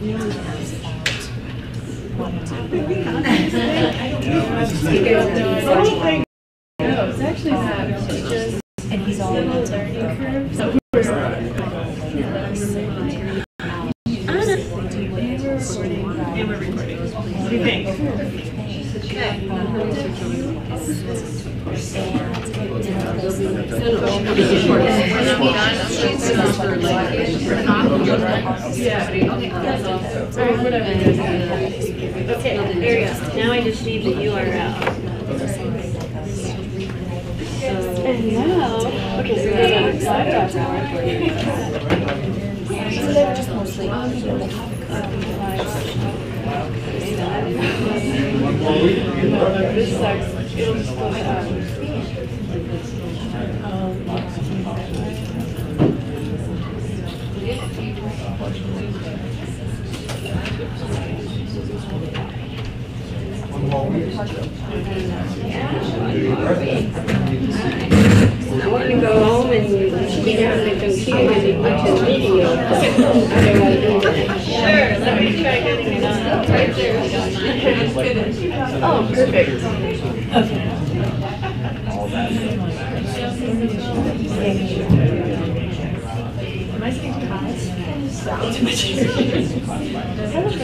It's actually not. And he's all in the learning curve. So and we're recording. What do you think? Okay, there you go. Now I just need the URL. And now, okay, so we got so they're just mostly this sucks. It'll just go I want to go home and be on the computer and watch a video. Sure, let me try getting it on. It's right there. Oh, perfect. Okay. Am I saying pause? Too much. Does that look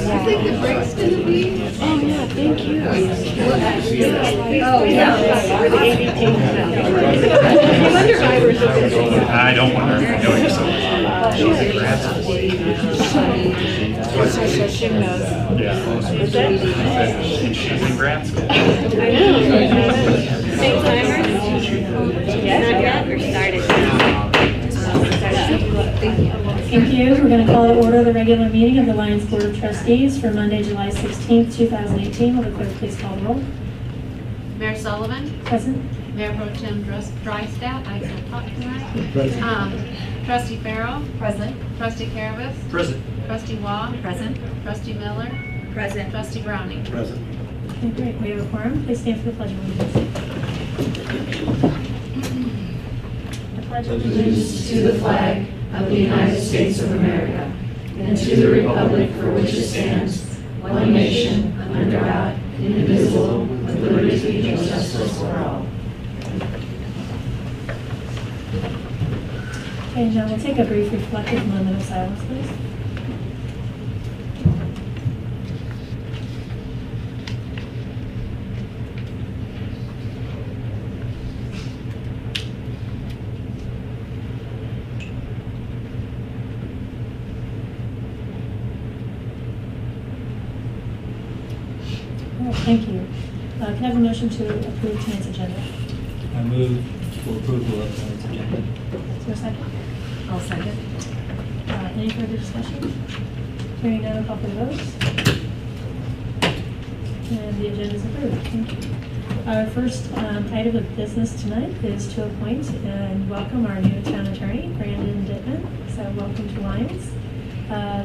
I think the break's going to be. Oh, yeah, thank you. Oh, yeah. For the ABT. I wonder why we're so busy. I don't wonder. I know you're so So she knows. Yeah. Is that? She's in grad school. I know. Same timer? Yeah, not yet, or started now? Thank you. We're going to call to order the regular meeting of the Lions Board of Trustees for Monday, July 16th, 2018. Will the clerk please call the roll? Mayor Sullivan. Present. Mayor Pro Tem Drystat. I can't talk tonight. Trustee Farrell. Present. Trustee Caravis. Present. Trustee Waugh. Present. Trustee Miller. Present. Trustee Browning. Present. Okay, great. We have a quorum. Please stand for the Pledge of Allegiance. The Pledge of Allegiance to the flag of the United States of America and to the republic for which it stands, one nation, under God, indivisible, with liberty and justice for all. Okay, John, we'll take a brief reflective moment of silence, please. Thank you. Can I have a motion to approve tonight's agenda? I move for approval of tonight's agenda. Is there a second? I'll second. Any further discussion? Hearing none, I'll call for the votes. And the agenda is approved. Thank you. Our first item of business tonight is to appoint and welcome our new town attorney, Brandon Dittman. So welcome to Lions.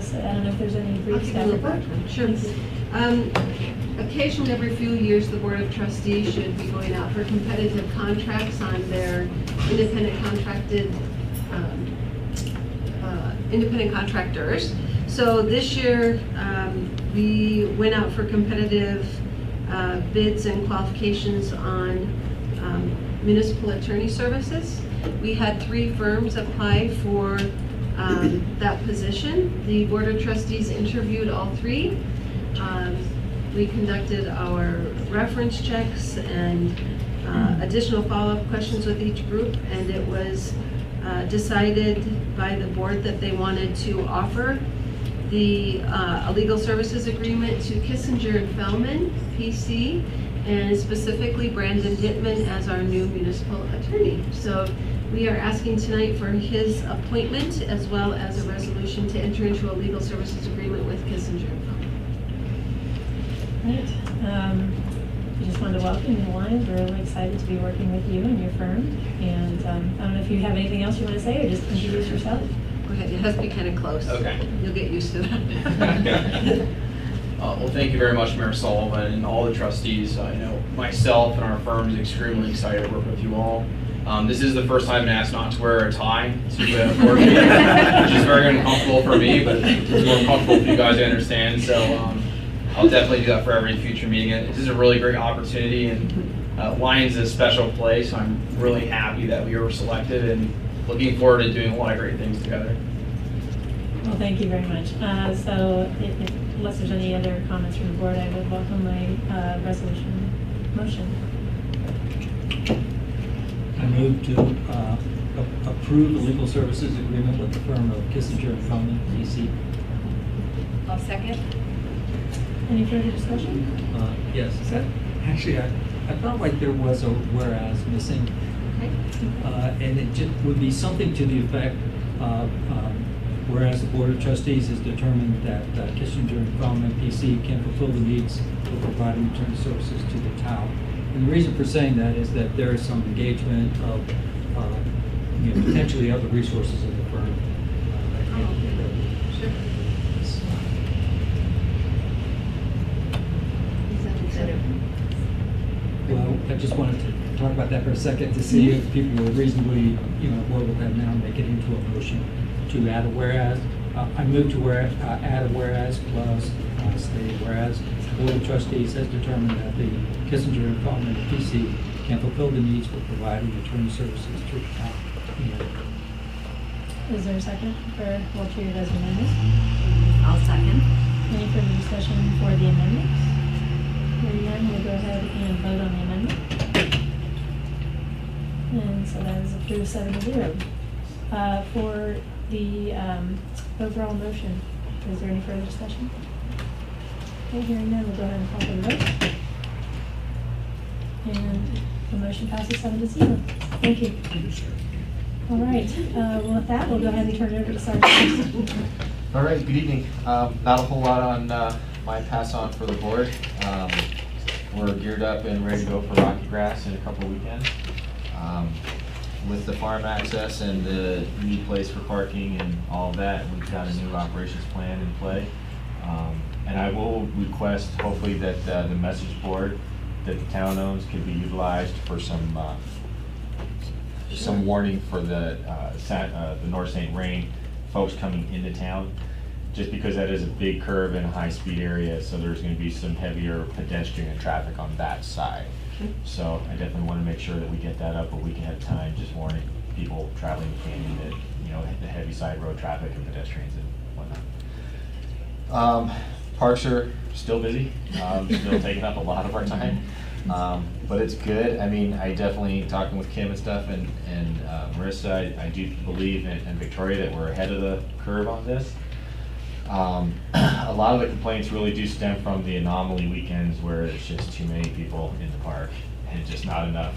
So I don't know if there's any brief staff report. Sure. Occasionally, every few years, the Board of Trustees should be going out for competitive contracts on their independent independent contractors. So this year, we went out for competitive bids and qualifications on municipal attorney services. We had 3 firms apply for that position. The Board of Trustees interviewed all 3. We conducted our reference checks and additional follow-up questions with each group, and it was decided by the board that they wanted to offer a legal services agreement to Kissinger and Fellman, PC, and specifically Brandon Dittman as our new municipal attorney. So we are asking tonight for his appointment as well as a resolution to enter into a legal services agreement with Kissinger and Fellman. Right. I just wanted to welcome you to Lions. We're really excited to be working with you and your firm. And I don't know if you have anything else you want to say or just introduce yourself. Go ahead, it has to be kind of close. Okay. You'll get used to that. Well, thank you very much, Mayor Sullivan, and all the trustees. I know myself and our firm is extremely excited to work with you all. This is the first time I've been asked not to wear a tie to work, which is very uncomfortable for me, but it's more comfortable for you guys, I understand. So I'll definitely do that for every future meeting. This is a really great opportunity, and Lions is a special place. I'm really happy that we were selected and looking forward to doing a lot of great things together. Well, thank you very much. So unless there's any other comments from the board, I would welcome my resolution motion. I move to approve the legal services agreement with the firm of Kissinger and Coleman, PC. I'll second. Any further discussion? Yes, is that, actually, I felt like there was a whereas missing. Okay. And it just would be something to the effect of, whereas the Board of Trustees has determined that Kissinger and Coleman, PC can fulfill the needs of providing attorney services to the town. And the reason for saying that is that there is some engagement of potentially other resources of the firm. Sure. Well, I just wanted to talk about that for a second to see if people were reasonably, board with that now, make it into a motion to add a whereas. I move to add a whereas clause, stating whereas the Board of Trustees has determined that the Kissinger and Coleman PC can fulfill the needs for providing attorney services to the town. Is there a second for all treated as amendments? I'll second. Any further discussion for the amendments? Hearing none, we'll go ahead and vote on the amendment. And so that is approved 7-0. For the overall motion, is there any further discussion? Okay, hearing none, we'll go ahead and call for the vote. And the motion passes 7-0. Thank you. All right, well with that, we'll go ahead and turn it over to Sergeant. All right, good evening. Not a whole lot on my pass on for the board. We're geared up and ready to go for Rocky Grass in a couple of weekends. With the farm access and the new place for parking and all of that, we've got a new operations plan in play. And I will request hopefully that the message board that the town owns can be utilized for some warning for the North St. Rain folks coming into town, just because that is a big curve and a high-speed area, so there's going to be some heavier pedestrian traffic on that side. So I definitely want to make sure that we get that up a week ahead of time, just warning people traveling the canyon that, the heavy side road traffic and pedestrians and whatnot. Parks are still busy, still taking up a lot of our time. But it's good. I mean, I definitely, talking with Kim and stuff and Marissa, I do believe, and Victoria, that we're ahead of the curve on this. A lot of the complaints really do stem from the anomaly weekends where it's just too many people in the park and just not enough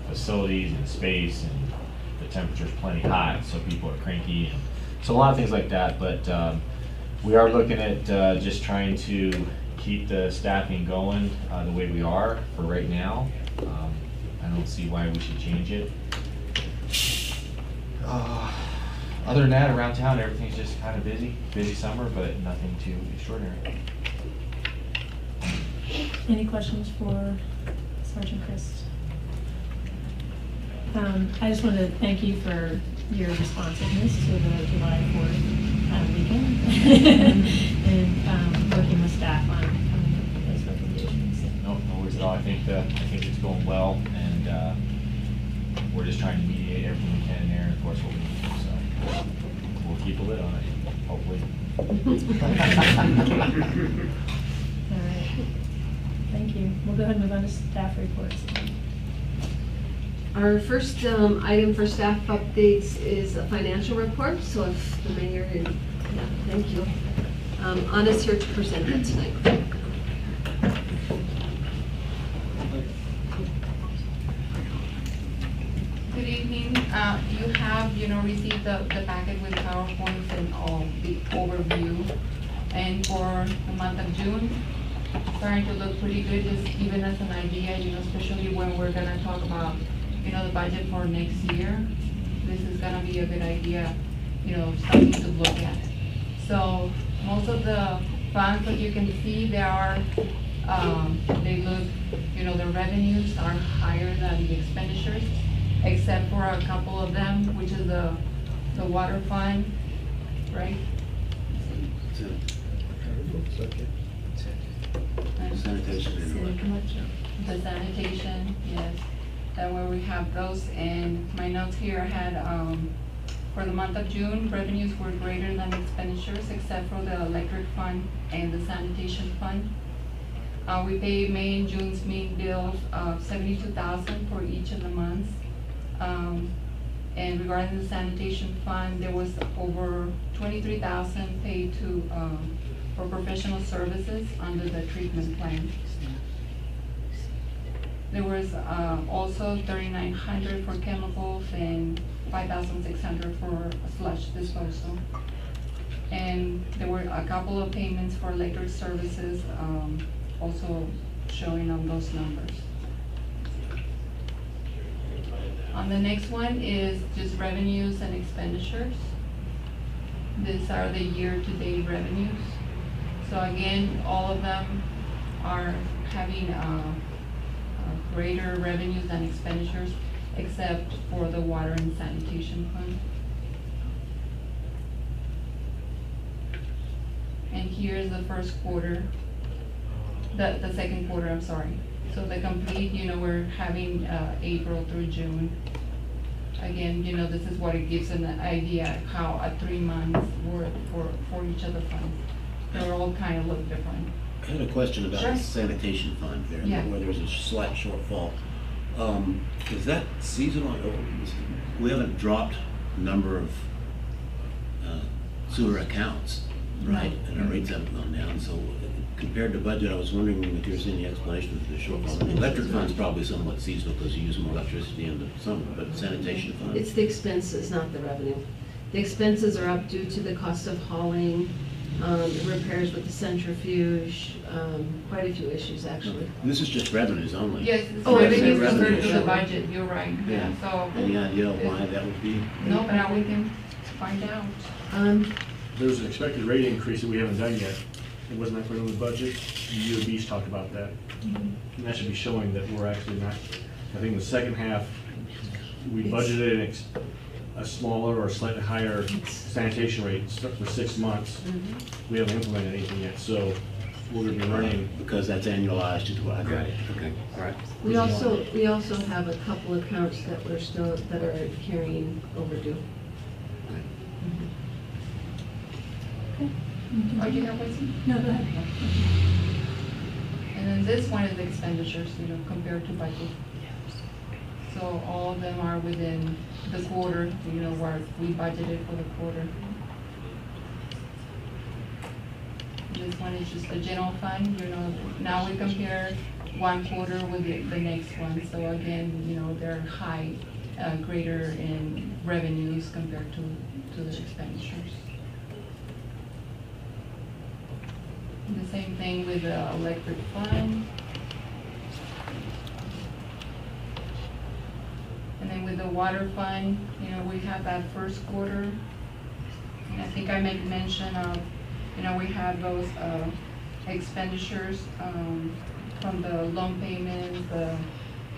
facilities and space, and the temperature's plenty hot, so people are cranky. And so a lot of things like that, but we are looking at just trying to keep the staffing going the way we are for right now. I don't see why we should change it. Other than that, around town, everything's just kind of busy summer, but nothing too extraordinary. Any questions for Sergeant Christ? I just want to thank you for your responsiveness to the July 4th weekend and working with staff on those recommendations. No worries at all. I think it's going well, and we're just trying to mediate everything we can there, and of course what we need to. So we'll keep a lid on it, hopefully. All right. Thank you. We'll go ahead and move on to staff reports. Our first item for staff updates is a financial report. So if the mayor and, thank you. Anna's here to present that tonight. Good evening. You have, received the packet with PowerPoints and all the overview. And for the month of June, starting to look pretty good, just even as an idea, especially when we're gonna talk about, the budget for next year. This is gonna be a good idea, something to look at. So most of the funds that you can see, they look, the revenues are higher than the expenditures, except for a couple of them, which is the water fund, right? The sanitation, yes, that where we have those, and my notes here had, for the month of June, revenues were greater than expenditures except for the electric fund and the sanitation fund. We paid May and June's main bills of $72,000 for each of the months. And regarding the sanitation fund, there was over $23,000 paid for professional services under the treatment plan. There was also $3,900 for chemicals and $5,600 for sludge disposal. And there were a couple of payments for electric services also showing on those numbers. On the next one is just revenues and expenditures. These are the year-to-date revenues. So again, all of them are having greater revenues than expenditures, except for the water and sanitation fund. And here's the first quarter, the second quarter, I'm sorry. So the complete, we're having April through June. Again, this is what it gives an idea how a 3 months worth for each of the funds. They're all kind of look different. I had a question about Sure. the sanitation fund there, Yeah. where there's a slight shortfall. Is that seasonal? We haven't dropped the number of sewer accounts, right? And our rates haven't gone down. So compared to budget, I was wondering if you were seeing the explanation for the shortfall. The electric fund's probably somewhat seasonal because you use more electricity in the summer, but sanitation fund. It's the expenses, not the revenue. The expenses are up due to the cost of hauling, repairs with the centrifuge, quite a few issues actually. This is just revenues only. Yes, it's Oh, it's revenues revenue. compared to the budget, you're right, yeah, so. Any idea why that would be? No, but now we can find out. There's an expected rate increase that we haven't done yet. It wasn't actually on the budget. The UOB's talked about that. And that should be showing that we're actually not, I think the second half, we budgeted a smaller or slightly higher sanitation rate for 6 months. We haven't implemented anything yet, so we're gonna be learning. Because that's annualized is what I got it. Okay, all right. We also have a couple accounts that are carrying overdue. Oh, you have Wesley? No, go ahead. And then this one is expenditures, compared to budget. So all of them are within the quarter, where we budgeted for the quarter. This one is just the general fund, now we compare one quarter with the next one. So again, they're high, greater in revenues compared to the expenditures. The same thing with the electric fund. And then with the water fund, we have that first quarter. And I think I made mention of, we have those expenditures from the loan payments, the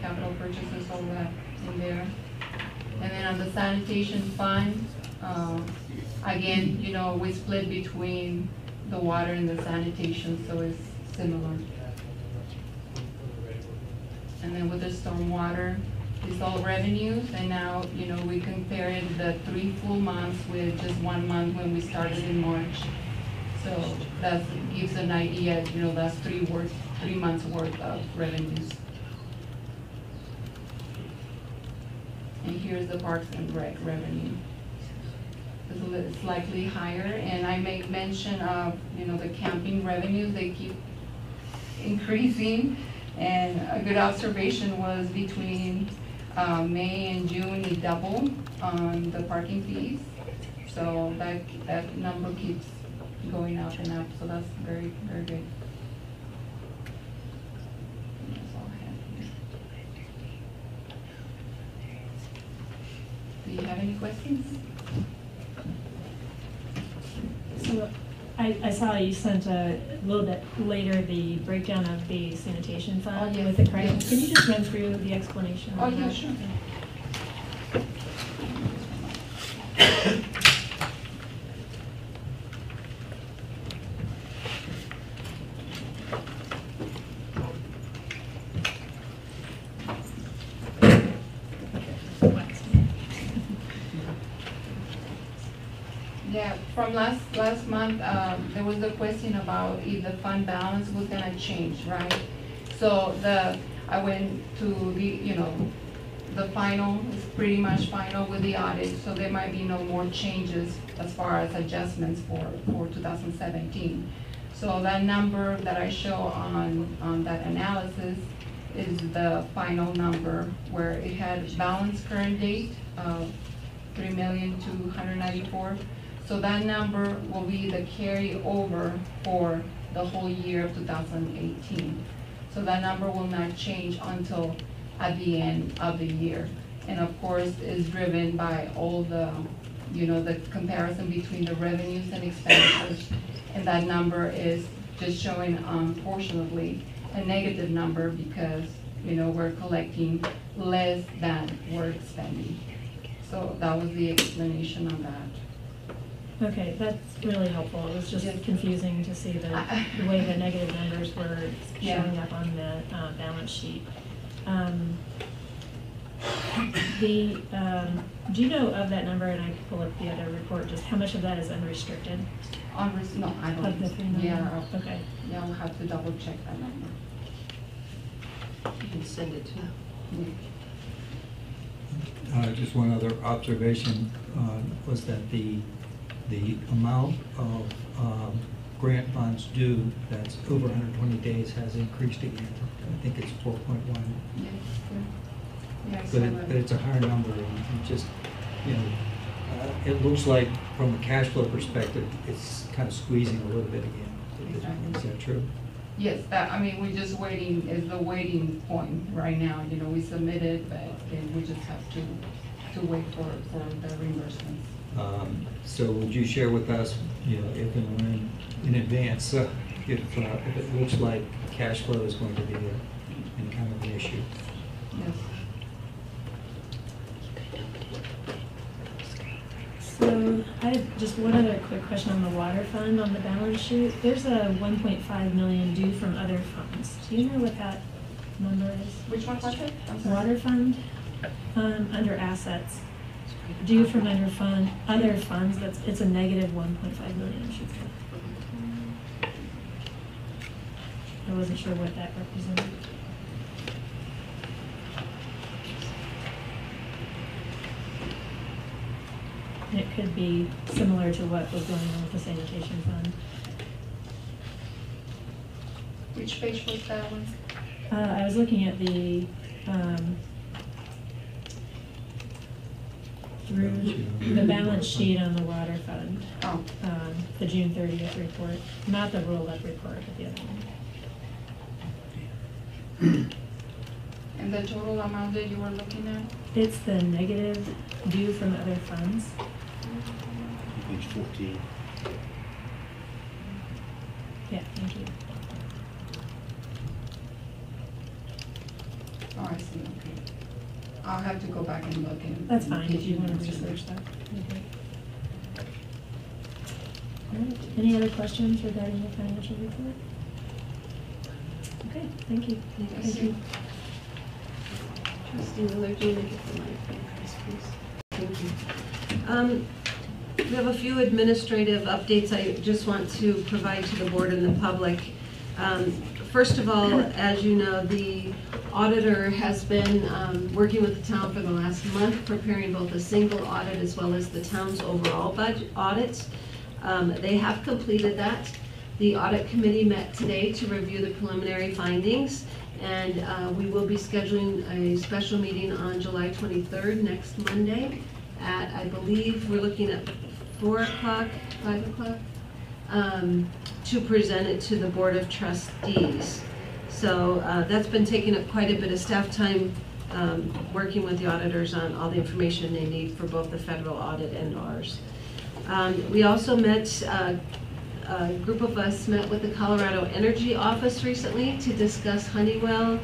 capital purchases, all that in there. And then on the sanitation fund, again, we split between the water and the sanitation, so it's similar. And then with the stormwater, it's all revenues, and now, we compared the 3 full months with just 1 month when we started in March. So that gives an idea, that's 3 months worth of revenues. And here's the Parks and Rec revenue. It's slightly higher, and I make mention of, the camping revenues, they keep increasing. And a good observation was between May and June, it doubled on the parking fees. So that number keeps going up and up, so that's very, very good. questions? So I saw you sent a little bit later the breakdown of the sanitation fund Oh, yes. with the credit. Yes. Can you just run through the explanation? Oh, of yeah, that? sure. Yeah, from last month, there was a question about if the fund balance was gonna change, right? So I went to the final, is pretty much final with the audit, so there might be no more changes as far as adjustments for 2017. So that number that I show on that analysis is the final number where it had balance current date of 3,294,000. So that number will be the carryover for the whole year of 2018. So that number will not change until at the end of the year. And of course, is driven by all the, the comparison between the revenues and expenditures. And that number is just showing unfortunately a negative number because, we're collecting less than we're expending. So that was the explanation on that. Okay, that's really helpful. It was just confusing to see the way the negative numbers were showing up on the balance sheet. Do you know of that number, and I can pull up the other report, just how much of that is unrestricted? No, I don't. Of the 3 million? Yeah. Okay. Yeah, I'll have to double check that number. You can send it to me. Just one other observation was that the amount of grant funds due that's over 120 days has increased again. I think it's 4.1. Yes, yeah, But it's a higher number, and just, it looks like from a cash flow perspective, it's kind of squeezing a little bit again. Exactly. Is that true? yes, we're just waiting, is the waiting point right now. We submitted, but then we just have to wait for the reimbursements. So would you share with us, if and when in advance, if it looks like cash flow is going to be any kind of an issue? Yes. So I have just one other quick question on the water fund on the balance sheet. There's a 1.5 million due from other funds. Do you know what that number is? Which one was it? I'm sorry. Water fund, under assets, due from other funds. It's a negative 1.5 million. Should say. I wasn't sure what that represented. It could be similar to what was going on with the sanitation fund. Which page was that one? I was looking at the, through the balance sheet on the water fund. Oh. The June 30th report, not the roll-up report, but the other one. And the total amount that you were looking at? It's the negative due from other funds. Page 14. Yeah, thank you. Oh, I see, okay. I'll have to go back and look in. That's fine if you want to research that. Okay. All right, any other questions regarding the financial report? Okay, thank you. Thank you. Trustee Willard, do you want to get the mic, please? Thank you. We have a few administrative updates I just want to provide to the board and the public. First of all, as you know, the auditor has been working with the town for the last month, preparing both a single audit as well as the town's overall budget audits. They have completed that. The audit committee met today to review the preliminary findings, and we will be scheduling a special meeting on July 23rd, next Monday, at, I believe, we're looking at 4 o'clock, 5 o'clock, to present it to the Board of Trustees. So that's been taking up quite a bit of staff time working with the auditors on all the information they need for both the federal audit and ours. We also met, a group of us met with the Colorado Energy Office recently to discuss Honeywell,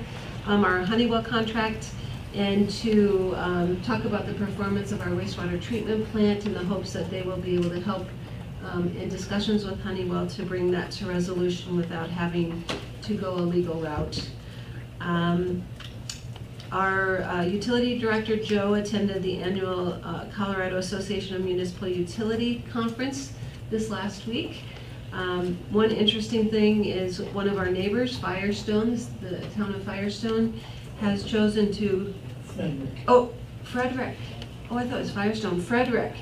our Honeywell contract, and to talk about the performance of our wastewater treatment plant in the hopes that they will be able to help in discussions with Honeywell to bring that to resolution without having to go a legal route. Our utility director, Joe, attended the annual Colorado Association of Municipal Utility Conference this last week. One interesting thing is one of our neighbors, Firestones, the town of Firestone, has chosen to... Frederick. Oh, I thought it was Firestone. Frederick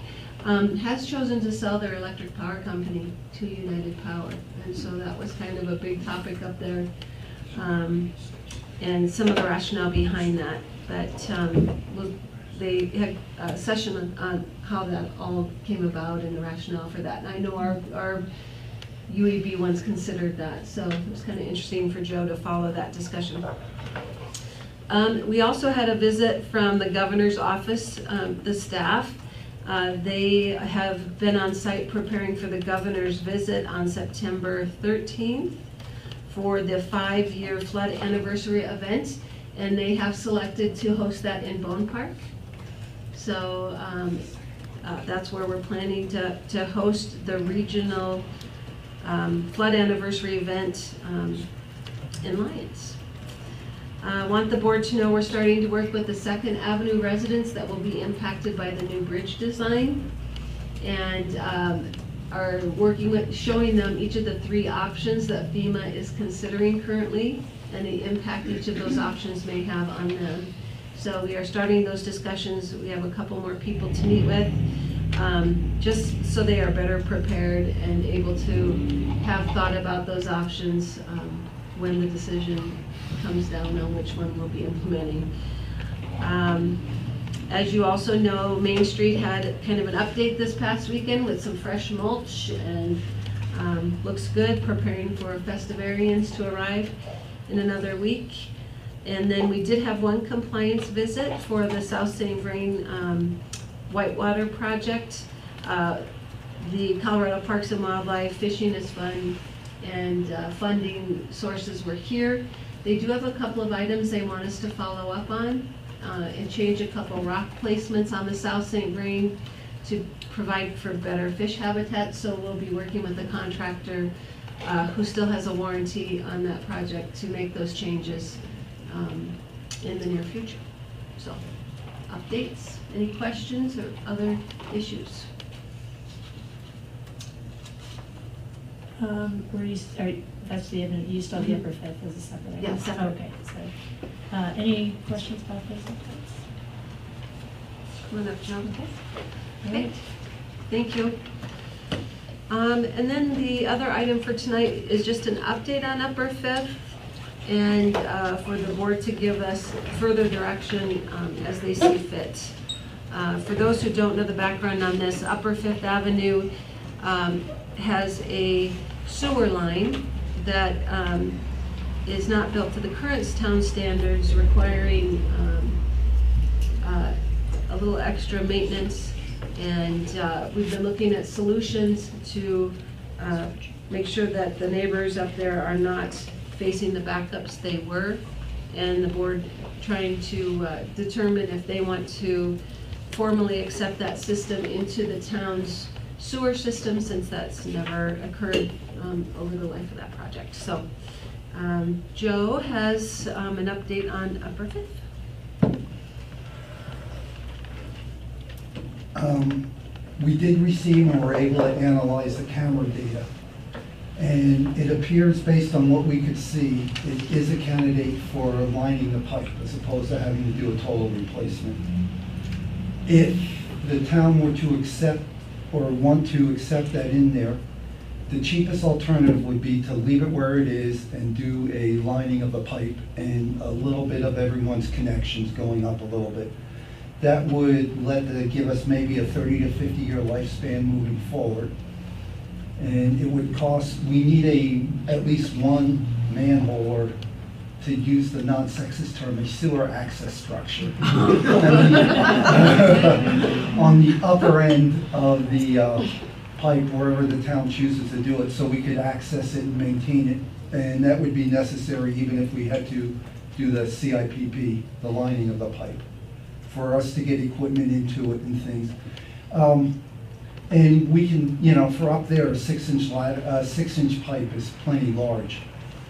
has chosen to sell their electric power company to United Power. And so that was kind of a big topic up there. And some of the rationale behind that. But they had a session on how that all came about and the rationale for that. And I know our UEB once considered that, so it was kind of interesting for Joe to follow that discussion. We also had a visit from the governor's office, the staff. They have been on site preparing for the governor's visit on September 13th for the 5-year flood anniversary event, and they have selected to host that in Bone Park. So that's where we're planning to host the regional flood anniversary event in Lyons. I want the board to know we're starting to work with the 2nd Avenue residents that will be impacted by the new bridge design, and are working with showing them each of the 3 options that FEMA is considering currently and the impact each of those options may have on them. So we are starting those discussions. We have a couple more people to meet with, just so they are better prepared and able to have thought about those options when the decision comes down on which one we'll be implementing. As you also know, Main Street had kind of an update this past weekend with some fresh mulch, and looks good, preparing for festivarians to arrive in another week. And then we did have one compliance visit for the South St. Vrain Whitewater project. The Colorado Parks and Wildlife, Fishing is Fun, and funding sources were here. They do have a couple of items they want us to follow up on and change a couple rock placements on the South St. Vrain to provide for better fish habitat. So we'll be working with the contractor who still has a warranty on that project to make those changes in the near future. So, updates, any questions or other issues? That's the end, you still have the upper fifth as a separate item? Yeah, separate. Okay, so, any questions about those updates? Come on up, Joe. Okay. Okay, thank you. And then the other item for tonight is just an update on Upper Fifth, and for the board to give us further direction as they see fit. For those who don't know the background on this, Upper Fifth Avenue has a sewer line that is not built to the current town standards, requiring a little extra maintenance. And we've been looking at solutions to make sure that the neighbors up there are not facing the backups they were, and the board trying to determine if they want to formally accept that system into the town's sewer system, since that's never occurred over the life of that project. So Joe has an update on Upper Fifth. We did receive and were able to analyze the camera data. And it appears, based on what we could see, it is a candidate for lining the pipe as opposed to having to do a total replacement. If the town were to accept or want to accept that in there, the cheapest alternative would be to leave it where it is and do a lining of the pipe and a little bit of everyone's connections going up a little bit. That would give us maybe a 30 to 50 year lifespan moving forward. And it would cost, we need at least one manhole or to use the non-sexist term, a sewer access structure on the upper end of the pipe, wherever the town chooses to do it, so we could access it and maintain it. And that would be necessary even if we had to do the CIPP, the lining of the pipe, for us to get equipment into it and things. And we can, you know, for up there, a 6-inch pipe is plenty large.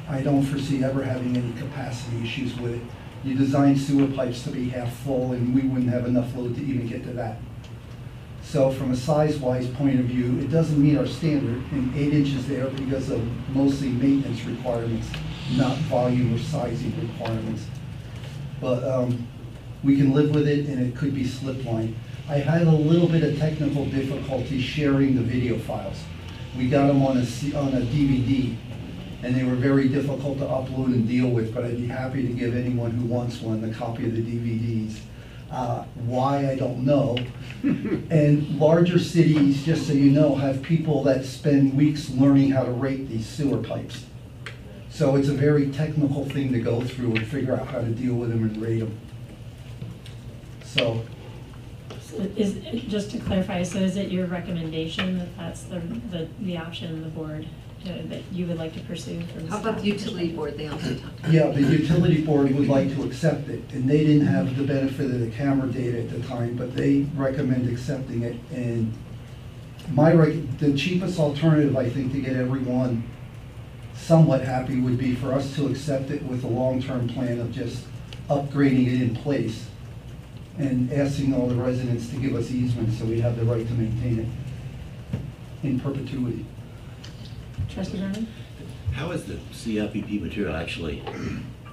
I don't foresee ever having any capacity issues with it. You design sewer pipes to be half full, and we wouldn't have enough load to even get to that. So from a size-wise point of view, it doesn't meet our standard, and 8 inches there because of mostly maintenance requirements, not volume or sizing requirements. But we can live with it, and it could be slip line. I had a little bit of technical difficulty sharing the video files. We got them on a DVD, and they were very difficult to upload and deal with, but I'd be happy to give anyone who wants one the copy of the DVDs. Why, I don't know. And larger cities, just so you know, have people that spend weeks learning how to rate these sewer pipes. So it's a very technical thing to go through and figure out how to deal with them and rate them. So. Just to clarify, so is it your recommendation that that's the option the board that you would like to pursue? How about the utility board? They also talked about. Yeah, the utility board would like to accept it, and they didn't have the benefit of the camera data at the time, but they recommend accepting it. And the cheapest alternative, I think, to get everyone somewhat happy would be for us to accept it with a long-term plan of just upgrading it in place and asking all the residents to give us easements so we have the right to maintain it in perpetuity. Trustee Vernon? How is the CIPP material actually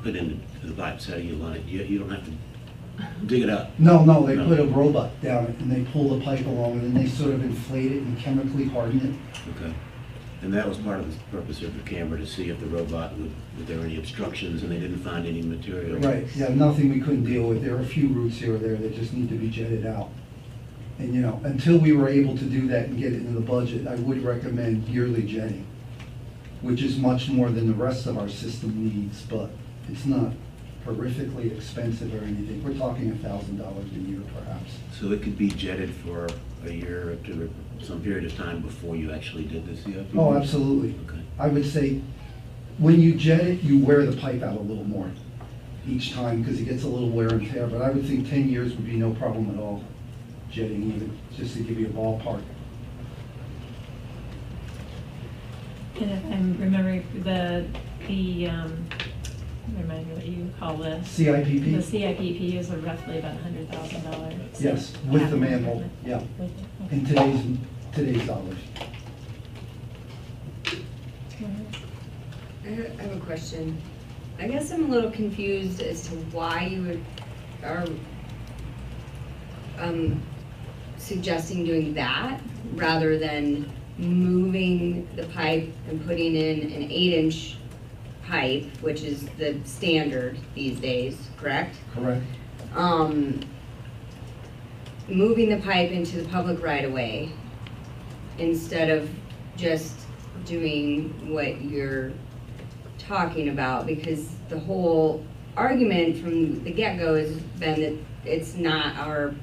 put into the pipes? How do you line it? You don't have to dig it up? No, they put a robot down it and they pull the pipe along and then they sort of inflate it and chemically harden it. Okay. And that was part of the purpose of the camera, to see if the robot would, if there were any obstructions, and they didn't find any material. Right, yeah, nothing we couldn't deal with. There are a few roots here or there that just need to be jetted out. And you know, until we were able to do that and get it into the budget, I would recommend yearly jetting, which is much more than the rest of our system needs, but it's not horrifically expensive or anything. We're talking $1,000 a year perhaps. So it could be jetted for a year to some period of time before you actually did the CIP? Oh, absolutely. Okay. I would say when you jet it, you wear the pipe out a little more each time because it gets a little wear and tear, but I would think 10 years would be no problem at all jetting even, just to give you a ballpark. And if I'm remembering remind me what you call this. CIPP? The CIPP is roughly about $100,000. Yes, with the manhole, yeah. In today's dollars. I have a question. I guess I'm a little confused as to why you are suggesting doing that rather than moving the pipe and putting in an 8-inch pipe, which is the standard these days, correct? Correct. Moving the pipe into the public right-of-way instead of just doing what you're talking about, because the whole argument from the get-go has been that it's not our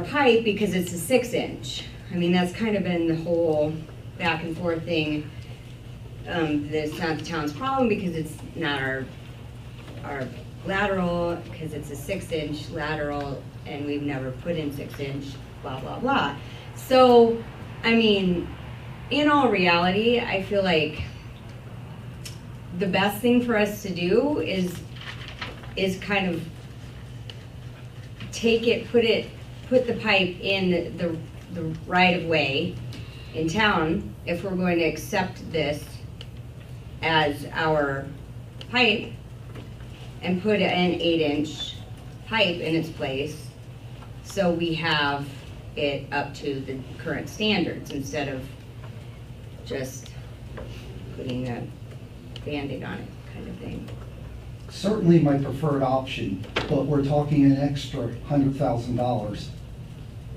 pipe because it's a 6-inch. I mean, that's kind of been the whole back and forth thing. That it's not the town's problem because it's not our lateral, because it's a 6-inch lateral and we've never put in 6-inch, blah, blah, blah. So, I mean, in all reality, I feel like the best thing for us to do is kind of take it, put the pipe in the right of way in town if we're going to accept this as our pipe, and put an 8-inch pipe in its place so we have it up to the current standards instead of just putting a Band-Aid on it kind of thing. Certainly my preferred option, but we're talking an extra $100,000.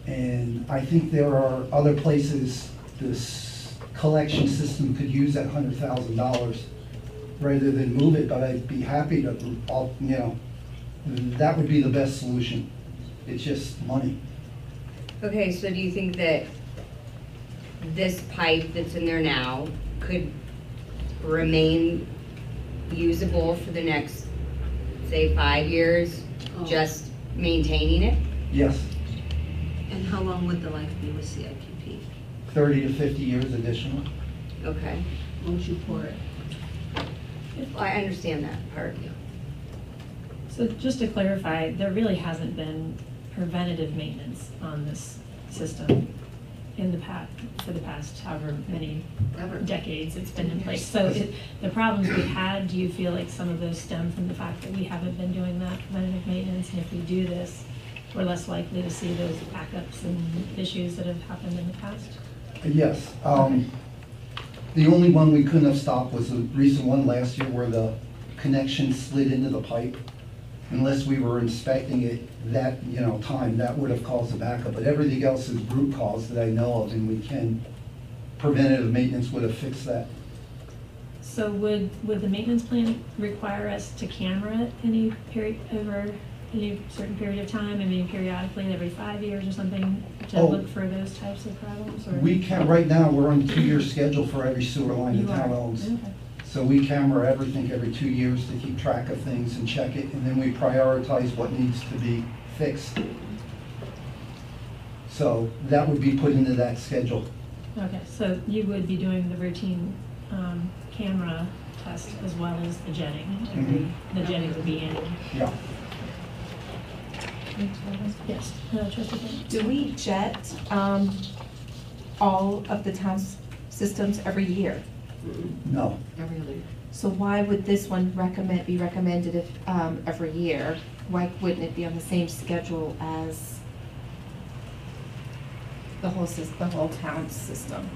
And I think there are other places this collection system could use that $100,000 rather than move it, but I'd be happy to, you know, that would be the best solution. It's just money. Okay, so do you think that this pipe that's in there now could remain usable for the next, say, 5 years, just maintaining it? Yes, And how long would the life be with CIPP? 30 to 50 years additional. Okay. Once you pour it? Well, I understand that part. So just to clarify, there really hasn't been preventative maintenance on this system in the past, for the past however many decades it's been in place. So the problems we've had, do you feel like some of those stem from the fact that we haven't been doing that preventative maintenance? And if we do this, we're less likely to see those backups and issues that have happened in the past? Yes. The only one we couldn't have stopped was the recent one last year where the connection slid into the pipe. Unless we were inspecting it that, you know, time, that would have caused a backup. But everything else is root cause that I know of, and preventative maintenance would have fixed that. So would the maintenance plan require us to camera it any period, over any certain period of time? I mean, periodically, every 5 years or something, to look for those types of problems? Or? We can, right now, we're on a 2-year schedule for every sewer line the town owns. Okay. So we camera everything every 2 years to keep track of things and check it, and then we prioritize what needs to be fixed. So that would be put into that schedule. Okay, so you would be doing the routine camera test as well as the jetting. The jetting would be annual. Yeah. Yes. Trustee Bennett? Do we jet all of the town's systems every year? No. Every other year. So why would this one be recommended if, every year? Why wouldn't it be on the same schedule as the whole town's system?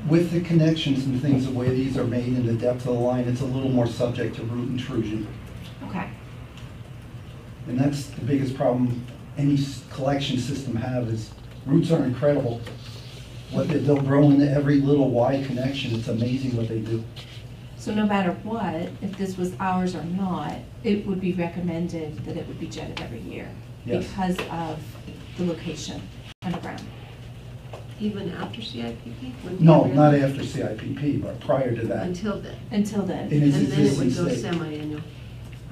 With the connections and things, the way these are made and the depth of the line, it's a little more subject to root intrusion. Okay. And that's the biggest problem any collection system have is roots are incredible. They'll grow into every little Y connection. It's amazing what they do. So no matter what, if this was ours or not, it would be recommended that it would be jetted every year? Yes. Because of the location underground? Even after CIPP? No, not after CIPP, but prior to that. Until then. Until then? In its And then it would existing go state. semi-annual.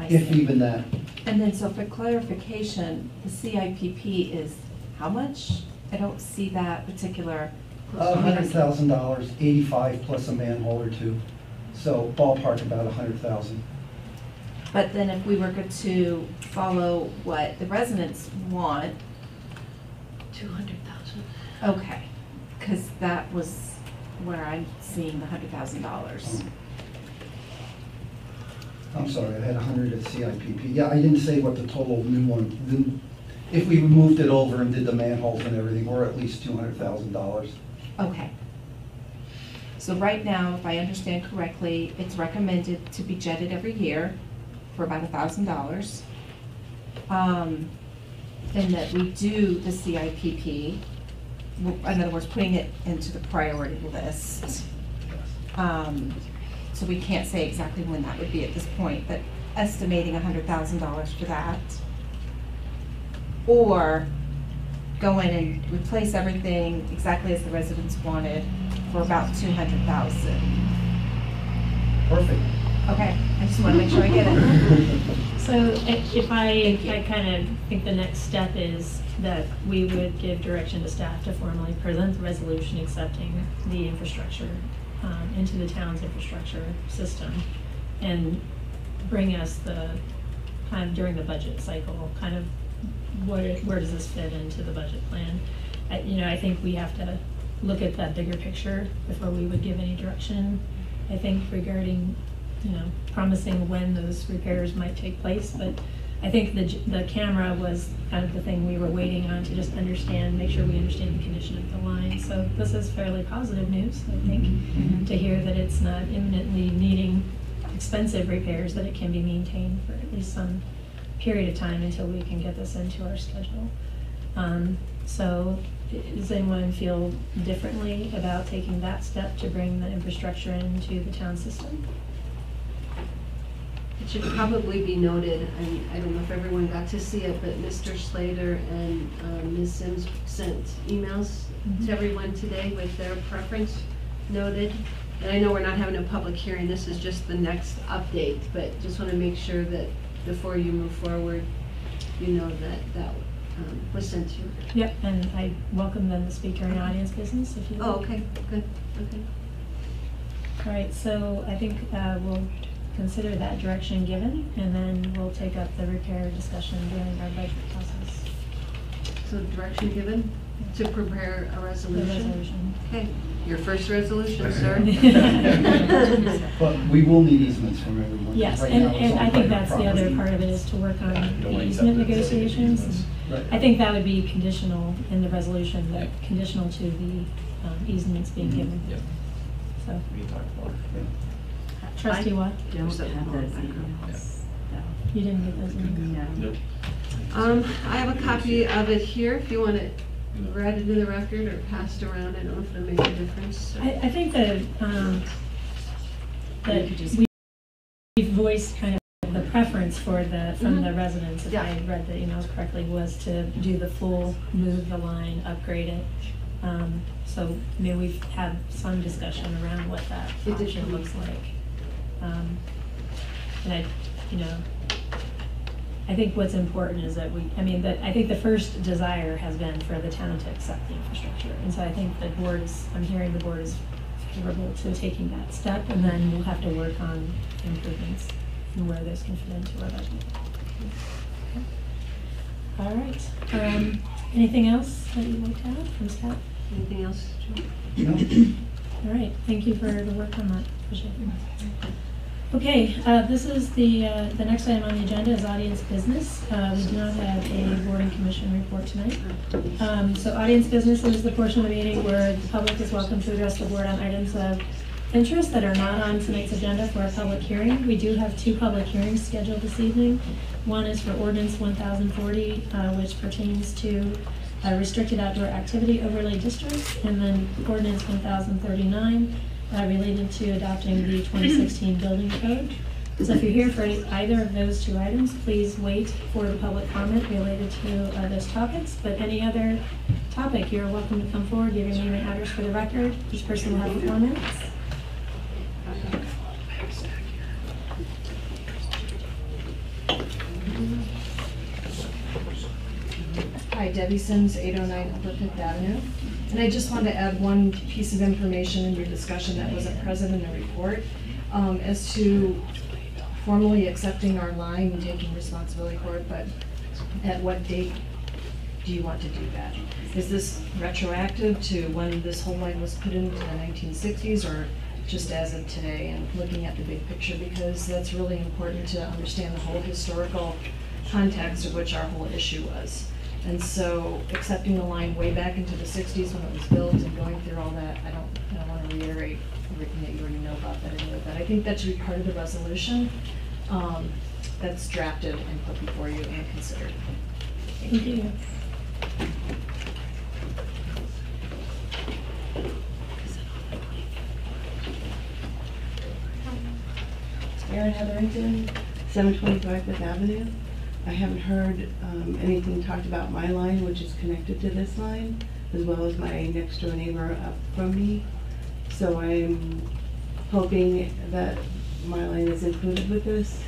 I If see. even that. And then, so for clarification, the CIPP is how much? I don't see that particular. $100,000, 85 plus a manhole or two. So ballpark about 100,000. But then if we were to follow what the residents want, 200,000. okay, because that was where I'm seeing the $100,000. I'm sorry, I had 100 at CIPP. Yeah, I didn't say what the total new one, if we moved it over and did the manholes and everything, we're at least $200,000. Okay. So right now, if I understand correctly, it's recommended to be jetted every year for about $1,000. And that we do the CIPP, in other words, putting it into the priority list. So we can't say exactly when that would be at this point, but estimating $100,000 for that. Or go in and replace everything exactly as the residents wanted for about $200,000. Perfect. Okay, I just want to make sure I get it. So if I kind of think the next step is that we would give direction to staff to formally present the resolution accepting the infrastructure into the town's infrastructure system and bring us the kind of during the budget cycle, kind of where does this fit into the budget plan? I think we have to look at that bigger picture before we would give any direction. I think regarding, promising when those repairs might take place, but I think the camera was kind of the thing we were waiting on to just make sure we understand the condition of the line. So this is fairly positive news, I think, to hear that it's not imminently needing expensive repairs, that it can be maintained for at least some period of time until we can get this into our schedule. So does anyone feel differently about taking that step to bring the infrastructure into the town system? It should probably be noted, and I don't know if everyone got to see it, but Mr. Slater and Ms. Sims sent emails to everyone today with their preference noted. And I know we're not having a public hearing, this is just the next update, but just want to make sure that before you move forward, you know that that was sent to you. Yep, and I welcome them to speak during audience business if you like. Oh, okay, good, okay. All right, so I think we'll consider that direction given, and then we'll take up the repair discussion during our budget process. So direction given to prepare a The resolution? resolution. Okay, your first resolution, sir. But we will need easements from everyone. Yes, Right and, now it's and on I think private that's the other property. part of it, is to work on the Don't easement accept it. negotiations. Right. I think that would be conditional in the resolution, that conditional to the easements being given. Yep. So, We can talk about it. trustee Watt, Don't have those emails. you didn't get those emails? Nope. I have a copy of it here, if you want it read into the record or passed around, I don't know if it'll make a difference. I think that, we voiced kind of the preference for from the residents, if I read the emails correctly, was to do the full, move the line, upgrade it. So maybe we've had some discussion around what that option looks like. And I think what's important is that I think the first desire has been for the town to accept the infrastructure. And so I think I'm hearing the board is favorable to taking that step, and then we'll have to work on improvements and where those can fit into our budget. Okay. All right. Anything else that you'd like to add from staff? Anything else, Joe? No. All right, thank you for the work on that. Appreciate it. Okay, this is the next item on the agenda is audience business. We do not have a board and commission report tonight. So audience business is the portion of the meeting where the public is welcome to address the board on items of interest that are not on tonight's agenda for a public hearing. We do have 2 public hearings scheduled this evening. One is for ordinance 1040, which pertains to restricted outdoor activity overlay districts, and then ordinance 1039 related to adopting the 2016 building code. So if you're here for either of those 2 items, please wait for the public comment related to those topics. But any other topic, you're welcome to come forward, give your name and address for the record. Each person will have 4 minutes. Hi, Debbie Sims, 809 Upper Fifth Avenue. And I just wanted to add one piece of information in your discussion that wasn't present in the report, as to formally accepting our line and taking responsibility for it, but at what date do you want to do that? Is this retroactive to when this whole line was put into the 1960s, or just as of today, and looking at the big picture, because that's really important to understand the whole historical context of which our whole issue was. And so accepting the line way back into the 60s when it was built and going through all that, I don't want to reiterate everything that you already know about that anyway, but I think that should be part of the resolution that's drafted and put before you and considered. Thank you. Erin Hetherington, 725 Fifth Avenue. I haven't heard anything talked about my line, which is connected to this line, as well as my next door neighbor up from me. So I'm hoping that my line is included with this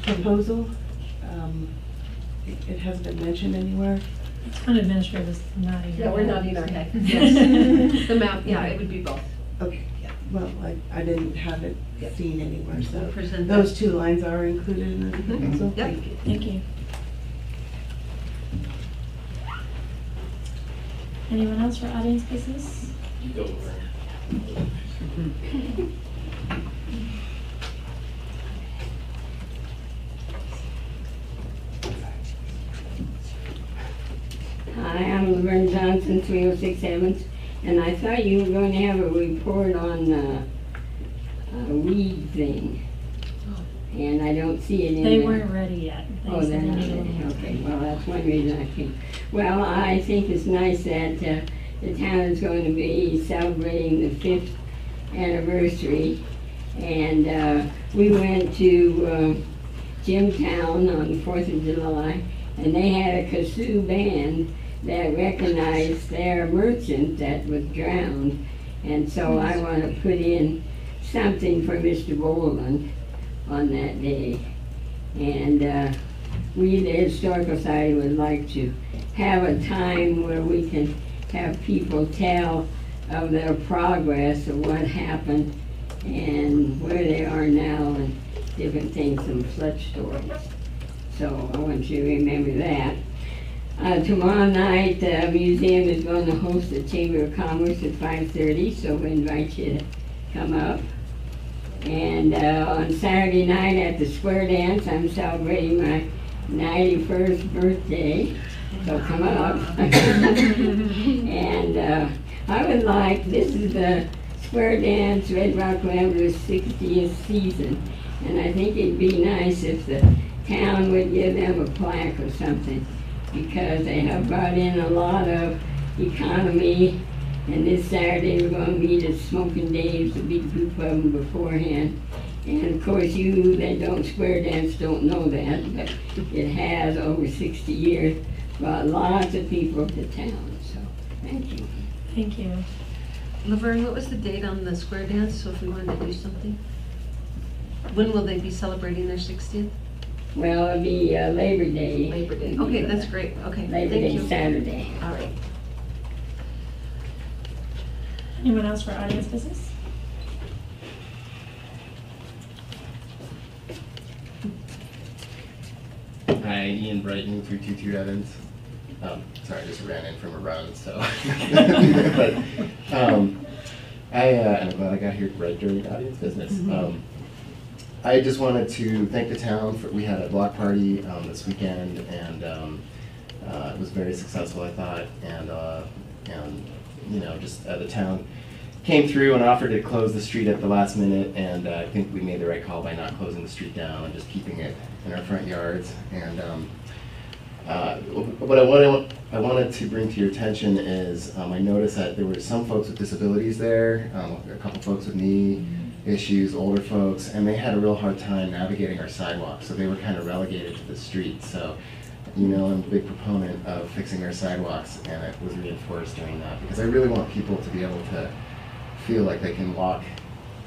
proposal. It hasn't been mentioned anywhere. Town administrator is nodding. Yeah, we're nodding our head. Yes. The map, yeah, it would be both. Okay, well, I didn't have it seen anywhere, so We'll present those that. 2 lines are included in the proposal. Yep. Thank you. Thank you. Anyone else for audience business? You go. Hi, I'm Laverne Johnson, 306 Evans, and I thought you were going to have a report on the weed thing, and I don't see it in They there. weren't ready yet. They Oh, said they're they not needed a ready, little more okay, time. well, that's one reason I came. Well, I think it's nice that the town is going to be celebrating the 5th anniversary, And we went to Jimtown on the 4th of July, and they had a kazoo band that recognized their merchant that was drowned. And so I want to put in something for Mr. Boland on that day. And we, the Historical Society, would like to have a time where we can have people tell of their progress of what happened and where they are now and different things, some flood stories. So I want you to remember that. Tomorrow night, the museum is going to host the Chamber of Commerce at 5:30, so we invite you to come up. And on Saturday night at the Square Dance, I'm celebrating my 91st birthday, so come up. And I would like, this is the Square Dance Red Rock Ramblers 60th season, and I think it'd be nice if the town would give them a plaque or something, because they have brought in a lot of economy. And this Saturday we're going to meet at Smoking Dave's, a big group of them beforehand. And of course you that don't square dance don't know that, but it has over 60 years brought lots of people to town. So thank you. Thank you. Laverne, what was the date on the square dance, so if we wanted to do something? When will they be celebrating their 60th? Well, it'll be Labor Day. Labor Day. Okay, that's great. Okay, Labor thank Day you. Saturday. All right. Anyone else for audience business? Hi, Ian Brighton, 322 Evans. Sorry, I just ran in from a run, so. But I'm glad I got here right during audience business. I just wanted to thank the town for, we had a block party this weekend, and it was very successful, I thought, and you know, just the town came through and offered to close the street at the last minute, and I think we made the right call by not closing the street down and just keeping it in our front yards. And what I wanted to bring to your attention is I noticed that there were some folks with disabilities there, a couple folks with knee issues, older folks, and they had a real hard time navigating our sidewalks, so they were kind of relegated to the street. So, you know, I'm a big proponent of fixing our sidewalks, and it was reinforced doing that, because I really want people to be able to feel like they can walk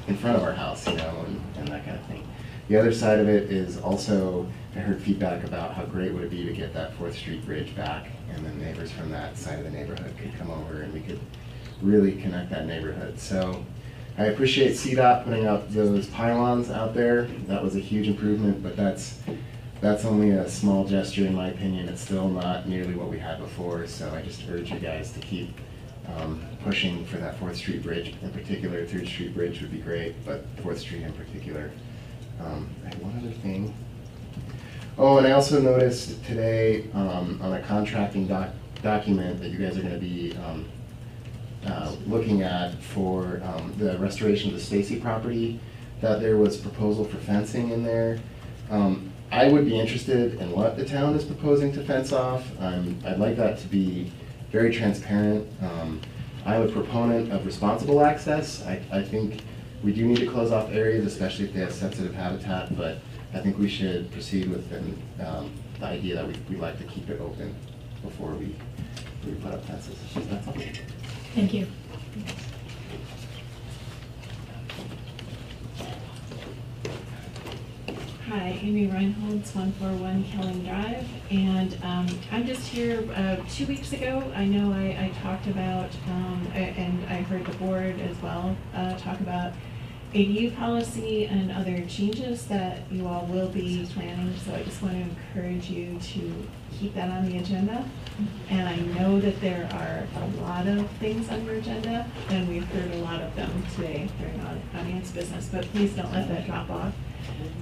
in front of our house, you know, and that kind of thing. The other side of it is also, I heard feedback about how great would it be to get that 4th Street Bridge back, and then neighbors from that side of the neighborhood could come over and we could really connect that neighborhood. So I appreciate CDOT putting out those pylons out there. That was a huge improvement, but that's only a small gesture in my opinion. It's still not nearly what we had before, so I just urge you guys to keep pushing for that 4th Street Bridge in particular. 3rd Street Bridge would be great, but 4th Street in particular. I had one other thing. Oh, and I also noticed today on a contracting document that you guys are going to be looking at for the restoration of the Stacy property, that there was proposal for fencing in there. I would be interested in what the town is proposing to fence off. I'd like that to be very transparent. I'm a proponent of responsible access. I think we do need to close off areas, especially if they have sensitive habitat, but I think we should proceed with the idea that we'd like to keep it open before we put up fences. That's all. Thank you. Hi, Amy Reinholds, 141 Kelling Drive, and I'm just here 2 weeks ago. I know I talked about, and I heard the board as well talk about ADU policy and other changes that you all will be planning, so I just want to encourage you to keep that on the agenda. And I know that there are a lot of things on your agenda, and we've heard a lot of them today during audience business, but please don't let that drop off,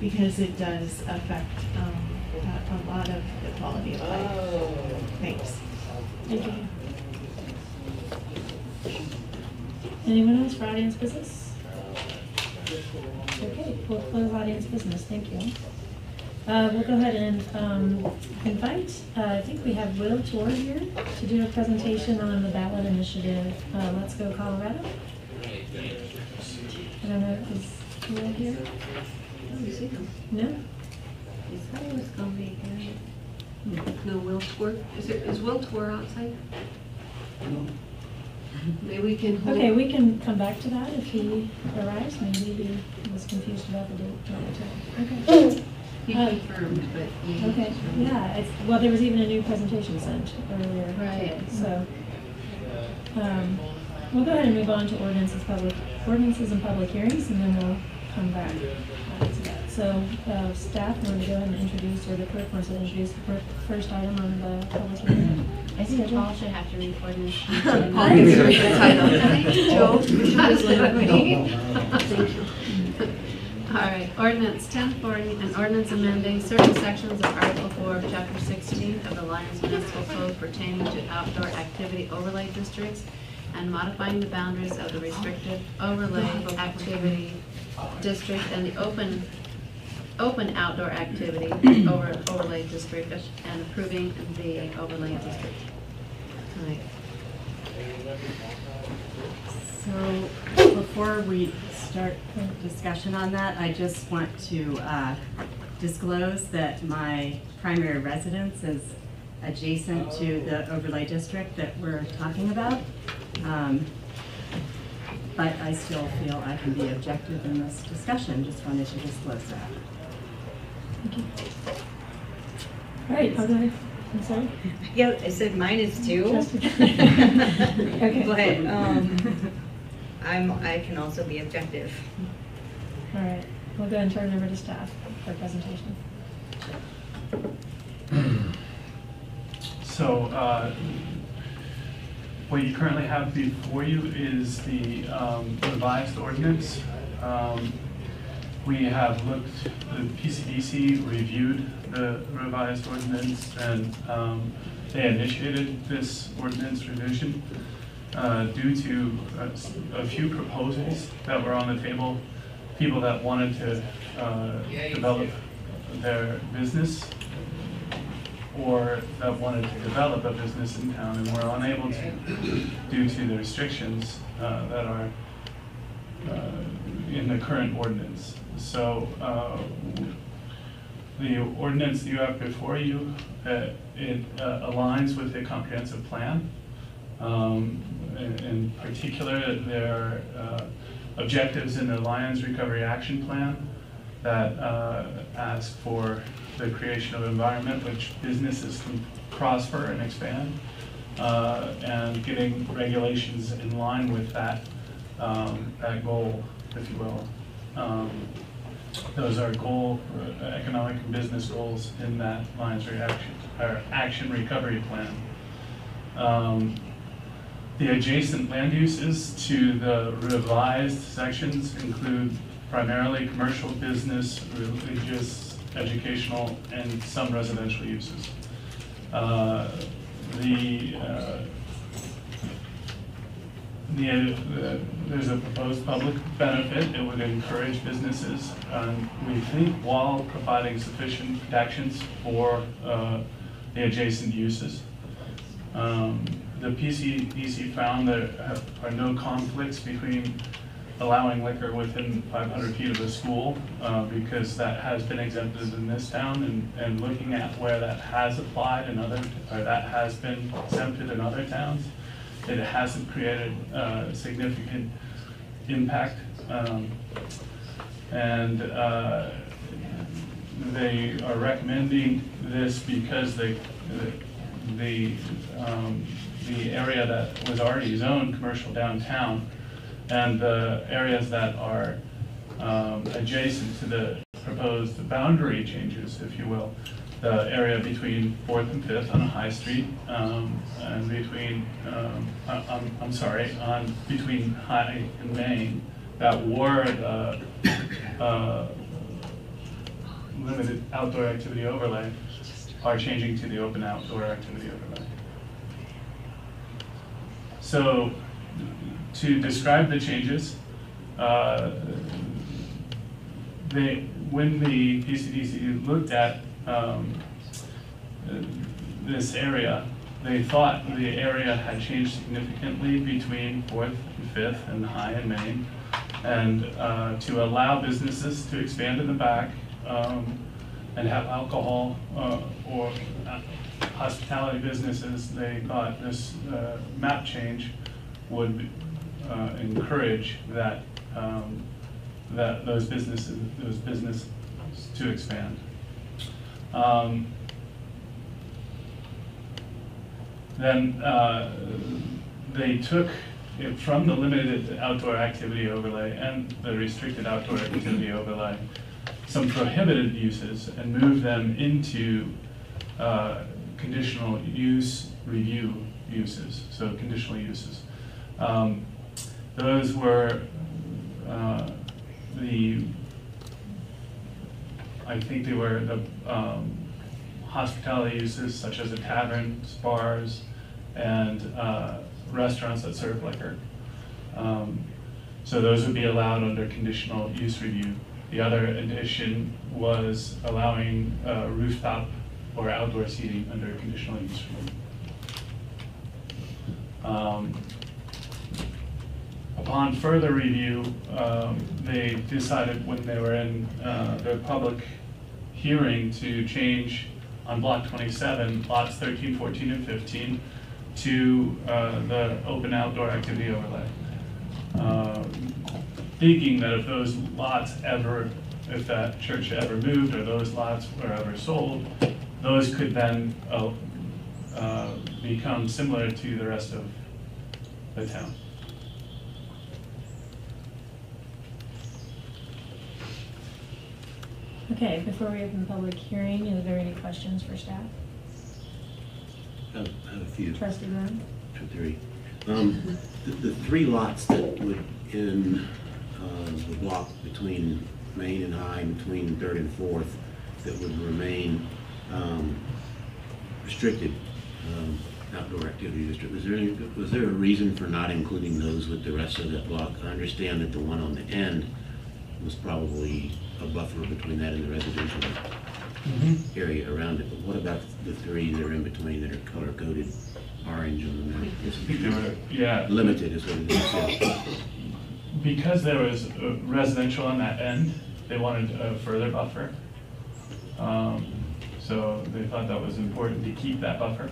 because it does affect a lot of the quality of life. Thanks. Thank you. Anyone else for audience business? Okay, we'll close audience business. Thank you. We'll go ahead and invite, I think we have Will Tor here to do a presentation on the ballot initiative, Let's Go Colorado. I don't know, is You were here? No? I thought it was gonna be good. No, Will Tour, is Will Tour outside? Maybe we can hold. Okay, we can come back to that if he arrives. Maybe he was confused about the date. Okay. He confirmed, but. he- Okay, yeah, well, there was even a new presentation sent earlier today, Right. so. We'll go ahead and move on to ordinances and public hearings, and then we'll come back to that. So, staff, want to go ahead and introduce, or the clerk wants to introduce the first item on the public hearing? I think Paul should have to read ordinance. Paul needs to read the title. Joe, just let me. All right, ordinance 1040, an ordinance amending certain sections of Article 4 of Chapter 16 of the Lyons Municipal Code pertaining to outdoor activity overlay districts and modifying the boundaries of the restricted overlay activity district and the open outdoor activity overlay district and approving the overlay district. All right. So before we start discussion on that, I just want to disclose that my primary residence is adjacent to the overlay district that we're talking about. But I still feel I can be objective in this discussion. Just wanted to disclose that. Thank you. All right, I'll go ahead. I'm sorry? Yeah, I said mine is too. Okay. But, I can also be objective. All right, we'll go and turn it over to staff for presentation. So, what you currently have before you is the revised ordinance. We have looked, the PCDC reviewed the revised ordinance, and they initiated this ordinance revision due to a few proposals that were on the table, people that wanted to develop their business or that wanted to develop a business in town and were unable to due to the restrictions that are in the current ordinance. So the ordinance you have before you, it aligns with the comprehensive plan. In particular, there are objectives in the Lyons Recovery Action Plan that ask for the creation of an environment which businesses can prosper and expand, and getting regulations in line with that that goal, if you will. Those are economic and business goals in that Lyons Action Recovery Plan. The adjacent land uses to the revised sections include primarily commercial, business, religious, educational, and some residential uses. There's a proposed public benefit. It would encourage businesses, we think, while providing sufficient protections for the adjacent uses. The PCDC found there are no conflicts between allowing liquor within 500 feet of a school, because that has been exempted in this town, and looking at where that has applied in other, or that has been exempted in other towns, it hasn't created significant impact. And they are recommending this because the area that was already zoned commercial downtown and the areas that are adjacent to the proposed boundary changes, if you will, the area between 4th and 5th on High Street, and between, between High and Main, that were the limited outdoor activity overlay, are changing to the open outdoor activity overlay. So, to describe the changes, when the PCDC looked at this area, they thought the area had changed significantly between 4th and 5th and High and Main. and to allow businesses to expand in the back and have alcohol or hospitality businesses. They thought this map change would encourage that those businesses to expand. Then they took it from the limited outdoor activity overlay and the restricted outdoor activity overlay, some prohibited uses, and moved them into conditional use review uses, so conditional uses. Those were I think they were the hospitality uses such as the taverns, bars, and restaurants that serve liquor. So those would be allowed under conditional use review. The other addition was allowing rooftop or outdoor seating under conditional use review. Upon further review, they decided when they were in their public hearing to change on block 27, lots 13, 14, and 15 to the open outdoor activity overlay. Thinking that if those lots if that church ever moved or those lots were ever sold, those could then become similar to the rest of the town. Okay, before we open the public hearing, are there any questions for staff? I have a few. Trustee Brown? 2, 3. The 3 lots that would in the block between Main and High, between 3rd and 4th, that would remain restricted outdoor activity district. Was there a reason for not including those with the rest of that block? I understand that the one on the end was probably a buffer between that and the residential area around it. But what about the 3 that are in between that are color-coded orange on the map? I think they were, yeah. Limited is what it is. Because there was residential on that end, they wanted a further buffer. So they thought that was important to keep that buffer.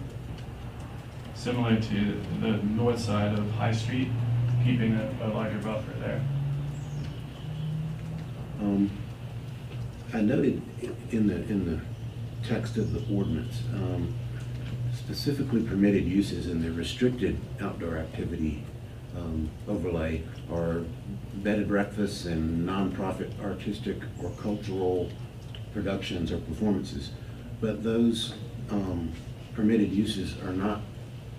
Similar to the north side of High Street, keeping a larger buffer there. I noted in the text of the ordinance, specifically permitted uses in the restricted outdoor activity overlay are bed and breakfasts and nonprofit artistic or cultural productions or performances. But those permitted uses are not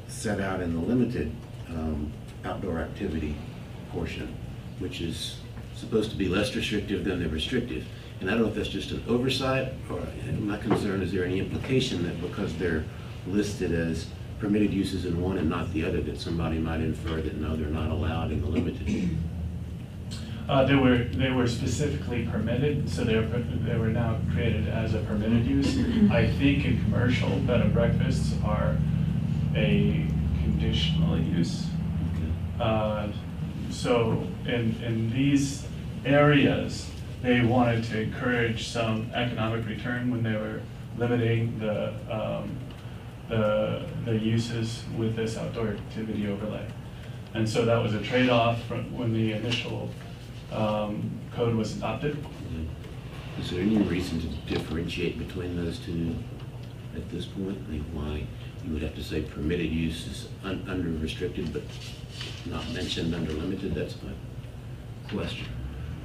set out in the limited outdoor activity portion, which is supposed to be less restrictive than the restrictive. And I don't know if that's just an oversight, or my concern, is there any implication that because they're listed as permitted uses in one and not the other, that somebody might infer that no, they're not allowed in the limited? They were specifically permitted, so they were now created as a permitted use. I think in commercial, bed and breakfasts are a conditional use. So in these areas, they wanted to encourage some economic return when they were limiting the uses with this outdoor activity overlay. And so that was a trade-off from when the initial code was adopted. Is there any reason to differentiate between those two at this point? I mean, why you would have to say permitted use is under restricted but not mentioned under limited? That's my question.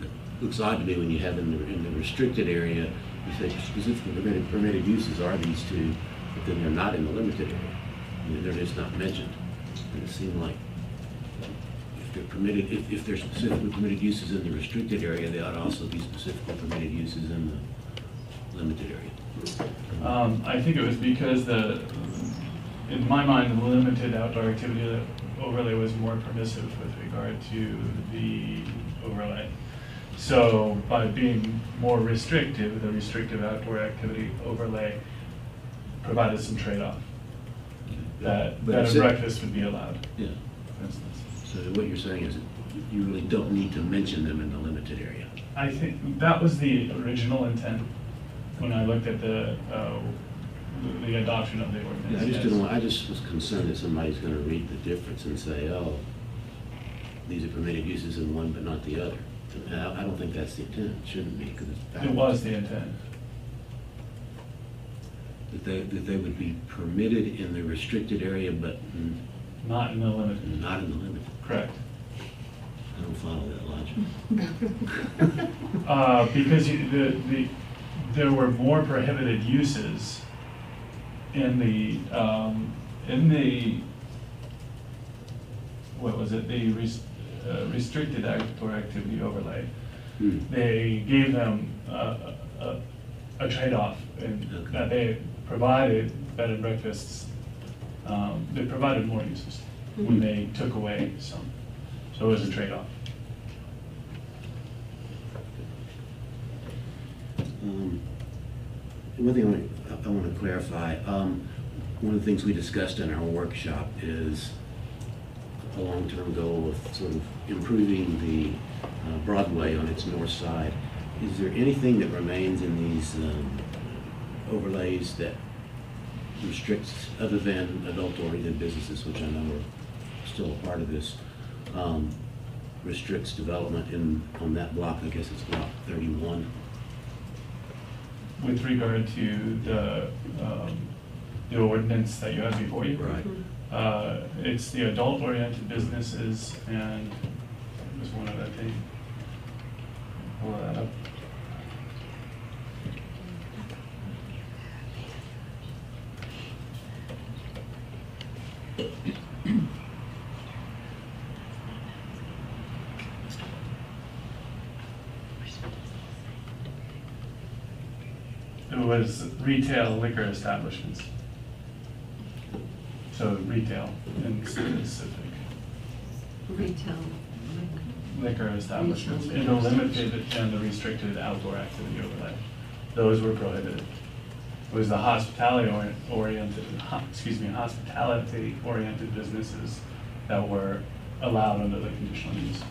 It looks odd to me when you have in the restricted area, you say specifically permitted uses are these two, but then they're not in the limited area. I mean, they're just not mentioned. And it seemed like if they're permitted, if they're specifically permitted uses in the restricted area, they ought to also be specifically permitted uses in the limited area. I think it was because in my mind, the limited outdoor activity overlay was more permissive with regard to the overlay. So by being more restrictive, the restrictive outdoor activity overlay provided some trade-off. That bed and breakfast would be allowed. Yeah. For instance. So what you're saying is you really don't need to mention them in the limited area. I think that was the original intent when I looked at the adoption of the ordinance. Yeah, I just yes. didn't want, I just was concerned that somebody's gonna read the difference and say, oh, these are permitted uses in one but not the other. And I don't think that's the intent, it shouldn't be, because It was the intent. that they would be permitted in the restricted area, but not in the limited. Not in the limited. Correct. I don't follow that logic. Because there were more prohibited uses in the what was it, the restricted outdoor activity overlay. They gave them a trade-off in that they provided bed and breakfasts. They provided more uses when they took away some. So it was a trade-off. One thing I want to clarify, one of the things we discussed in our workshop is a long-term goal of sort of improving the Broadway on its north side. Is there anything that remains in these overlays that restricts, other than adult-oriented businesses, which I know are still a part of this, restricts development on that block? I guess it's block 31. With regard to the ordinance that you have before you? Right. It's the adult-oriented businesses, and there's one other thing. Pull that up. It was retail liquor establishments. So retail in specific. Retail. Liquor establishments Retail in the liquor limited and the restricted outdoor activity overlay. Those were prohibited. It was the hospitality-oriented businesses that were allowed under the conditional use.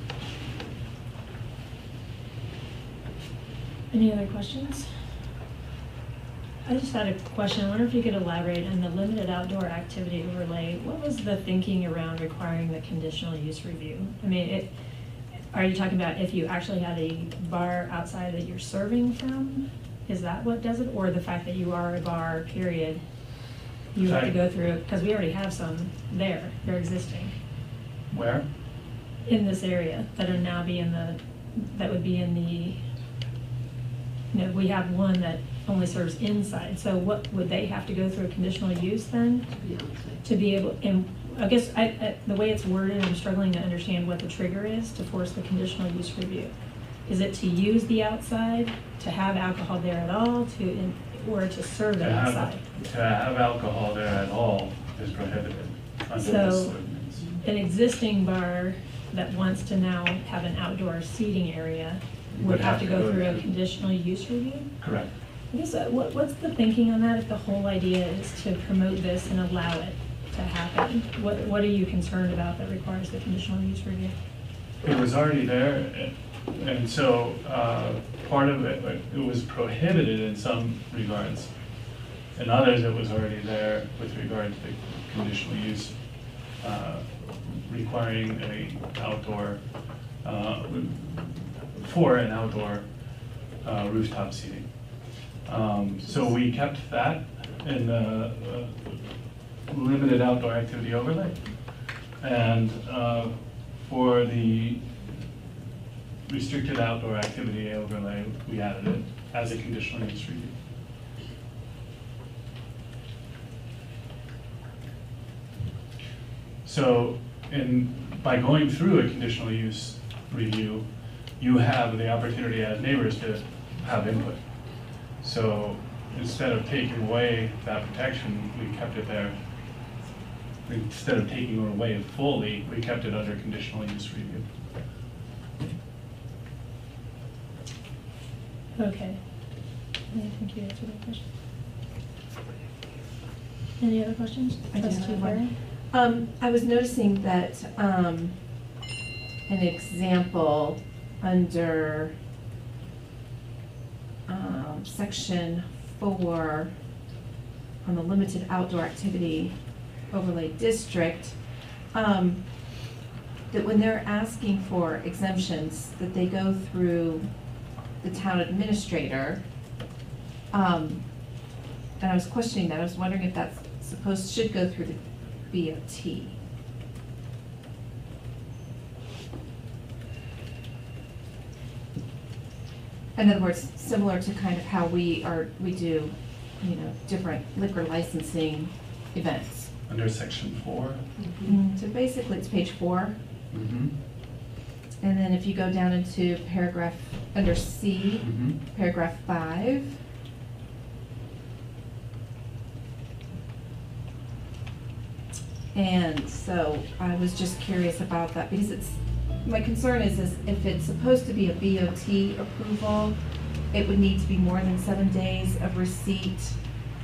Any other questions? I just had a question. I wonder if you could elaborate on the limited outdoor activity overlay. What was the thinking around requiring the conditional use review? I mean, are you talking about if you actually had a bar outside that you're serving from? Is that what does it? Or the fact that you are a bar, period? You have to go through, because we already have some there. They're existing. Where? In this area that are now that would be in the, we have one that only serves inside. So what, would they have to go through a conditional use then? To be able, and I guess the way it's worded, I'm struggling to understand what the trigger is to force the conditional use review. Is it to use the outside, to have alcohol there at all, or to serve it outside? To have alcohol there at all is prohibited under this ordinance. An existing bar that wants to now have an outdoor seating area would have to go through a conditional use review? Correct. I guess, what's the thinking on that if the whole idea is to promote this and allow it to happen? What are you concerned about that requires the conditional use review? It was already there, and so part of it was prohibited in some regards. In others, it was already there with regard to the conditional use, requiring an outdoor, for an outdoor rooftop seating. So we kept that in the limited outdoor activity overlay. And for the restricted outdoor activity overlay, we added it as a conditional use review. So by going through a conditional use review, you have the opportunity as neighbors to have input. So instead of taking away that protection, we kept it there. Instead of taking it away fully, we kept it under conditional use review. Okay. I think you answered that question. Any other questions? I do Trustee have Barry? one. I was noticing that an example under section 4 on the limited outdoor activity overlay district, that when they're asking for exemptions, that they go through the town administrator. And I was questioning that. I was wondering if that's should go through the BOT. In other words, similar to kind of how we do, you know, different liquor licensing events. Under section 4? So basically it's page 4. Mm-hmm. And then if you go down into paragraph, under C, Mm-hmm. paragraph 5. And so I was just curious about that because my concern is if it's supposed to be a BOT approval, it would need to be more than 7 days of receipt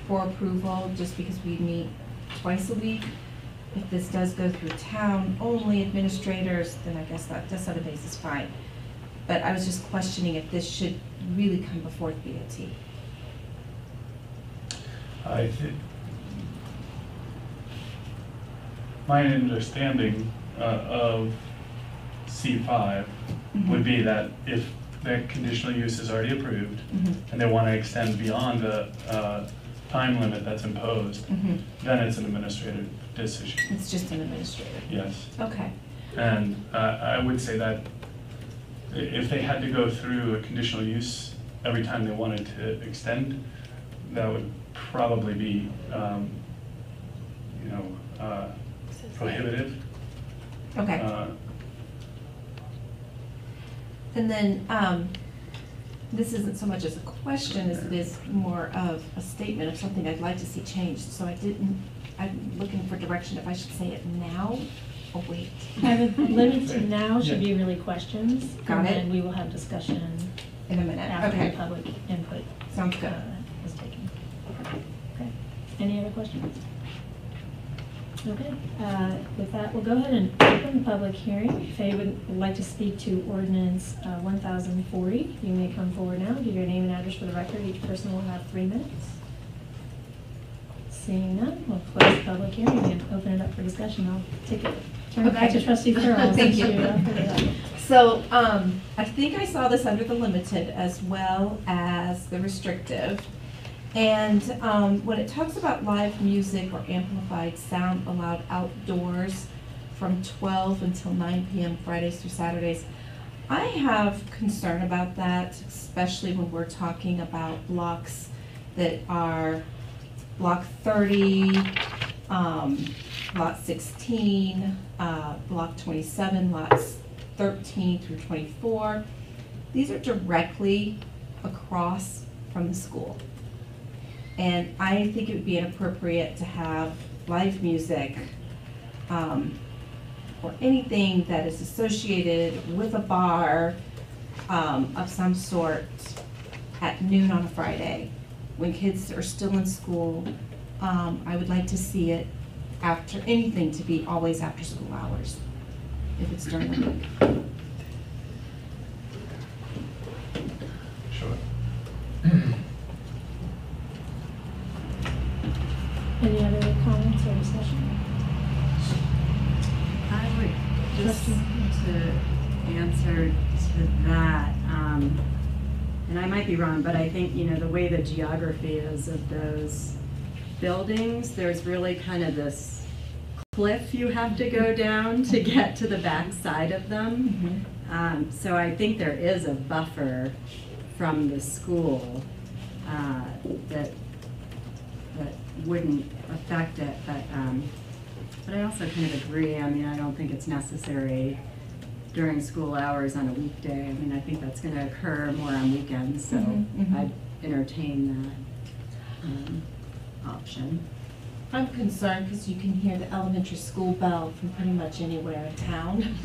for approval, just because we meet twice a week. If this does go through town-only administrators, then I guess that 7 days is fine. But I was just questioning if this should really come before the BOT. I think my understanding of C5 would be that if the conditional use is already approved and they want to extend beyond the time limit that's imposed, then it's an administrative decision. It's just an administrative? Yes. Okay. And I would say that if they had to go through a conditional use every time they wanted to extend, that would probably be, prohibitive. Okay. And then this isn't so much as a question as it is more of a statement of something I'd like to see changed. So I'm looking for direction if I should say it now or wait. I would limit to now should be really questions. Got and it. then we will have discussion in a minute. after Okay. the public input. Sounds good. Was taken. Okay. Any other questions? Okay. With that, we'll go ahead and open the public hearing. If anyone would like to speak to ordinance 1040, you may come forward now. Give your name and address for the record. Each person will have 3 minutes. Seeing none, we'll close the public hearing and open it up for discussion. I'll turn it back to Trustee Farrell. Thank you. you. So I think I saw this under the limited as well as the restrictive. And when it talks about live music or amplified sound allowed outdoors from 12 until 9 p.m. Fridays through Saturdays, I have concern about that, especially when we're talking about blocks that are block 30, lot 16, block 27, lots 13 through 24. These are directly across from the school. And I think it would be inappropriate to have live music or anything that is associated with a bar of some sort at noon on a Friday when kids are still in school. I would like to see it after anything to be always after school hours if it's during the week. Sure. Any other comments or discussion? I would just to answer to that, and I might be wrong, but I think, the way the geography is of those buildings, there's really kind of this cliff you have to go down to get to the back side of them. So I think there is a buffer from the school that wouldn't affect it, but I also kind of agree. I mean, I don't think it's necessary during school hours on a weekday. I mean, I think that's going to occur more on weekends, so I'd entertain that option. I'm concerned because you can hear the elementary school bell from pretty much anywhere in town.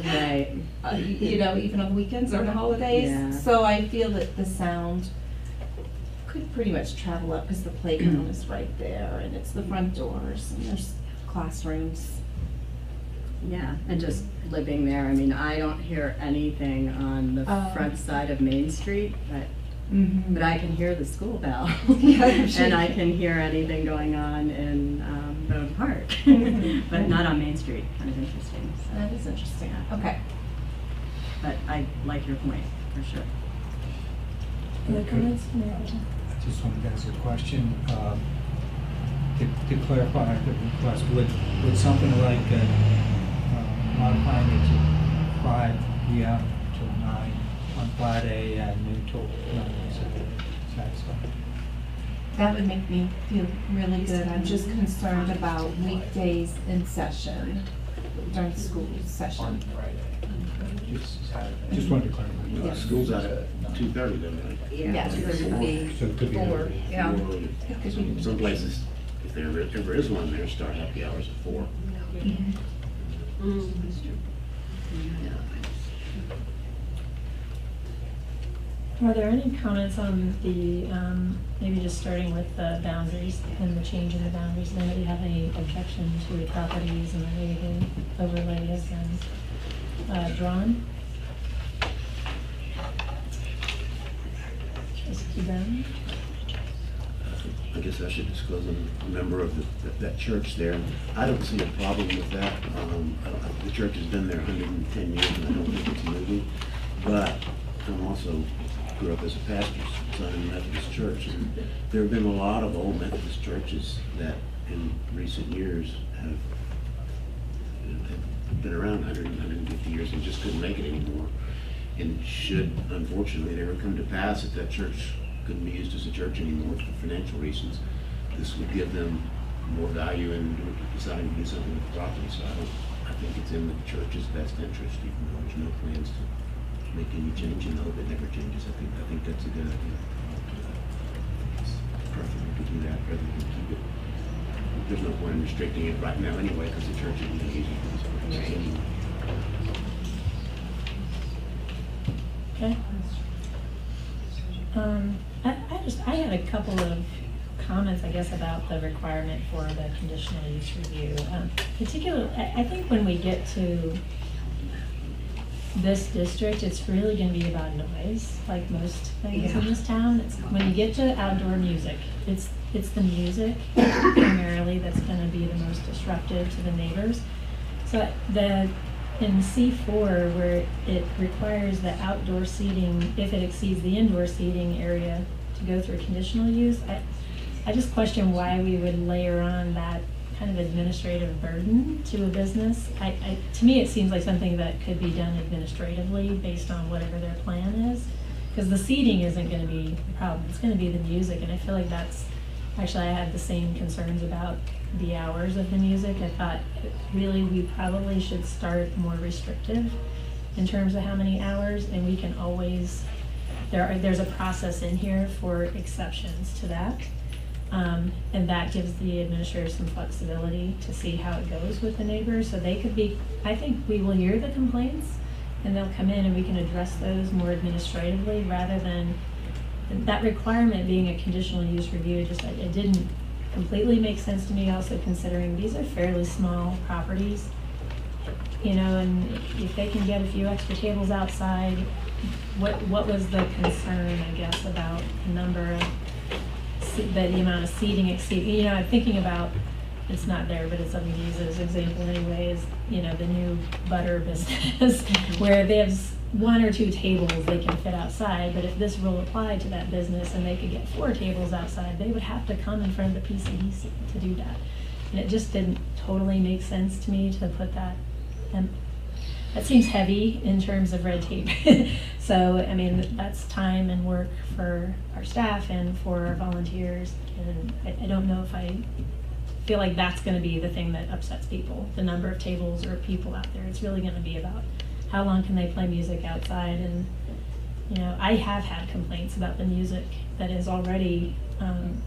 Right. Even on weekends or on holidays. Yeah. So I feel that the sound could pretty much travel up because the playground is right there and it's the front doors and there's classrooms. Yeah, and just living there, I mean, I don't hear anything on the front side of Main Street, but I can hear the school bell. And I can hear anything going on in Bode Park, but not on Main Street, kind of interesting. So. That is interesting, okay. But I like your point, for sure. Other comments? I just wanted to ask a question. To clarify the request, would something like modifying it to 5 p.m. till 9 on Friday and noon till 9 on Saturday satisfy? That would make me feel really good. I'm just concerned about weekdays in session, during school session. Just wanted to clarify. Well, school's out at 2:30 then, right? Yeah, so it would be So it could be 4, yeah. Some places, if there ever is one there, start happy hours at 4. Are there any comments on the, maybe just starting with the boundaries and the change in the boundaries? Does anybody have any objection to the properties and the way the overlay has been drawn? Trustee Brown? I guess I should disclose I'm a member of that church there. I don't see a problem with that. The church has been there 110 years and I don't think it's moving. But I'm also grew up as a pastor's son in a Methodist church. And there have been a lot of old Methodist churches that in recent years have been around 100, 150 years and just couldn't make it anymore. And should, unfortunately, it ever come to pass that that church couldn't be used as a church anymore for financial reasons, this would give them more value in deciding to do something with the property. So I think it's in the church's best interest, even though there's no plans to make any change and hope it never changes. I think that's a good idea. It's preferable to do that rather than keep it. There's no point in restricting it right now anyway, because the church isn't going to use it for this purpose anyway. Okay. I had a couple of comments, I guess, about the requirement for the conditional use review. Particularly, I think when we get to this district, it's really going to be about noise, like most things in this town. It's when you get to outdoor music, it's the music primarily that's going to be the most disruptive to the neighbors. So in C4, where it requires the outdoor seating, if it exceeds the indoor seating area, to go through conditional use, I just question why we would layer on that kind of administrative burden to a business. To me, it seems like something that could be done administratively based on whatever their plan is, because the seating isn't going to be the problem. It's going to be the music, and I feel like that's actually, I had the same concerns about the hours of the music. I thought really we probably should start more restrictive in terms of how many hours, and we can always, there's a process in here for exceptions to that. And that gives the administrator some flexibility to see how it goes with the neighbors. So they could be, I think we will hear the complaints and they'll come in and we can address those more administratively rather than that requirement being a conditional use review. It didn't completely make sense to me, also considering these are fairly small properties, you know, and if they can get a few extra tables outside, what was the concern, I guess, about the number of the amount of seating exceeding, you know, I'm thinking about, it's not there, but it's, I'm going to use it as an example anyway, is, you know, the new butter business where they have 1 or 2 tables they can fit outside, but if this rule applied to that business and they could get 4 tables outside, they would have to come in front of the PCDC to do that. And it just didn't totally make sense to me to put that, and that seems heavy in terms of red tape. So, I mean, that's time and work for our staff and for our volunteers. And I don't know if I feel like that's going to be the thing that upsets people, the number of tables or people out there. It's really going to be about how long can they play music outside. And, you know, I have had complaints about the music that is already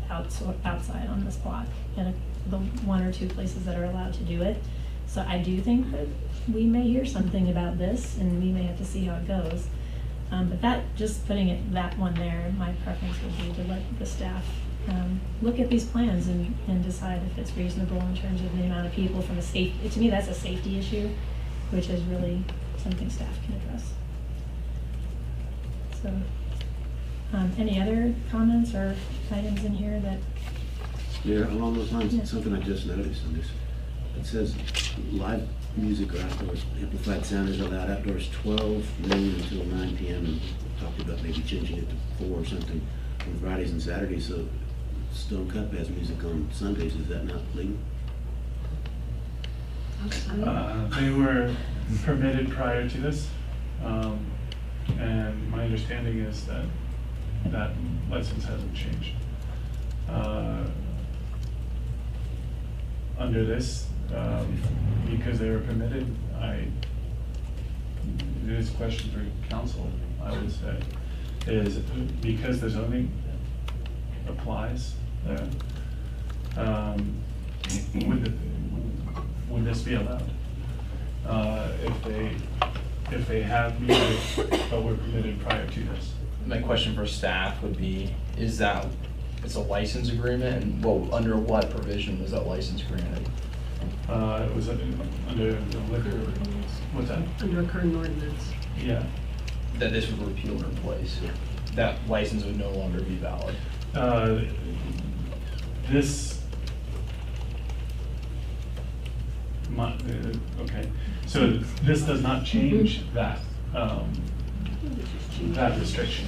outside on this block and the 1 or 2 places that are allowed to do it. So I do think that we may hear something about this and we may have to see how it goes. But that, just putting it, that one there, my preference would be to let the staff look at these plans and decide if it's reasonable in terms of the amount of people from a safety, to me, that's a safety issue, which is really something staff can address. So, any other comments or items in here that? Yeah, along those lines, Yeah. something I just noticed in this, it says live music or outdoors, amplified sound is allowed outdoors 12 noon until 9 p.m. and talked about maybe changing it to 4 or something on Fridays and Saturdays. So Stone Cup has music on Sundays. Is that not legal? They were permitted prior to this, and my understanding is that that license hasn't changed. Under this, because they were permitted, it is a question for council, I would say, is because the zoning applies there, would this be allowed? If they have music but were permitted prior to this? My question for staff would be, is that, it's a license agreement, and under what provision was that license granted? It was under the liquor, what's that? Under a current ordinance. Yeah. That this would repeal or replace? Yeah. That license would no longer be valid? Okay, so this does not change that, that restriction.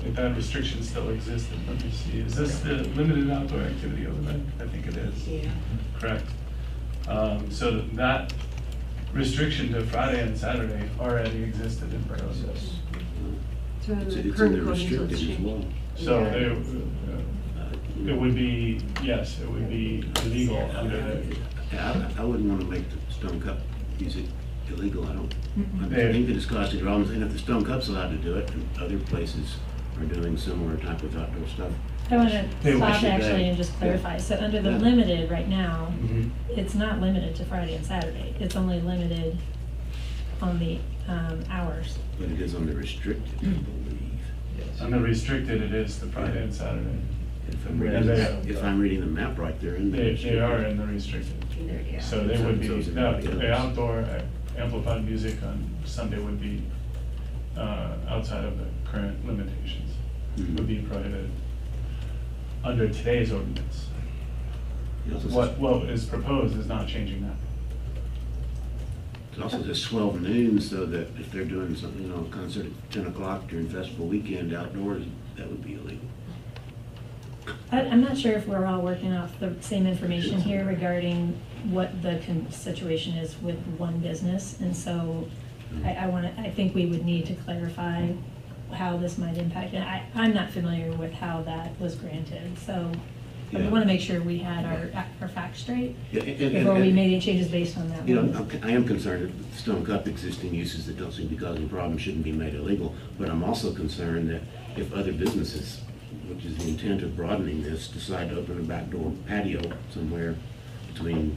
If that restriction still existed, let me see, is this the limited outdoor activity overlay? I think it is. Yeah. Correct. So that restriction to Friday and Saturday already existed in process. So in It's the in the current code, restricted it's as changed. well. So Yeah. it would be, yes, it would be illegal under the. I wouldn't want to make the Stone Cup music illegal. I don't. I There. think it's causing problems, and if the Stone Cup's allowed to do it, and other places are doing similar type of outdoor stuff. I want to Hey, why stop should actually they? and just clarify. So under the Yeah. limited right now, Mhm. it's not limited to Friday and Saturday. It's only limited on the hours. But it is on the restricted, I believe. On the restricted, it is the Friday and Saturday. If I'm reading the map right, they're in the They restricted. are in the restricted. So they would be, So is no, everybody the else. outdoor amplified music on Sunday would be outside of the current limitations, would be prohibited under today's ordinance. It also says- What is proposed is not changing that. It also says 12 noon, so that if they're doing something, a concert at 10 o'clock during festival weekend outdoors, that would be illegal. I'm not sure if we're all working off the same information here regarding what the situation is with one business. And so I think we would need to clarify how this might impact. And I'm not familiar with how that was granted. So we Yeah. want to make sure we had our facts straight Yeah, and- before we and- made any changes based on that. I am concerned that Stone Cup existing uses that don't seem to be causing problems shouldn't be made illegal, but I'm also concerned that if other businesses, which is the intent of broadening this, decide to open a back door patio somewhere between,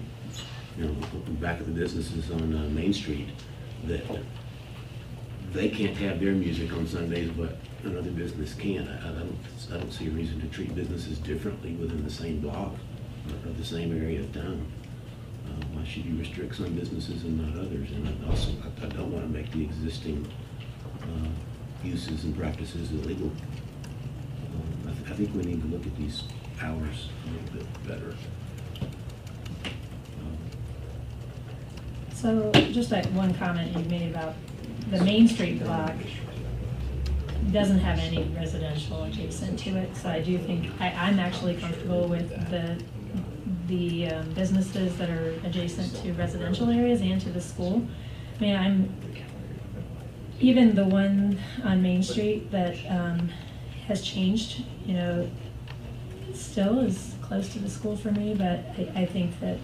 the back of the businesses on Main Street, that they can't have their music on Sundays, but another business can. I don't see a reason to treat businesses differently within the same block or the same area of town. Why should you restrict some businesses and not others? And I don't want to make the existing uses and practices illegal. I think we need to look at these hours a little bit better. So just like one comment you made about the Main Street block doesn't have any residential adjacent to it. So I do think, I'm actually comfortable with the businesses that are adjacent to residential areas and to the school. I mean, even the one on Main Street that has changed, still is close to the school for me, but I think that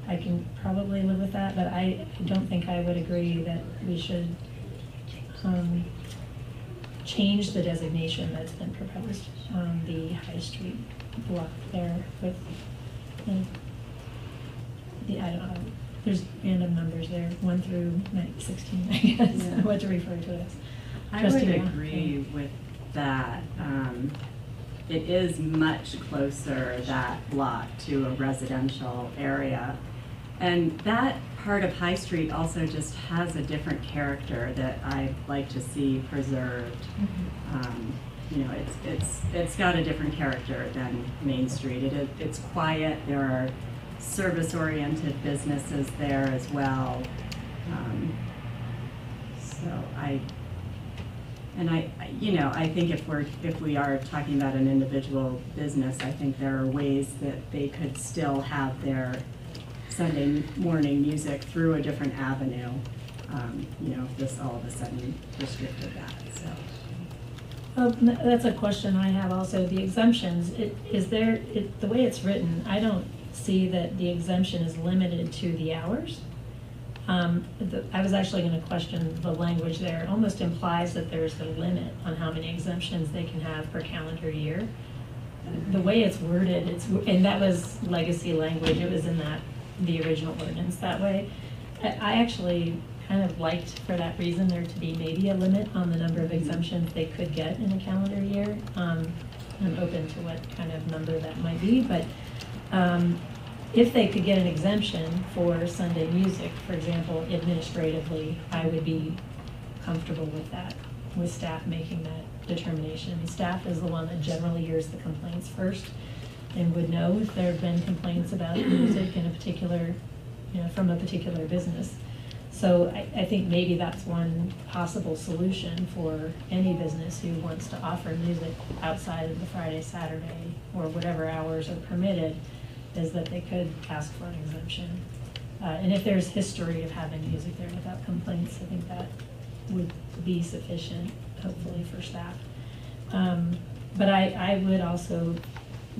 I can probably live with that, but I don't think I would agree that we should change the designation that's been proposed on the High Street block there with, I don't know, there's random numbers there, 1 through 16, I guess, what to refer to it as. I Trustee would Roth. agree with that. It is much closer, that block, to a residential area. And that part of High Street also just has a different character that I'd like to see preserved. You know, it's got a different character than Main Street. It's quiet. There are service-oriented businesses there as well. So I think if we are talking about an individual business, I think there are ways that they could still have their Sunday morning music through a different avenue. If this all of a sudden restricted that, so. That's a question I have also. The exemptions, the way it's written, I don't see that the exemption is limited to the hours. I was actually going to question the language there. It almost implies that there's a limit on how many exemptions they can have per calendar year. The way it's worded, and that was legacy language. It was in the original ordinance that way. I actually kind of liked, for that reason, there to be maybe a limit on the number of exemptions they could get in a calendar year. I'm open to what kind of number that might be, but if they could get an exemption for Sunday music, for example, administratively, I would be comfortable with that, with staff making that determination. Staff is the one that generally hears the complaints first and would know if there have been complaints about music in a particular, from a particular business. So I think maybe that's one possible solution for any business who wants to offer music outside of the Friday, Saturday, or whatever hours are permitted, is that they could ask for an exemption. And if there's history of having music there without complaints, I think that would be sufficient, hopefully, for staff. But I would also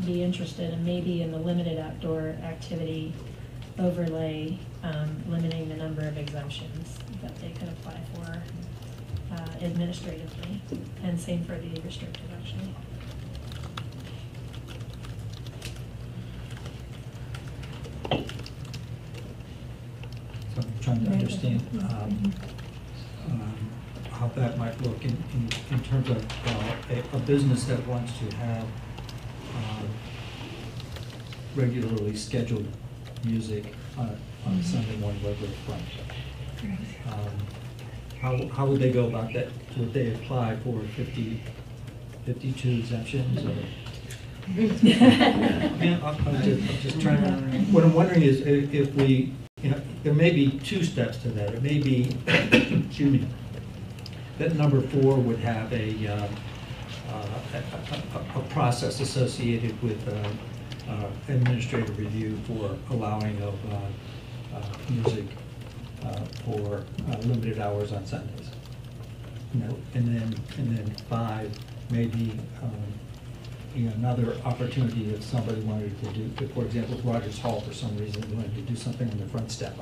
be interested in maybe in the limited outdoor activity overlay, limiting the number of exemptions that they could apply for administratively, and same for the restricted, actually. So I'm trying to understand how that might look in terms of a business that wants to have regularly scheduled music on Sunday morning, whether it's brunch. How would they go about that? Would they apply for 52 exemptions, or? I'm just trying to, what I'm wondering is if we, there may be two steps to that. It may be, excuse me, that number 4 would have a process associated with administrative review for allowing of music for limited hours on Sundays. And then 5, maybe another opportunity if somebody wanted to do, for example, if Rogers Hall for some reason wanted to do something on the front step,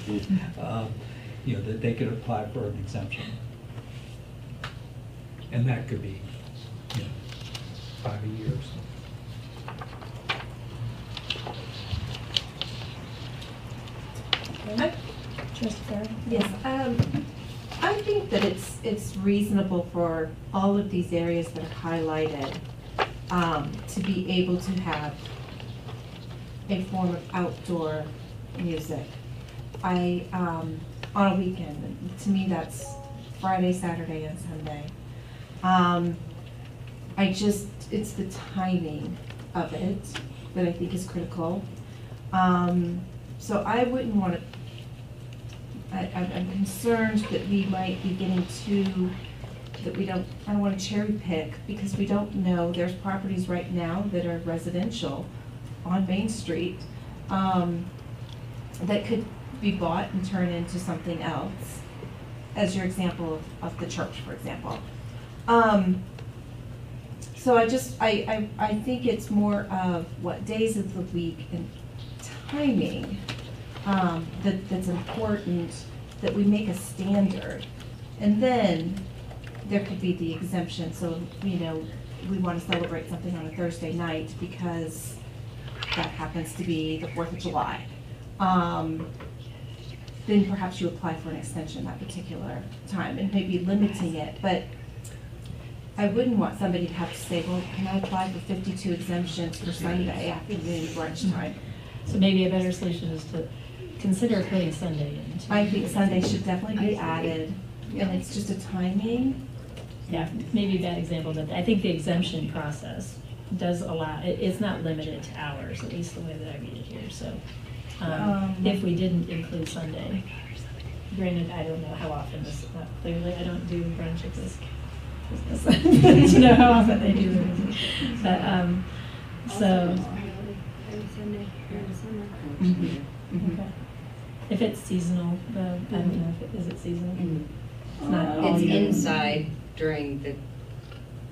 that they could apply for an exemption. And that could be 5 a year or so. Yes, I think that it's reasonable for all of these areas that are highlighted to be able to have a form of outdoor music. On a weekend, to me that's Friday, Saturday, and Sunday. It's the timing of it that I think is critical. So I wouldn't want to, I'm concerned that we might be getting too, I don't want to cherry pick, because we don't know. There's properties right now that are residential on Main Street that could be bought and turned into something else, as your example of the church, for example. So I think it's more of what days of the week and timing that's important, that we make a standard. And then there could be the exemption. So, we want to celebrate something on a Thursday night because that happens to be the 4th of July. then perhaps you apply for an extension that particular time and maybe limiting it. But I wouldn't want somebody to have to say, well, can I apply for 52 exemptions for Sunday afternoon brunch time? So maybe a better solution is to consider putting Sunday in. I think Sunday should definitely be added, and it's just a timing. Yeah, maybe a bad example, but I think the exemption process does allow, it's not limited to hours, at least the way that I read it here, so. If we didn't include Sunday, granted, I don't know how often this, clearly I don't do brunch at this business. To know how often they do it. But, so. Every Sunday, every summer. Okay. If it's seasonal, I don't know if is it seasonal? It's not all It's year. inside during the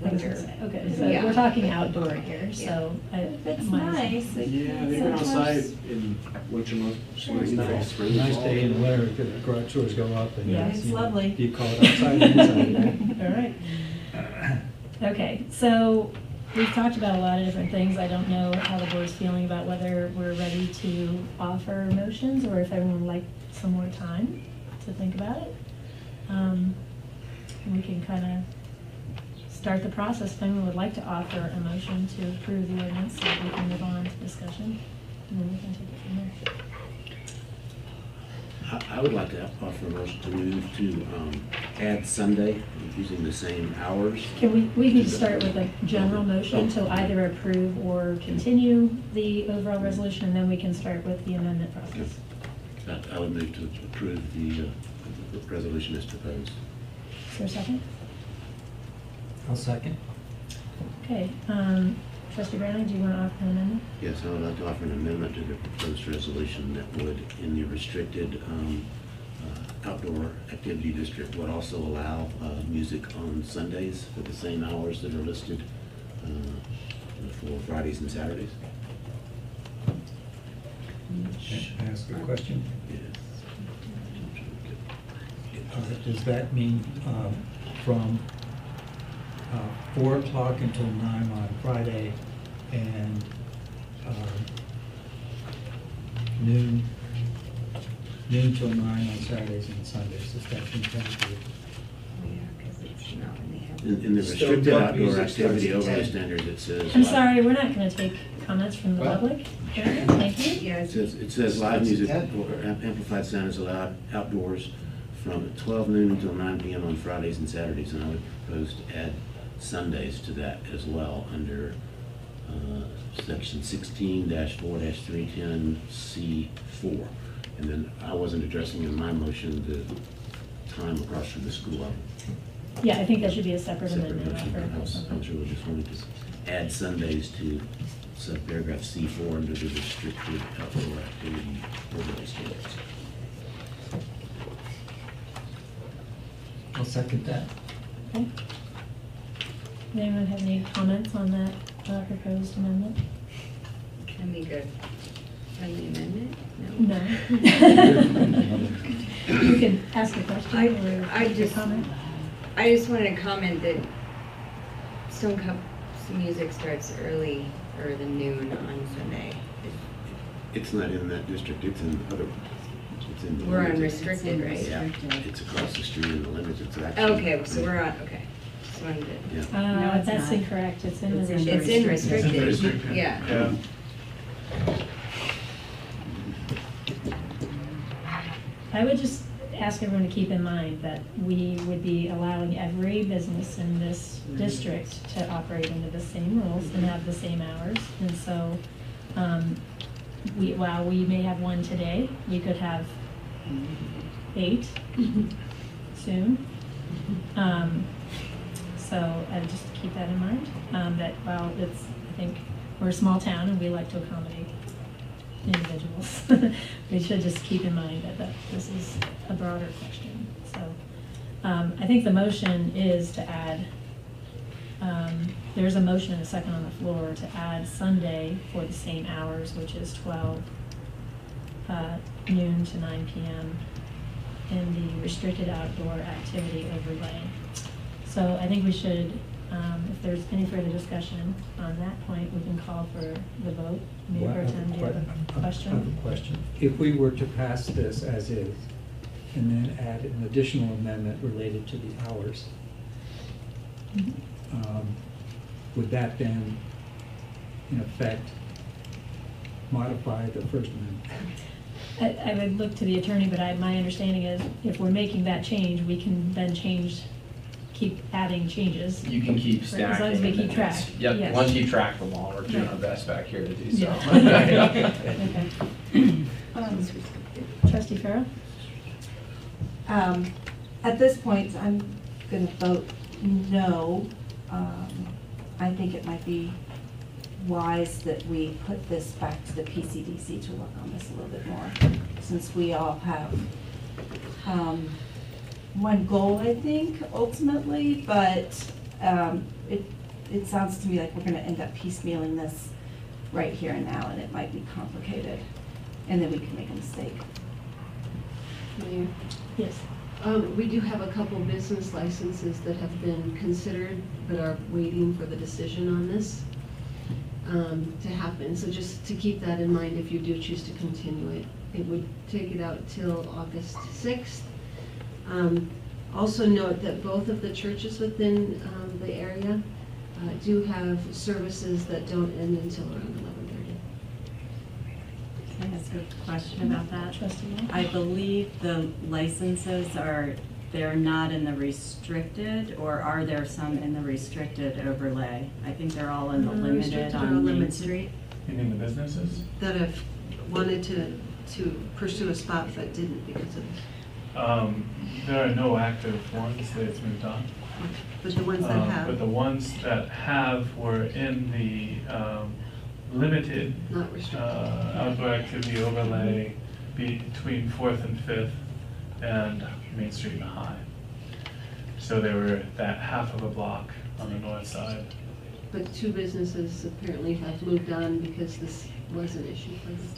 winter. Okay, so Yeah. we're talking outdoor here, so. It's might as well- nice. Yeah, they've been outside in winter months. It's nice. Nice day in winter, because the garage doors go up and. Yeah, it's lovely. You call it outside and inside. All right. Okay, so we've talked about a lot of different things. I don't know how the board's feeling about whether we're ready to offer motions or if everyone would like some more time to think about it. We can kind of start the process. If anyone would like to offer a motion to approve the ordinance, so we can move on to discussion, and then we can take it from there. I would like to offer a motion to move to add Sunday using the same hours. Can we can start with a general motion to either approve or continue the overall resolution, and then we can start with the amendment process. I would move to approve the resolution as proposed. Is there a second? I'll second. Okay, Trustee Browning, do you want to offer an amendment? Yes, I would like to offer an amendment to the proposed resolution that would, in the restricted outdoor activity district, would also allow music on Sundays for the same hours that are listed for Fridays and Saturdays. Can I ask a question? Yes. Does that mean from 4 o'clock until 9 on Friday and noon till 9 on Saturdays and Sundays? Is that intended? In the restricted outdoor activity overlay standards, it says. I'm sorry, we're not going to take comments from the public. Okay, thank you. It says live music or amplified sound is allowed outdoors from 12 noon until 9 p.m. on Fridays and Saturdays, and I would propose to add Sundays to that as well under section 16-4-310C4. And then I wasn't addressing in my motion the time across from the school level. Yeah, I think that should be a separate amendment. I'm sure we just wanted to add Sundays to subparagraph C4 under the restricted outdoor activity overlay standards. I'll second that. Okay. Does anyone have any comments on that proposed amendment? Can we go on the amendment? No. You can ask a question or comment. I just wanted to comment that Stone Cup's music starts earlier than noon on Sunday. It's not in that district, it's in other ones. It's in the We're limited. unrestricted, right? Yeah, it's across the street in the limits, it's actually. Okay, so we're on, okay. Just wanted to. Yeah. No, that's incorrect. It's in the restricted. It's in restricted, restricted. yeah. I would just ask everyone to keep in mind that we would be allowing every business in this district to operate under the same rules and have the same hours. And so, while we may have one today, we could have 8 soon. So I would just keep that in mind, that while I think we're a small town and we like to accommodate individuals, we should just keep in mind that this is a broader question. So I think the motion is to add, there's a motion and a second on the floor to add Sunday for the same hours, which is 12 noon to 9 p.m. in the restricted outdoor activity overlay. So I think we should, if there's any further discussion on that point, we can call for the vote. Mayor Pro Tem, do you have a I have question? a question. If we were to pass this as is, and then add an additional amendment related to the hours. Would that then, in effect, modify the First Amendment? I would look to the attorney, but my understanding is if we're making that change, we can then keep adding changes. You can keep stacking. As long as we keep track. amendments. Yep, Yes. once you keep track of them all, we're doing Yeah. our best back here to do so. Yeah. Okay. Trustee Farrell? At this point, I'm going to vote no. I think it might be wise that we put this back to the PCDC to work on this a little bit more, since we all have one goal, I think, ultimately, but it sounds to me like we're going to end up piecemealing this right here and now, and it might be complicated, and then we can make a mistake. Mayor? Yes. We do have a couple business licenses that have been considered but are waiting for the decision on this to happen. So just to keep that in mind, if you do choose to continue it, it would take it out till August 6th. Also note that both of the churches within the area do have services that don't end until around 11:30. Can I ask a question about that? Trustee Moore? I believe the licenses they're not in the restricted, or are there some in the restricted overlay? I think they're all in the limited Restricted or on Main limited. Street. You mean the businesses? That have wanted to pursue a spot but didn't because of There are no active ones that's moved on. But the ones that have. But the ones that have were in the limited Not restricted. outdoor activity overlay between 4th and 5th and Main Street and High. So they were that half of a block on the north side. But two businesses apparently have moved on because this was an issue for them.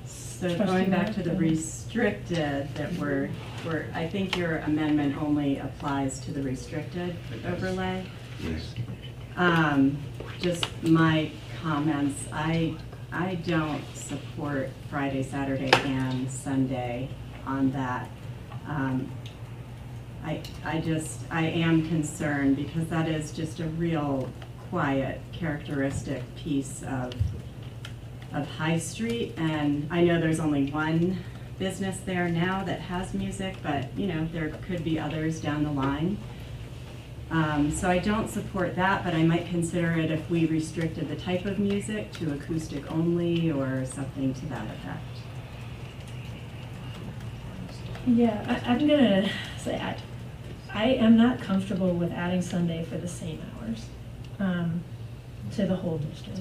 So Trustee going back to the Moore? restricted, that I think your amendment only applies to the restricted overlay. Yes. Just my comments, I don't support Friday, Saturday, and Sunday on that. I am concerned because that is just a real quiet, characteristic piece of High Street, and I know there's only one business there now that has music, but there could be others down the line. So I don't support that, but I might consider it if we restricted the type of music to acoustic only or something to that effect. Yeah, I'm gonna say I am not comfortable with adding Sunday for the same hours to the whole district.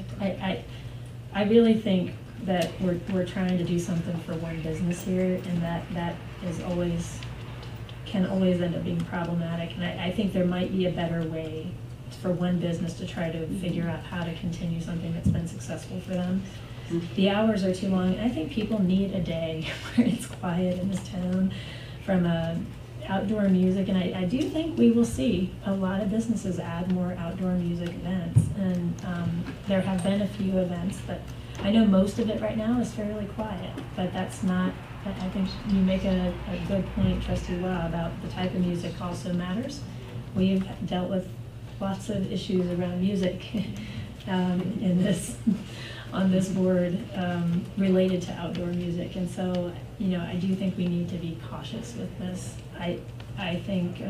I really think that we're trying to do something for one business here, and that can always end up being problematic. And I think there might be a better way for one business to try to figure out how to continue something that's been successful for them. The hours are too long. I think people need a day where it's quiet in this town from outdoor music, and I do think we will see a lot of businesses add more outdoor music events, and there have been a few events, but I know most of it right now is fairly quiet, but that's not, I think you make a good point, Trustee Law, about the type of music also matters. We've dealt with lots of issues around music on this board related to outdoor music, and so I do think we need to be cautious with this. I think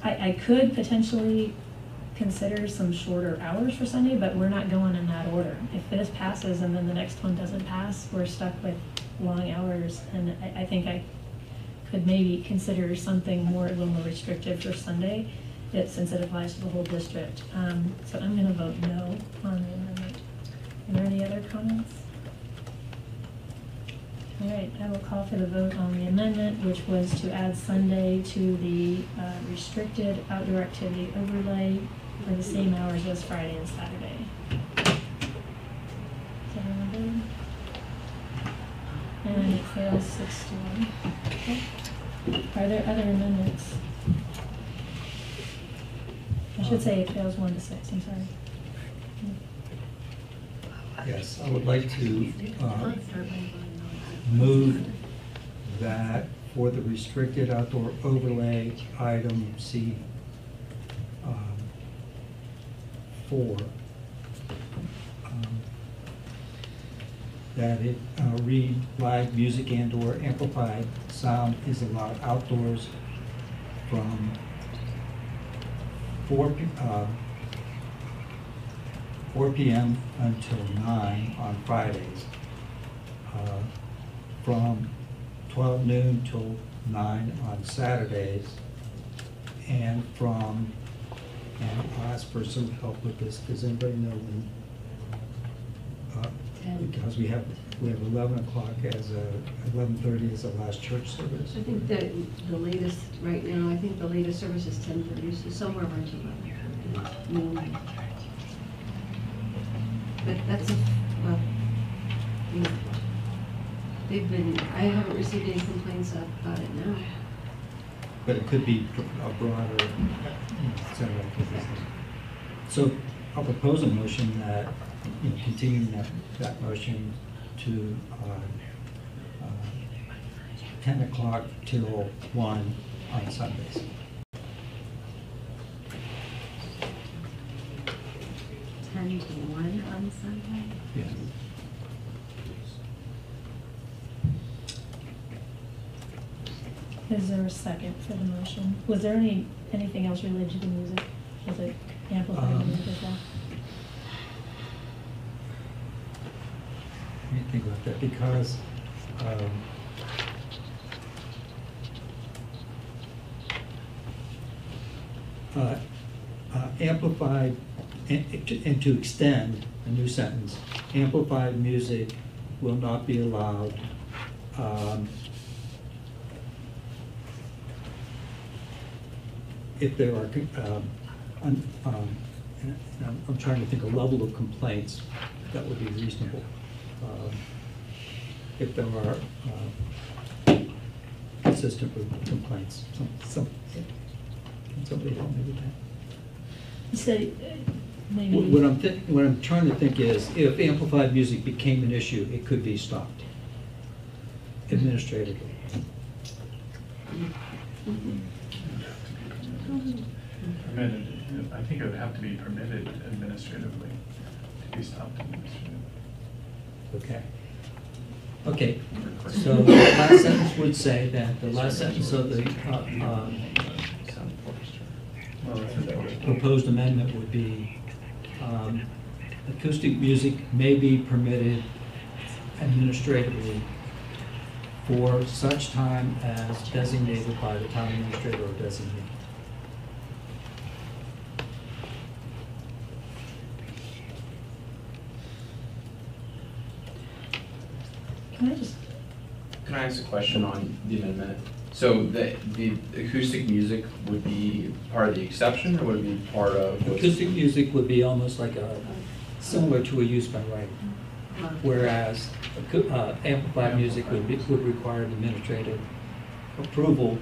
I could potentially consider some shorter hours for Sunday, but we're not going in that order. If this passes and then the next one doesn't pass, we're stuck with long hours, and I think I could maybe consider something a little more restrictive for Sunday, since it applies to the whole district. So I'm going to vote no on the amendment. Are there any other comments? All right, I will call for the vote on the amendment, which was to add Sunday to the restricted outdoor activity overlay for the same hours as Friday and Saturday. Is everyone voting? And it fails 6-1. Okay. Are there other amendments? I should say it fails 1-6, I'm sorry. Yes, I would like to move that for the restricted outdoor overlay item C4, that it read live music and/or amplified sound is allowed outdoors from 4 p.m. until 9 on Fridays, from 12 noon till 9 on Saturdays, and I'll ask for some help with this. Does anybody know when? Because we have 11 o'clock as 11:30 as the last church service. I think that the latest, right now, I think the latest service is 10:30, so somewhere around 11. But that's, well, they've been, I haven't received any complaints about it now. But it could be a broader, center. So I'll propose a motion that, continuing that motion to 10 o'clock till 1 on Sundays. To 1 on Sunday? Yes. Is there a second for the motion? Was there anything else related to the music? Was it amplified music as well? Let me think about that, because amplified, and to extend a new sentence, amplified music will not be allowed if there are, and I'm trying to think a level of complaints that would be reasonable. If there are consistent with complaints. Can somebody help me with that? So, maybe. What I'm trying to think is, if amplified music became an issue, it could be stopped administratively. Permitted, I think it would have to be permitted administratively to be stopped administratively. Okay. Okay, so the last sentence would say that, the last sentence of the proposed amendment would be, acoustic music may be permitted administratively for such time as designated by the town administrator or designee. Can I ask a question on the amendment? So the acoustic music would be part of the exception, or would it be part of? Acoustic music would be almost like similar to a use by right, whereas amplified music would require administrative approval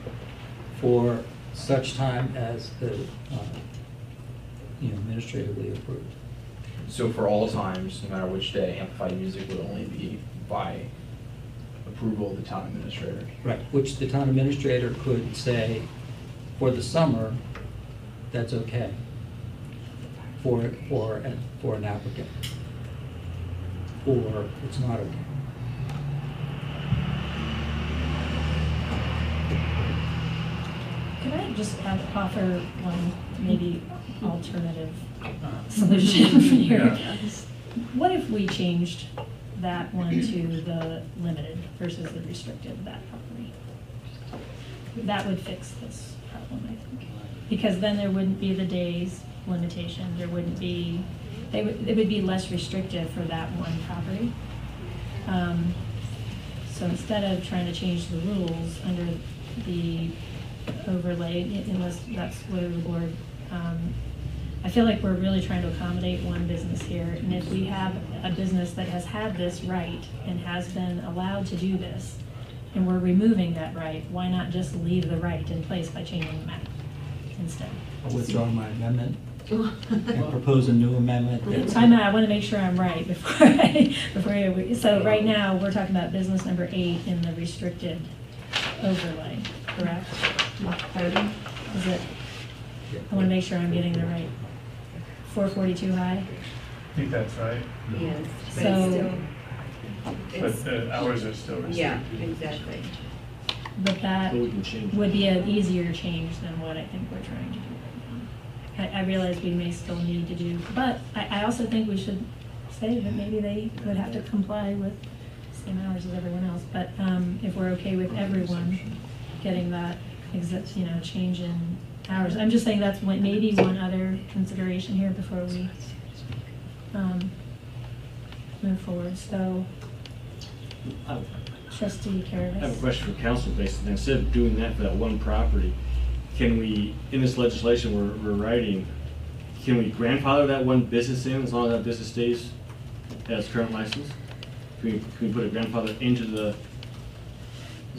for such time as the administratively approved. So for all times, no matter which day, amplified music would only be by approval of the town administrator. Right, which the town administrator could say, for the summer, that's okay for an applicant, or it's not okay. Could I just offer one maybe alternative solution here? What if we changed that one to the limited versus the restricted of that property? That would fix this problem, I think. Because then there wouldn't be the days limitation, there wouldn't be, it would be less restrictive for that one property. So instead of trying to change the rules under the overlay, unless that's where the board, I feel like we're really trying to accommodate one business here, and if we have a business that has had this right and has been allowed to do this, and we're removing that right, why not just leave the right in place by changing the map instead? I'll withdraw my amendment and propose a new amendment. I want to make sure I'm right before so right now, we're talking about business number 8 in the restricted overlay, correct? Lot 30. Is it, I want to make sure I'm getting the right, 442 high? I think that's right. Yes, but So- it's But the hours are still restricted. yeah, exactly. But that But we can change it. would be an easier change than what I think we're trying to do right now. I realize we may still need to do, but I also think we should say that maybe they would have to comply with same hours as everyone else. But if we're okay with everyone getting that change in hours, I'm just saying that's maybe one other consideration here before we move forward. So, Trustee Carabas. I have a question for council, basically. Instead of doing that for that one property, can we, in this legislation we're writing, can we grandfather that one business in as long as that business stays as current license? Can we put a grandfather into the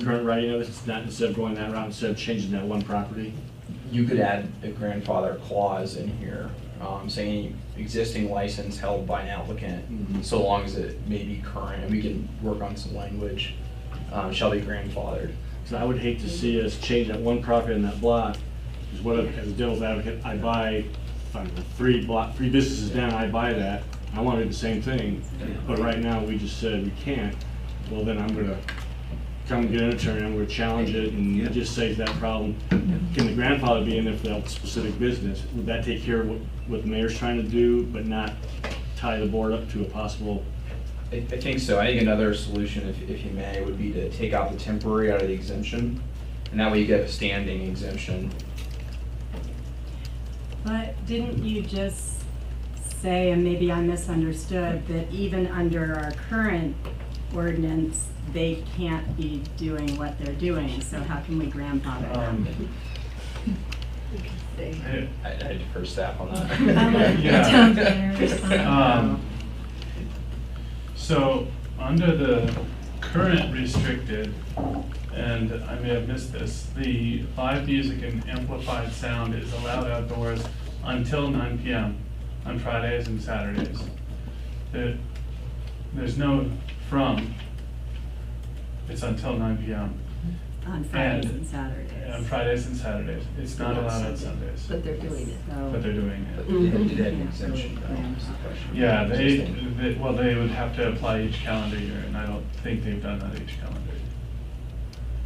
current writing of this, not instead of going that route, instead of changing that one property? You could add a grandfather clause in here, saying existing license held by an applicant, so long as it may be current, and we can work on some language, shall be grandfathered. So I would hate to see us change that one property in that block, because what if, as a devil's advocate, I buy, I don't know, three businesses down, I buy that, I want to do the same thing, but right now we just said we can't, well then I'm gonna come get an attorney, I'm gonna challenge it, and it just saves that problem. Can the grandfather be in there for that specific business? Would that take care of what the mayor's trying to do, but not tie the board up to a possible? I think so. I think another solution, if you may, would be to take out the temporary out of the exemption, and that way you get a standing exemption. But didn't you just say, and maybe I misunderstood, that even under our current ordinance, they can't be doing what they're doing, so how can we grandfather them? I defer staff on that. So, under the current restricted, and I may have missed this, the live music and amplified sound is allowed outdoors until 9 p.m. on Fridays and Saturdays. There's no from, it's until 9 p.m. On Fridays and Saturdays. On Fridays and Saturdays. It's not allowed on Sundays. But they're doing it. But they're doing it. Did that exemption, though? Yeah, they would have to apply each calendar year, and I don't think they've done that each calendar year.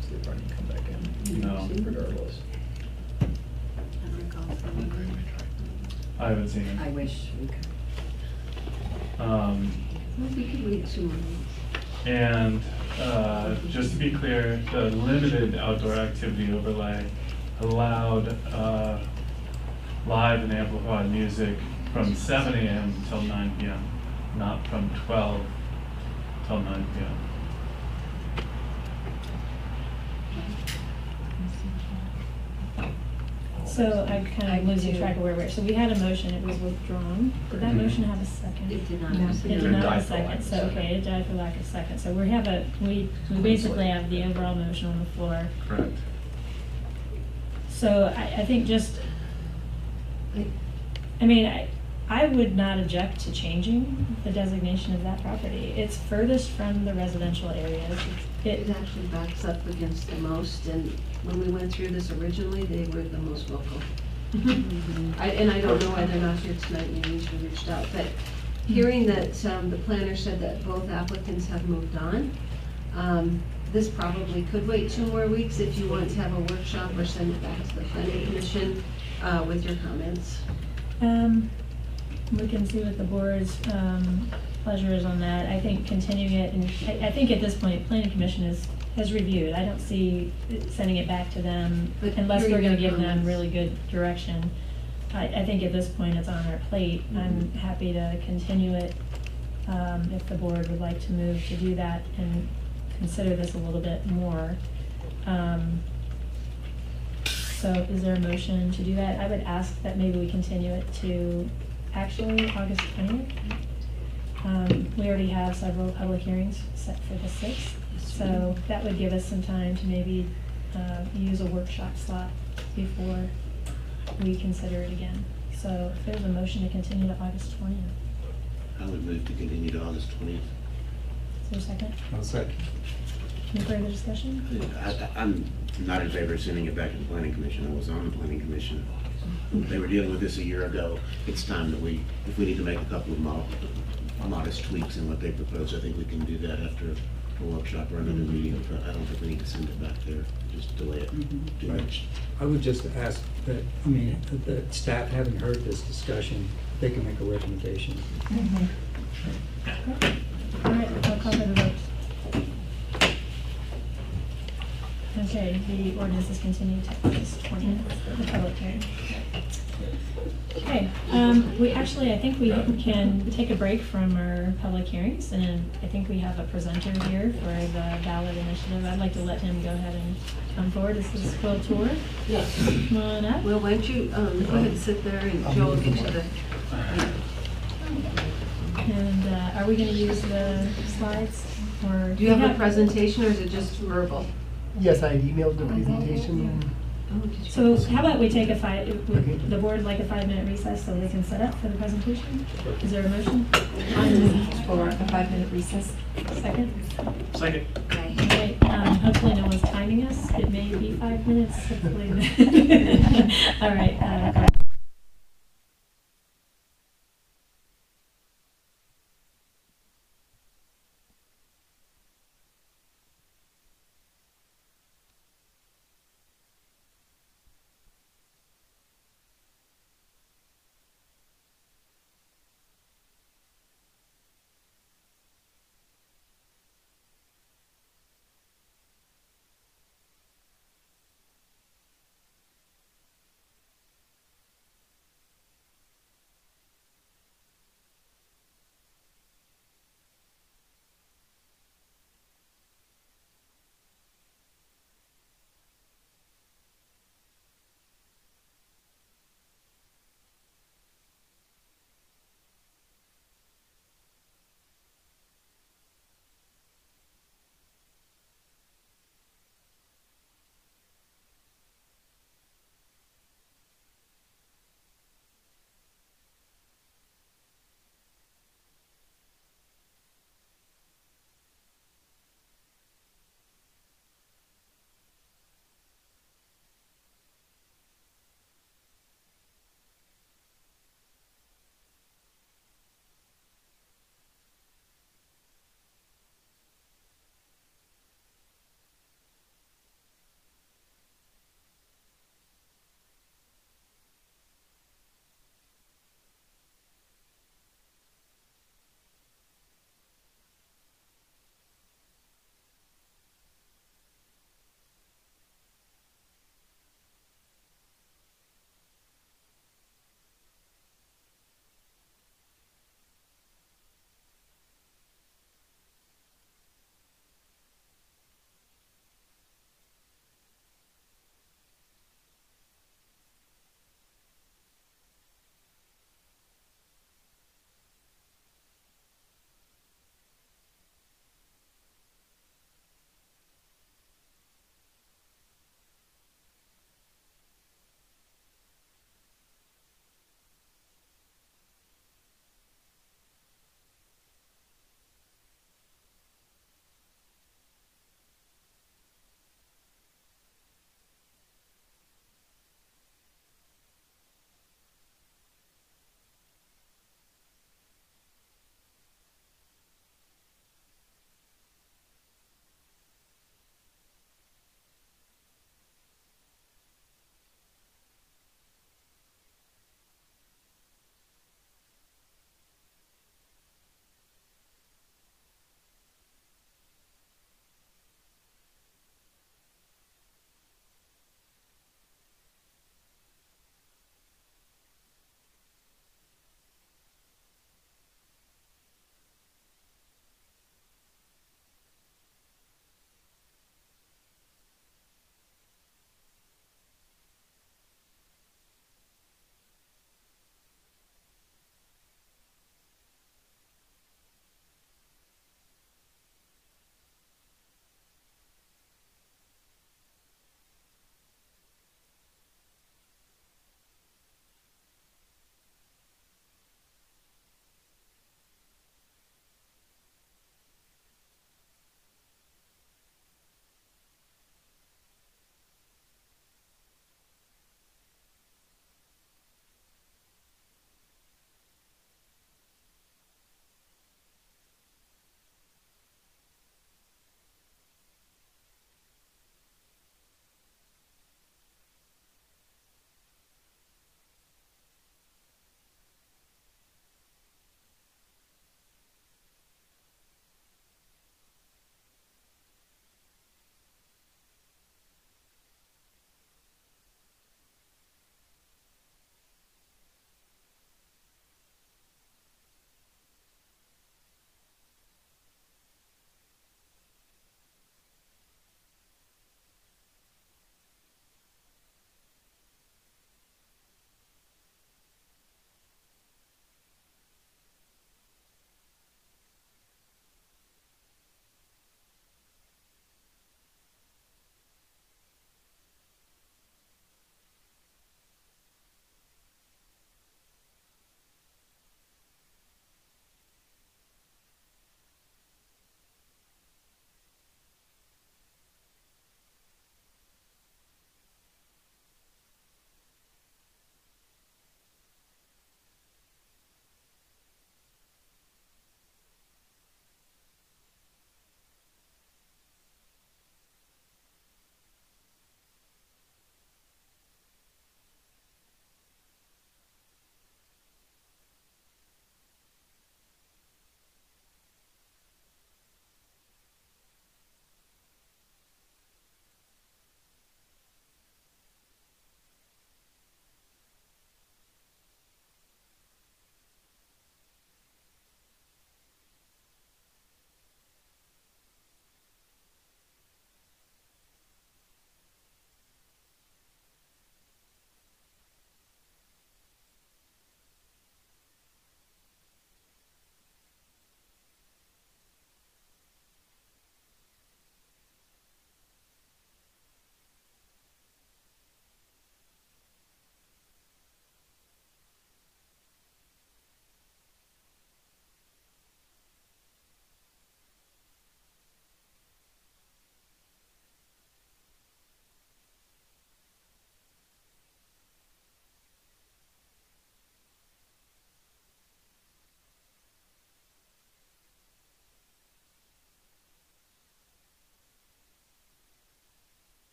So they probably come back in. No. Regardless. I haven't seen it. I wish we could. We could wait 2 more months. And just to be clear, the limited outdoor activity overlay allowed live and amplified music from 7 a.m. until 9 p.m., not from 12 till 9 p.m. So I'm kind of losing track of where we're, so we had a motion, it was withdrawn. Did that motion have a second? It did not. No, It it did not have a second, so, okay, it died for lack of second. So we basically have the overall motion on the floor. Correct. So I think just, I mean, I would not object to changing the designation of that property. It's furthest from the residential areas. It actually backs up against the most, and when we went through this originally, they were the most vocal. And I don't know why they're not here tonight, maybe we reached out, but hearing that the planner said that both applicants have moved on, this probably could wait 2 more weeks if you want to have a workshop or send it back to the planning commission with your comments. We can see what the board's pleasure is on that. I think continuing it, and I think at this point, planning commission has reviewed. I don't see sending it back to them unless we're going to give them really good direction. I think at this point it's on our plate. I'm happy to continue it if the board would like to move to do that and consider this a little bit more. So is there a motion to do that? I would ask that maybe we continue it to actually August 20th. We already have several public hearings set for the 6th, so that would give us some time to maybe use a workshop slot before we consider it again. So if there's a motion to continue to August 20th. I would move to continue to August 20th. Is there a second? I'll second. Any further discussion? I'm not in favor of sending it back to the planning commission. I was on the planning commission. They were dealing with this a year ago. It's time that if we need to make a couple of modest tweaks in what they propose, I think we can do that after a workshop or another meeting. But I don't think we need to send it back there, just delay it too much. I would just ask that, I mean, the staff, having heard this discussion, they can make a recommendation. All right, I'll call for the vote. Okay, the ordinance is continued to August 20th, the public hearing. Okay, I think we can take a break from our public hearings, and I think we have a presenter here for the ballot initiative. I'd like to let him go ahead and come forward. This is Will Tour. Yes. Come on up. Well, why don't you go ahead and sit there and Joe will get you the. And are we going to use the slides? Or Do you have a presentation or is it just verbal? Yes, I emailed the presentation. So how about we take the board like a 5-minute recess so they can set up for the presentation? Is there a motion? I move for a 5-minute recess. Second? Second. Okay, hopefully no one's timing us. It may be 5 minutes, hopefully. All right.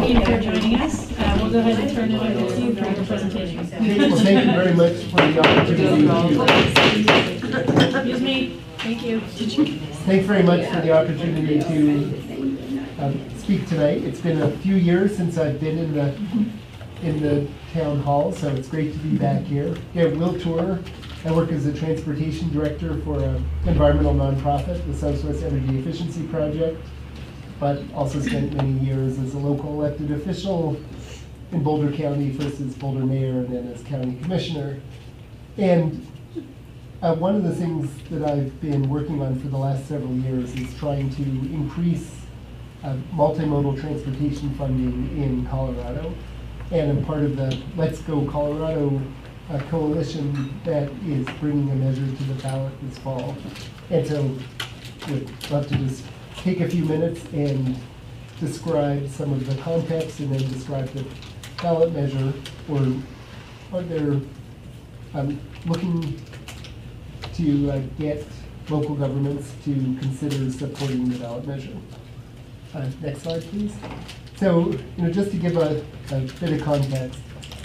Thank you for joining us. We'll go ahead and turn it over to you for your presentation. Okay, well, thank you very much for the opportunity. Excuse me. Thank you. Thanks very much for the opportunity to speak tonight. It's been a few years since I've been in the town hall, so it's great to be back here. Yeah, Will Tour. I work as a transportation director for an environmental nonprofit, the Southwest Energy Efficiency Project, but also spent many years as a local elected official in Boulder County, first as Boulder mayor and then as county commissioner. And one of the things that I've been working on for the last several years is trying to increase multimodal transportation funding in Colorado. And I'm part of the Let's Go Colorado coalition that is bringing a measure to the ballot this fall. And so would love to just take a few minutes and describe some of the context and then describe the ballot measure, or what they're looking to get local governments to consider supporting the ballot measure. Next slide, please. So, just to give a bit of context,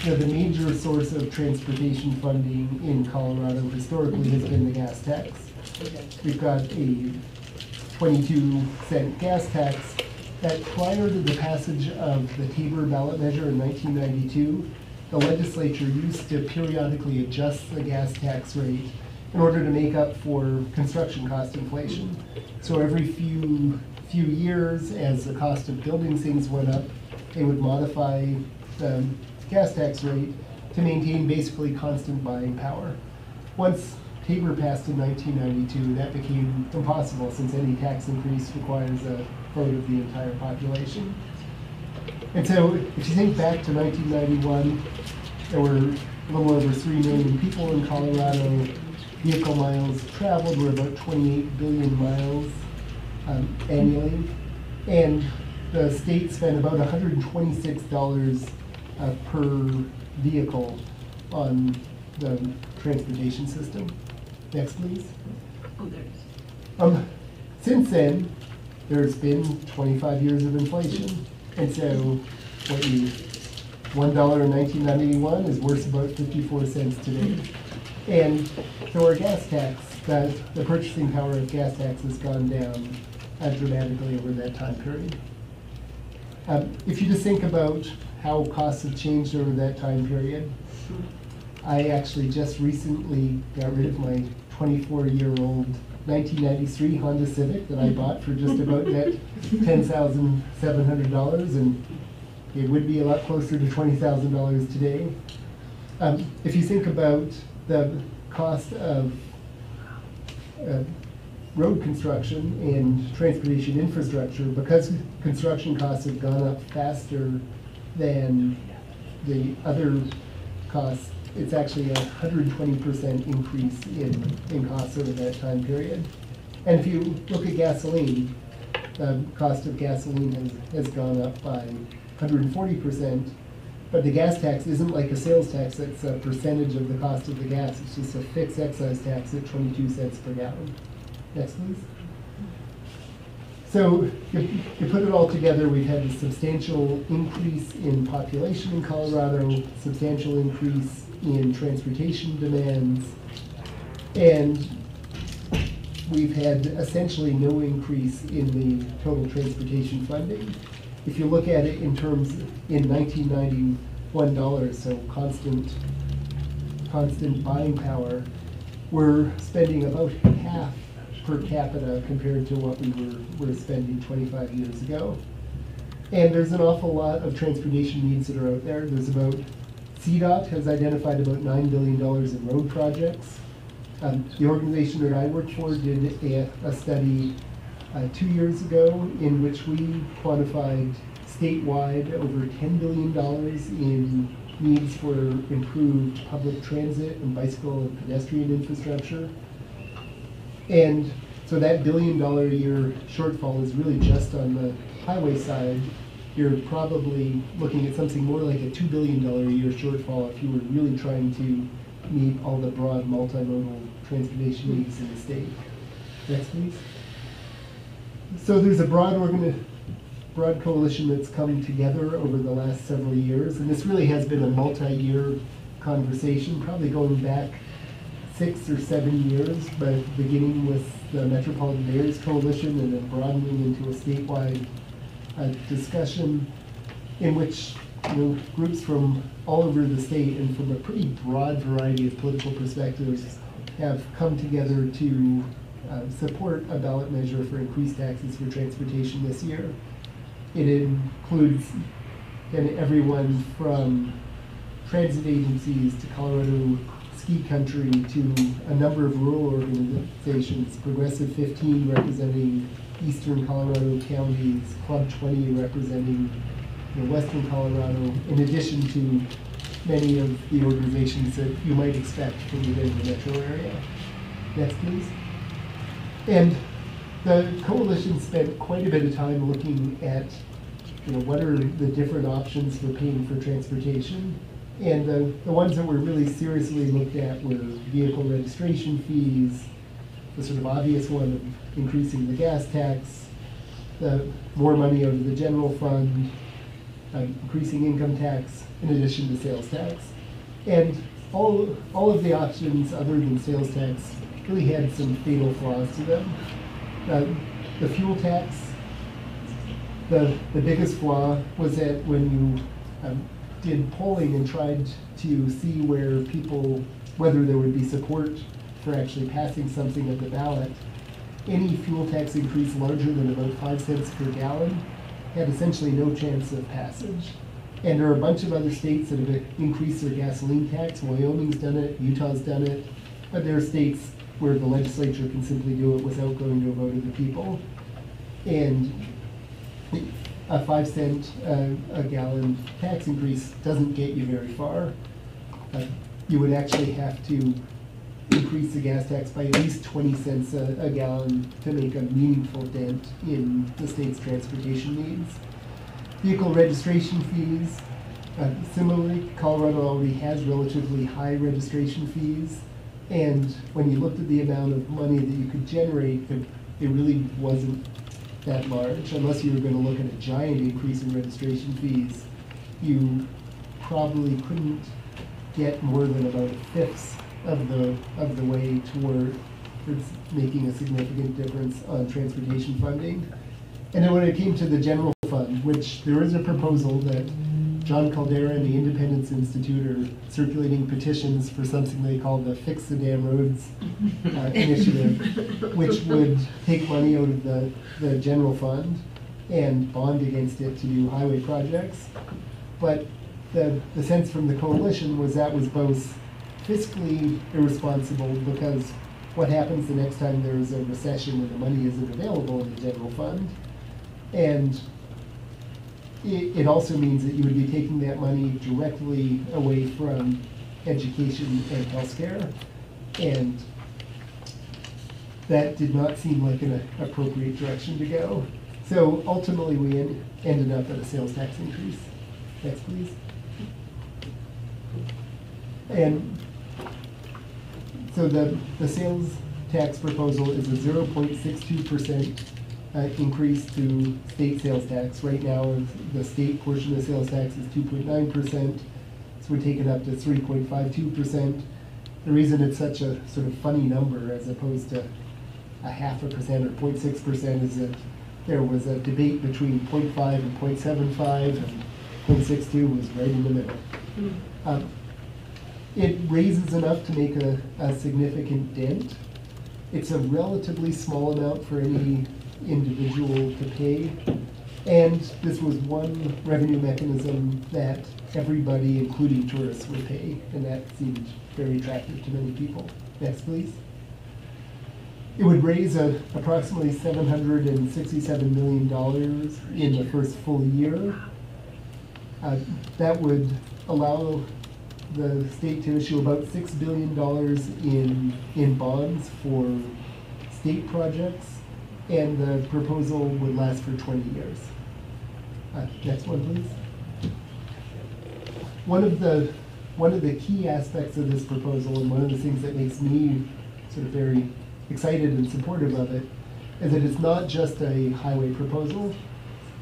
the major source of transportation funding in Colorado historically has been the gas tax. We've got a 22-cent gas tax that prior to the passage of the Tabor ballot measure in 1992, the legislature used to periodically adjust the gas tax rate in order to make up for construction cost inflation. So every few years, as the cost of building things went up, they would modify the gas tax rate to maintain basically constant buying power. Once Tabor passed in 1992, that became impossible since any tax increase requires a vote of the entire population. And so if you think back to 1991, there were a little over 3 million people in Colorado. Vehicle miles traveled were about 28 billion miles annually. And the state spent about $126 per vehicle on the transportation system. Next, please. Oh, there it is. Since then, there's been 25 years of inflation. And so $1 in 1991 is worth about 54 cents today. And so our gas tax, the purchasing power of gas tax has gone down dramatically over that time period. If you just think about how costs have changed over that time period, I actually just recently got rid of my 24-year-old 1993 Honda Civic that I bought for just about net $10,700, and it would be a lot closer to $20,000 today. If you think about the cost of road construction and transportation infrastructure, because construction costs have gone up faster than the other costs, it's actually a 120% increase in costs over that time period. And if you look at gasoline, the cost of gasoline has gone up by 140%, but the gas tax isn't like a sales tax that's a percentage of the cost of the gas. It's just a fixed excise tax at 22 cents per gallon. Next, please. So you put it all together, we've had a substantial increase in population in Colorado, substantial increase in transportation demands, and we've had essentially no increase in the total transportation funding. If you look at it in terms in 1991 dollars, so constant buying power, we're spending about half per capita compared to what we were spending 25 years ago. And there's an awful lot of transportation needs that are out there. There's about, CDOT has identified about $9 billion in road projects. The organization that I work for did a study 2 years ago in which we quantified statewide over $10 billion in needs for improved public transit and bicycle and pedestrian infrastructure. And so that $1 billion a year shortfall is really just on the highway side. You're probably looking at something more like a $2 billion a year shortfall if you were really trying to meet all the broad multimodal transportation needs in the state. Next, please. So there's a broad broad coalition that's come together over the last several years, and this really has been a multi-year conversation, probably going back 6 or 7 years, but beginning with the Metropolitan Mayors Coalition and then broadening into a statewide discussion in which groups from all over the state and from a pretty broad variety of political perspectives have come together to support a ballot measure for increased taxes for transportation this year. It includes everyone from transit agencies to Colorado Ski Country to a number of rural organizations, Progressive 15 representing eastern Colorado counties, Club 20 representing western Colorado, in addition to many of the organizations that you might expect from within the metro area. Next, please. And the coalition spent quite a bit of time looking at what are the different options for paying for transportation. And the ones that were really seriously looked at were vehicle registration fees, the sort of obvious one of increasing the gas tax, the more money out of the general fund, increasing income tax, in addition to sales tax. And all of the options other than sales tax really had some fatal flaws to them. The fuel tax, the biggest flaw was that when you did polling and tried to see whether there would be support for actually passing something at the ballot, any fuel tax increase larger than about 5 cents per gallon had essentially no chance of passage. And there are a bunch of other states that have increased their gasoline tax. Wyoming's done it, Utah's done it, but there are states where the legislature can simply do it without going to a vote of the people. And a 5 cent a gallon tax increase doesn't get you very far. You would actually have to increase the gas tax by at least 20 cents a gallon to make a meaningful dent in the state's transportation needs. Vehicle registration fees, similarly, Colorado already has relatively high registration fees, and when you looked at the amount of money that you could generate, it really wasn't that large. Unless you were going to look at a giant increase in registration fees, you probably couldn't get more than about 1/5 of the way toward making a significant difference on transportation funding. And then when it came to the general fund, which there is a proposal that John Caldera and the Independence Institute are circulating petitions for something they call the Fix the Damn Roads initiative, which would take money out of the general fund and bond against it to do highway projects. But the sense from the coalition was that was both fiscally irresponsible, because what happens the next time there's a recession when the money isn't available in the general fund? And it also means that you would be taking that money directly away from education and healthcare, and that did not seem like an appropriate direction to go. So ultimately, we ended up at a sales tax increase. Next, please. And so the sales tax proposal is a 0.62% increase to state sales tax. Right now, the state portion of sales tax is 2.9%, so we take it up to 3.52%. The reason it's such a sort of funny number as opposed to 0.5% or 0.6% is that there was a debate between 0.5 and 0.75, and 0.62 was right in the middle. It raises enough to make a significant dent. It's a relatively small amount for any individual to pay, and this was one revenue mechanism that everybody, including tourists, would pay, and that seemed very attractive to many people. Next, please. It would raise approximately $767 million in the first full year. That would allow the state to issue about $6 billion in bonds for state projects, and the proposal would last for 20 years. Next one, please. One of the key aspects of this proposal, and one of the things that makes me sort of very excited and supportive of it, is that it's not just a highway proposal.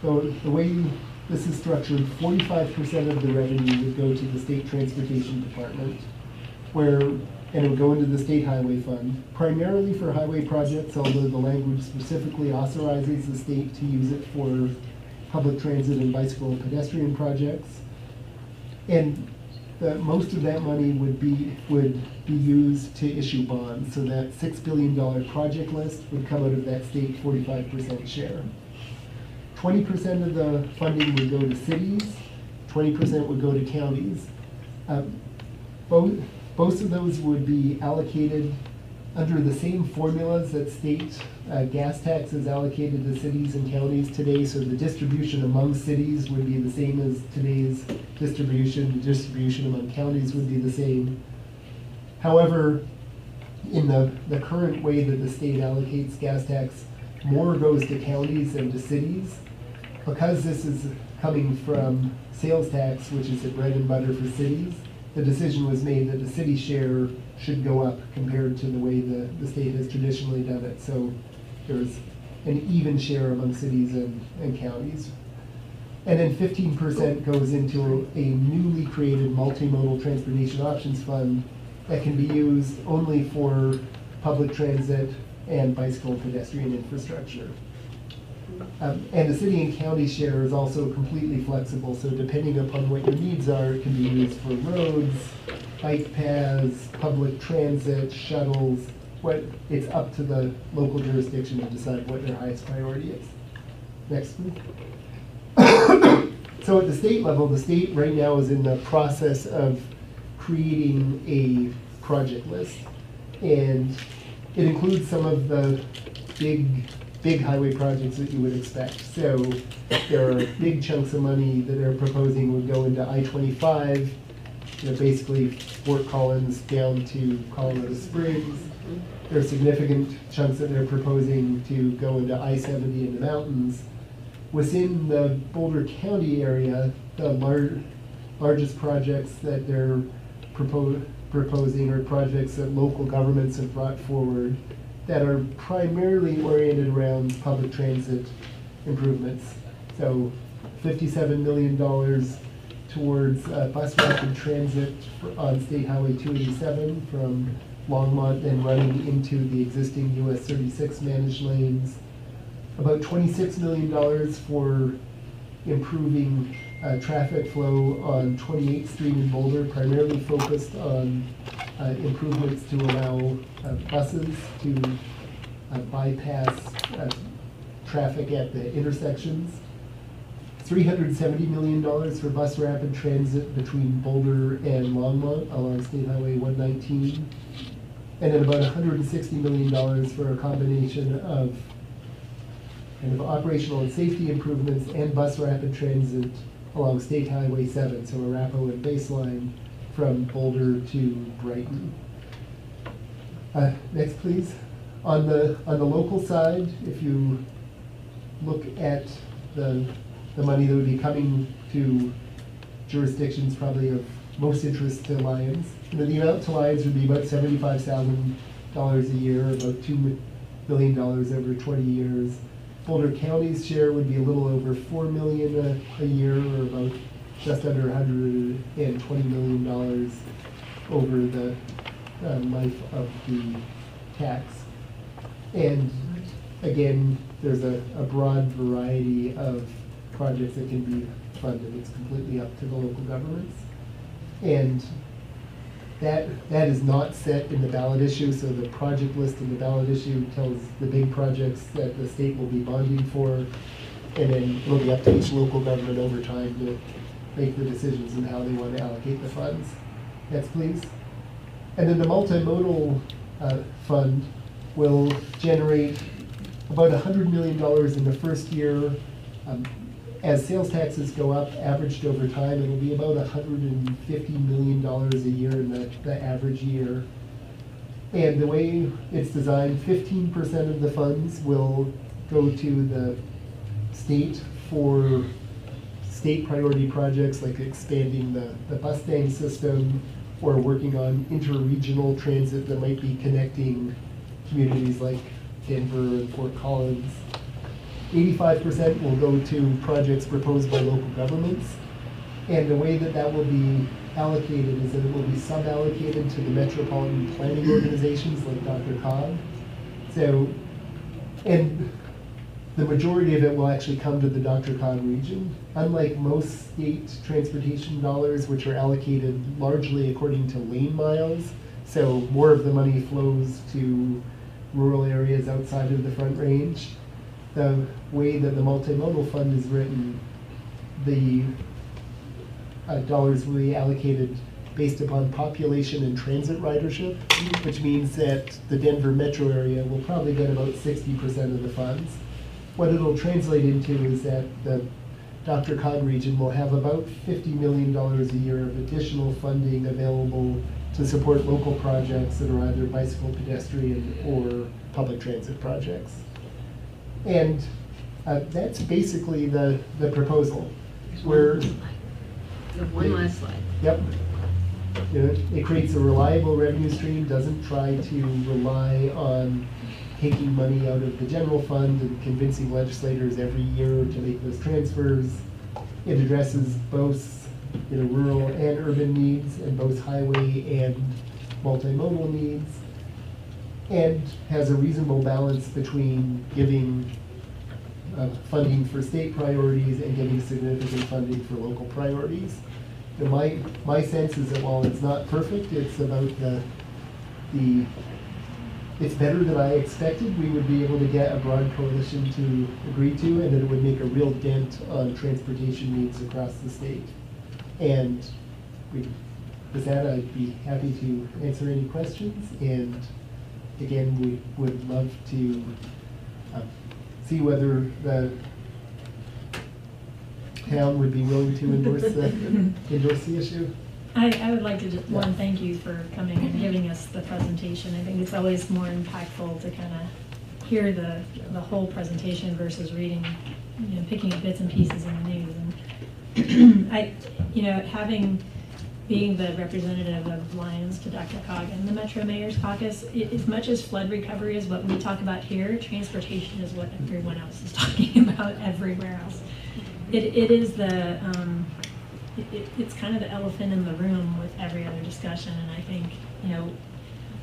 the way this is structured, 45% of the revenue would go to the state transportation department, and it would go into the state highway fund, primarily for highway projects, although the language specifically authorizes the state to use it for public transit and bicycle and pedestrian projects. And most of that money would be used to issue bonds, so that $6 billion project list would come out of that state 45% share. 20% of the funding would go to cities, 20% would go to counties. Both of those would be allocated under the same formulas that state gas tax is allocated to cities and counties today. So the distribution among cities would be the same as today's distribution. The distribution among counties would be the same. However, in the current way that the state allocates gas tax, more goes to counties than to cities. Because this is coming from sales tax, which is the bread and butter for cities, the decision was made that the city share should go up compared to the way the state has traditionally done it. So there's an even share among cities and counties. And then 15% goes into a newly created multimodal transportation options fund that can be used only for public transit and bicycle and pedestrian infrastructure. And the city and county share is also completely flexible, so depending upon what your needs are, it can be used for roads, bike paths, public transit, shuttles. It's up to the local jurisdiction to decide what their highest priority is. Next, please. So at the state level, the state right now is in the process of creating a project list. And it includes some of the big highway projects that you would expect. So there are big chunks of money that they're proposing would go into I-25, basically Fort Collins down to Colorado Springs. There are significant chunks that they're proposing to go into I-70 in the mountains. Within the Boulder County area, the largest projects that they're proposing are projects that local governments have brought forward that are primarily oriented around public transit improvements. So $57 million towards bus rapid transit on State Highway 287 from Longmont and running into the existing US 36 managed lanes. About $26 million for improving traffic flow on 28th Street in Boulder, primarily focused on improvements to allow buses to bypass traffic at the intersections. $370 million for bus rapid transit between Boulder and Longmont along State Highway 119. And then about $160 million for a combination of kind of operational and safety improvements and bus rapid transit along State Highway 7, so Arapahoe and Baseline from Boulder to Brighton. Next, please. On the local side, if you look at the money that would be coming to jurisdictions probably of most interest to Lions, the amount to Lions would be about $75,000 a year, about $2 billion over 20 years. Boulder County's share would be a little over $4 million a year, or about just under $120 million over the life of the tax. And again, there's a broad variety of projects that can be funded. It's completely up to the local governments. And that is not set in the ballot issue, so the project list in the ballot issue tells the big projects that the state will be bonding for, and then it'll be up to each local government over time to make the decisions on how they want to allocate the funds. Next, please. And then the multimodal fund will generate about $100 million in the first year. As sales taxes go up, averaged over time, it'll be about $150 million a year in the average year. And the way it's designed, 15% of the funds will go to the state for state priority projects like expanding the bus staying system or working on interregional transit that might be connecting communities like Denver and Fort Collins. 85% will go to projects proposed by local governments. And the way that that will be allocated is that it will be sub-allocated to the metropolitan planning organizations like Dr. Cog. So, and the majority of it will actually come to the Dr. Cog region. Unlike most state transportation dollars, which are allocated largely according to lane miles, so more of the money flows to rural areas outside of the Front Range. The way that the multimodal fund is written, the dollars will be allocated based upon population and transit ridership, which means that the Denver metro area will probably get about 60% of the funds. What it'll translate into is that the Dr. Cog region will have about $50 million a year of additional funding available to support local projects that are either bicycle, pedestrian, or public transit projects. And that's basically the proposal. Where One last slide. Yep. You know, it creates a reliable revenue stream, doesn't try to rely on taking money out of the general fund and convincing legislators every year to make those transfers. It addresses both rural and urban needs, and both highway and multimodal needs, and has a reasonable balance between giving funding for state priorities and giving significant funding for local priorities. And my sense is that while it's not perfect, it's about it's better than I expected. We would be able to get a broad coalition to agree to, and that it would make a real dent on transportation needs across the state. And with that, I'd be happy to answer any questions. And again, we would love to see whether the town would be willing to endorse the issue. I would like to just, one, thank you for coming and giving us the presentation. I think it's always more impactful to kind of hear the whole presentation versus reading, picking up bits and pieces in the news. And being the representative of Lions to Dr. Cog and the Metro Mayor's Caucus, as much as flood recovery is what we talk about here, transportation is what everyone else is talking about everywhere else. It is it's kind of the elephant in the room with every other discussion. And I think,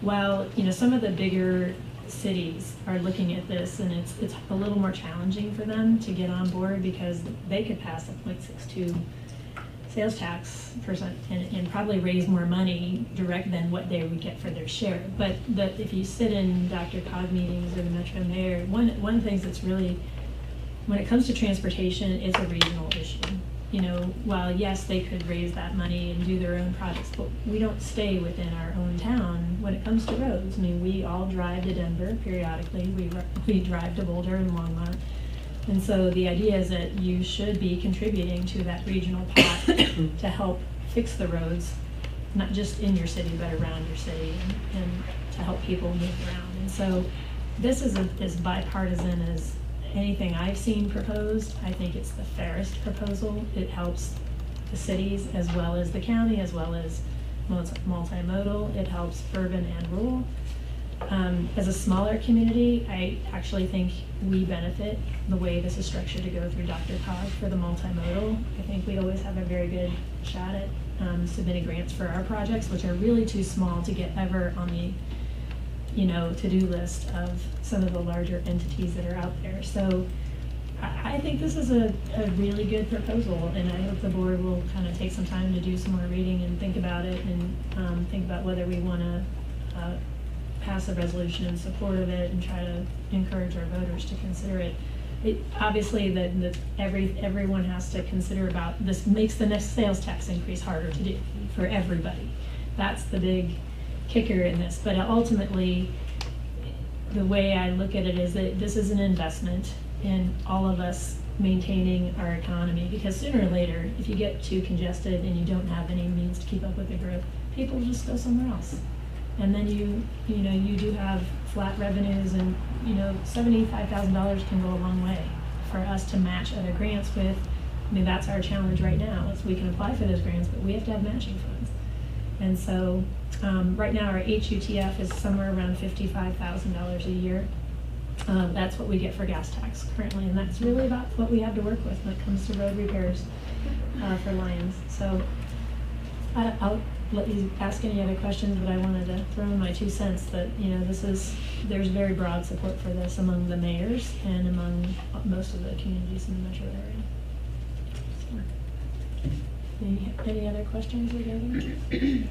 while, some of the bigger cities are looking at this, and it's a little more challenging for them to get on board because they could pass a 0.62 sales tax percent and probably raise more money direct than what they would get for their share. But if you sit in Dr. Cog meetings or the Metro Mayor, one of the things that's really, when it comes to transportation, it's a regional issue. While yes, they could raise that money and do their own projects, but we don't stay within our own town when it comes to roads. I mean, we all drive to Denver periodically. We drive to Boulder and Longmont. And so the idea is that you should be contributing to that regional pot to help fix the roads, not just in your city, but around your city, and to help people move around. And so this is as bipartisan as anything I've seen proposed. I think it's the fairest proposal. It helps the cities as well as the county, as well as multimodal. It helps urban and rural. As a smaller community, I actually think we benefit the way this is structured to go through Dr. Cog for the multimodal. I think we always have a very good shot at submitting grants for our projects, which are really too small to get ever on the to-do list of some of the larger entities that are out there. So I think this is a really good proposal, and I hope the board will kind of take some time to do some more reading and think about it, and think about whether we want to pass a resolution in support of it and try to encourage our voters to consider it. Obviously, everyone has to consider about this makes the next sales tax increase harder to do for everybody. That's the big kicker in this. But ultimately, the way I look at it is that this is an investment in all of us maintaining our economy, because sooner or later, if you get too congested and you don't have any means to keep up with the growth, people just go somewhere else. And then you do have flat revenues, and $75,000 can go a long way for us to match other grants with. I mean, that's our challenge right now, is we can apply for those grants, but we have to have matching funds. And so right now our HUTF is somewhere around $55,000 a year. That's what we get for gas tax currently, and that's really about what we have to work with when it comes to road repairs for Lions. So I'll let you ask any other questions, but I wanted to throw in my 2 cents that, there's very broad support for this among the mayors and among most of the communities in the metro area. So, any other questions regarding?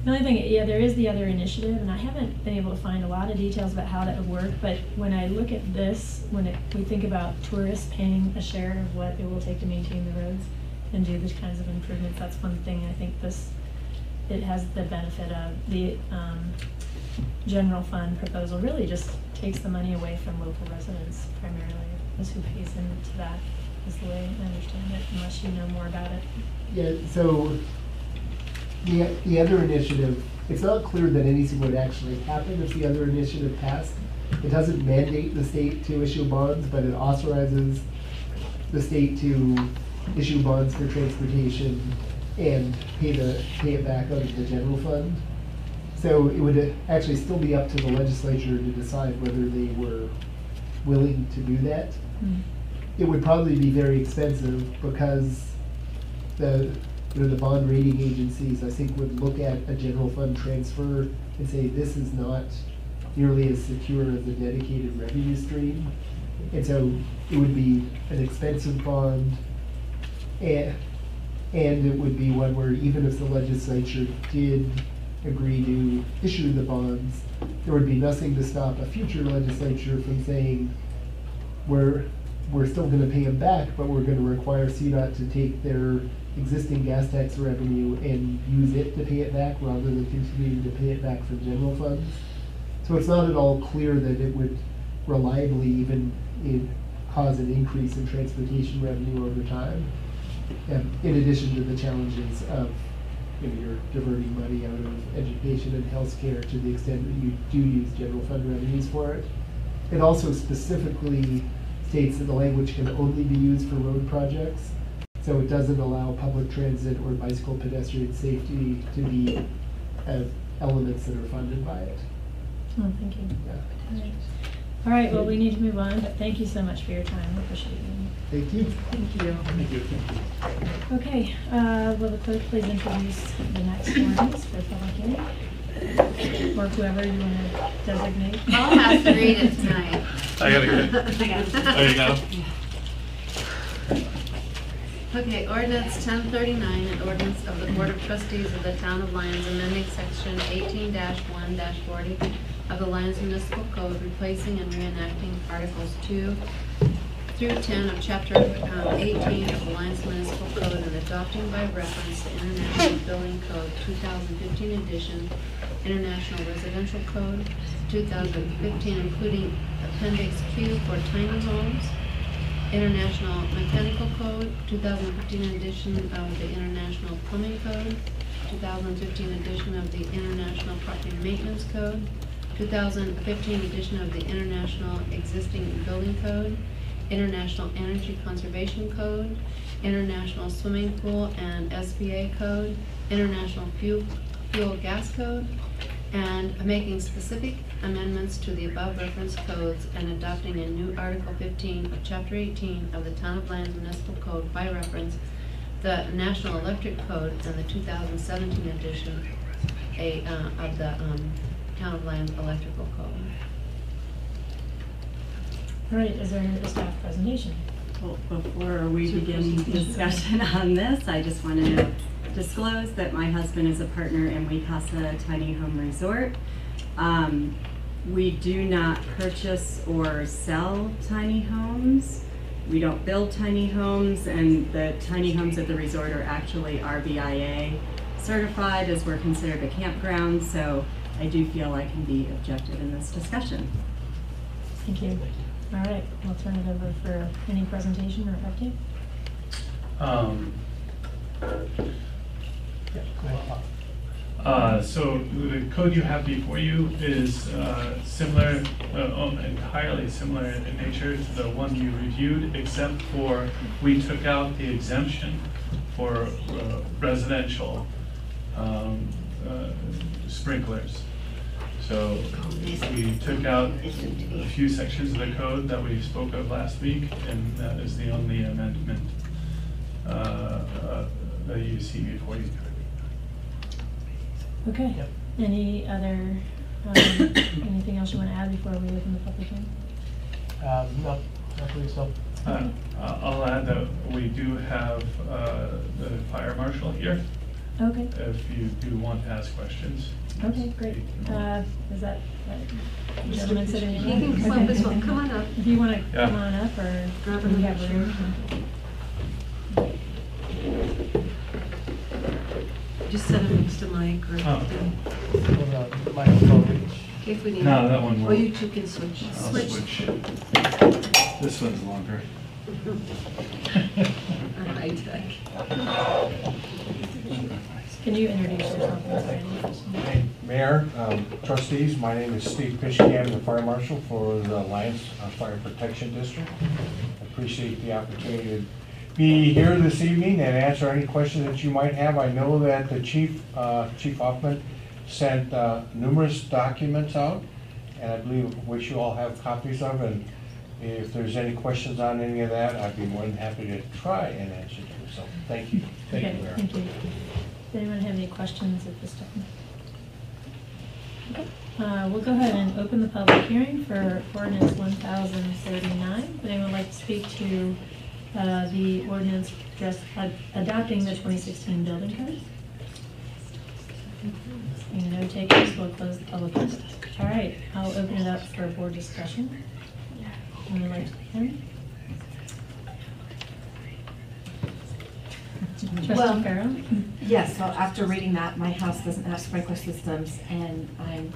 The only thing, there is the other initiative, and I haven't been able to find a lot of details about how that would work, but when I look at this, we think about tourists paying a share of what it will take to maintain the roads and do these kinds of improvements, that's one thing I think it has the benefit of. The general fund proposal really just takes the money away from local residents primarily, is who pays into that, is the way I understand it, unless you know more about it. Yeah, so the other initiative, it's not clear that anything would actually happen if the other initiative passed. It doesn't mandate the state to issue bonds, but it authorizes the state to issue bonds for transportation and pay it back out of the general fund. So it would actually still be up to the legislature to decide whether they were willing to do that. It would probably be very expensive because the bond rating agencies, I think, would look at a general fund transfer and say this is not nearly as secure as a dedicated revenue stream. And so it would be an expensive bond, and it would be one where even if the legislature did agree to issue the bonds, there would be nothing to stop a future legislature from saying, we're still going to pay them back, but we're going to require CDOT to take their existing gas tax revenue and use it to pay it back rather than continuing to pay it back from general funds. So it's not at all clear that it would reliably even cause an increase in transportation revenue over time. In addition to the challenges of you're diverting money out of education and healthcare to the extent that you do use general fund revenues for it. It also specifically states that the language can only be used for road projects, so it doesn't allow public transit or bicycle pedestrian safety to be elements that are funded by it. Oh, thank you. Yeah. All right, well, we need to move on, but thank you so much for your time. I appreciate it. Thank you. Thank you. Thank you. Okay, will the clerk please introduce the next ordinance for public hearing? Or whoever you want to designate. Paul has to read it tonight. I gotta get it. I got it. Oh, you got it? Okay, ordinance 1039, an ordinance of the Board of Trustees of the Town of Lyons amending section 18-1-40 of the Lyons Municipal Code, replacing and reenacting articles 2 through 10 of chapter 18 of the Lyons Municipal Code and adopting by reference the International Building Code 2015 edition, International Residential Code 2015, including Appendix Q for tiny homes, International Mechanical Code 2015 edition of the International Plumbing Code, 2015 edition of the International Property Maintenance Code, 2015 edition of the International Existing Building Code, International Energy Conservation Code, International Swimming Pool and SBA Code, International Fuel Gas Code, and making specific amendments to the above referenced codes and adopting a new Article 15 of Chapter 18 of the Town of Lyons Municipal Code by reference, the National Electric Code and the 2017 edition of the Town of Lyons Electrical Code. All right, is there any staff presentation? Well, before we begin discussion on this, I just want to disclose that my husband is a partner in Wicasa Tiny Home Resort. We do not purchase or sell tiny homes. We don't build tiny homes, and the tiny homes at the resort are actually RBIA certified, as we're considered a campground, so I do feel I can be objective in this discussion. Thank you. All right, I'll turn it over for any presentation or update. So the code you have before you is similar, entirely similar in nature to the one you reviewed, except for we took out the exemption for residential sprinklers. So we took out a few sections of the code that we spoke of last week, and that is the only amendment that you see before you. Okay. Yep. Any other, anything else you want to add before we open the public hearing? No, I believe so. I'll add that we do have the fire marshal here. Okay. If you do want to ask questions. Okay, great. Is that gentleman sitting in? He can come up as well. Come on up. If you want to Yeah. come on up, or Grab do we another have room? Just set him next to Mike or. Oh. Microphone. Okay, if we need. No, that one Or won't. you two can switch. I'll switch. This one's longer. High tech. Can you introduce yourself? Mayor, trustees, my name is Steve Fishkin, I'm the fire marshal for the Alliance Fire Protection District. I appreciate the opportunity to be here this evening and answer any questions that you might have. I know that the Chief Hoffman sent numerous documents out, and I believe which you all have copies of, and if there's any questions on any of that, I'd be more than happy to try and answer them. So thank you. Thank you, Mayor. Thank you. Does anyone have any questions at this time? Okay, we'll go ahead and open the public hearing for ordinance 1039. Would anyone like to speak to the ordinance just adopting the 2016 building code? Seeing no takers, we'll close the public hearing. All right, I'll open it up for board discussion. Anyone like to begin? Trustee Farrell? Yes, so after reading that, my house doesn't have sprinkler systems, and I'm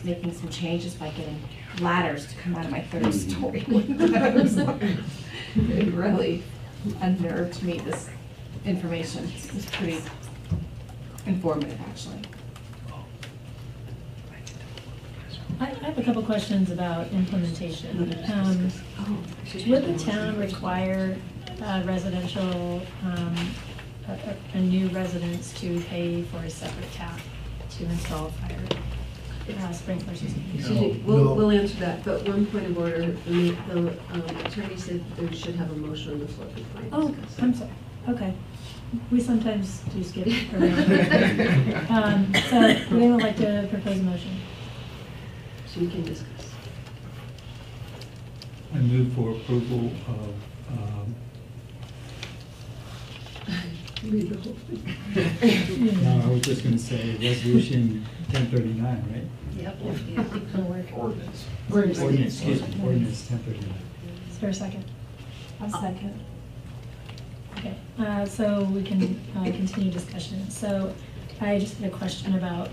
making some changes by getting ladders to come out of my third story windows. It really unnerved me, this information. It's pretty informative, actually. I have a couple questions about implementation. Would the town require residential, a new residence to pay for a separate tap to install a fire sprinkler system? Excuse me, we'll answer that, but one point of order, the attorney said there should have a motion on the floor before. Oh, I'm sorry, okay. We sometimes do skip around. So, would anyone like to propose a motion? So we can discuss. I move for approval of, Read the whole thing. no, I was just gonna say resolution 1039, right? Yep. Ordinance. Ordinance, excuse me, ordinance 1039. Is there a second? A second. Okay, so we can continue discussion. So I just had a question about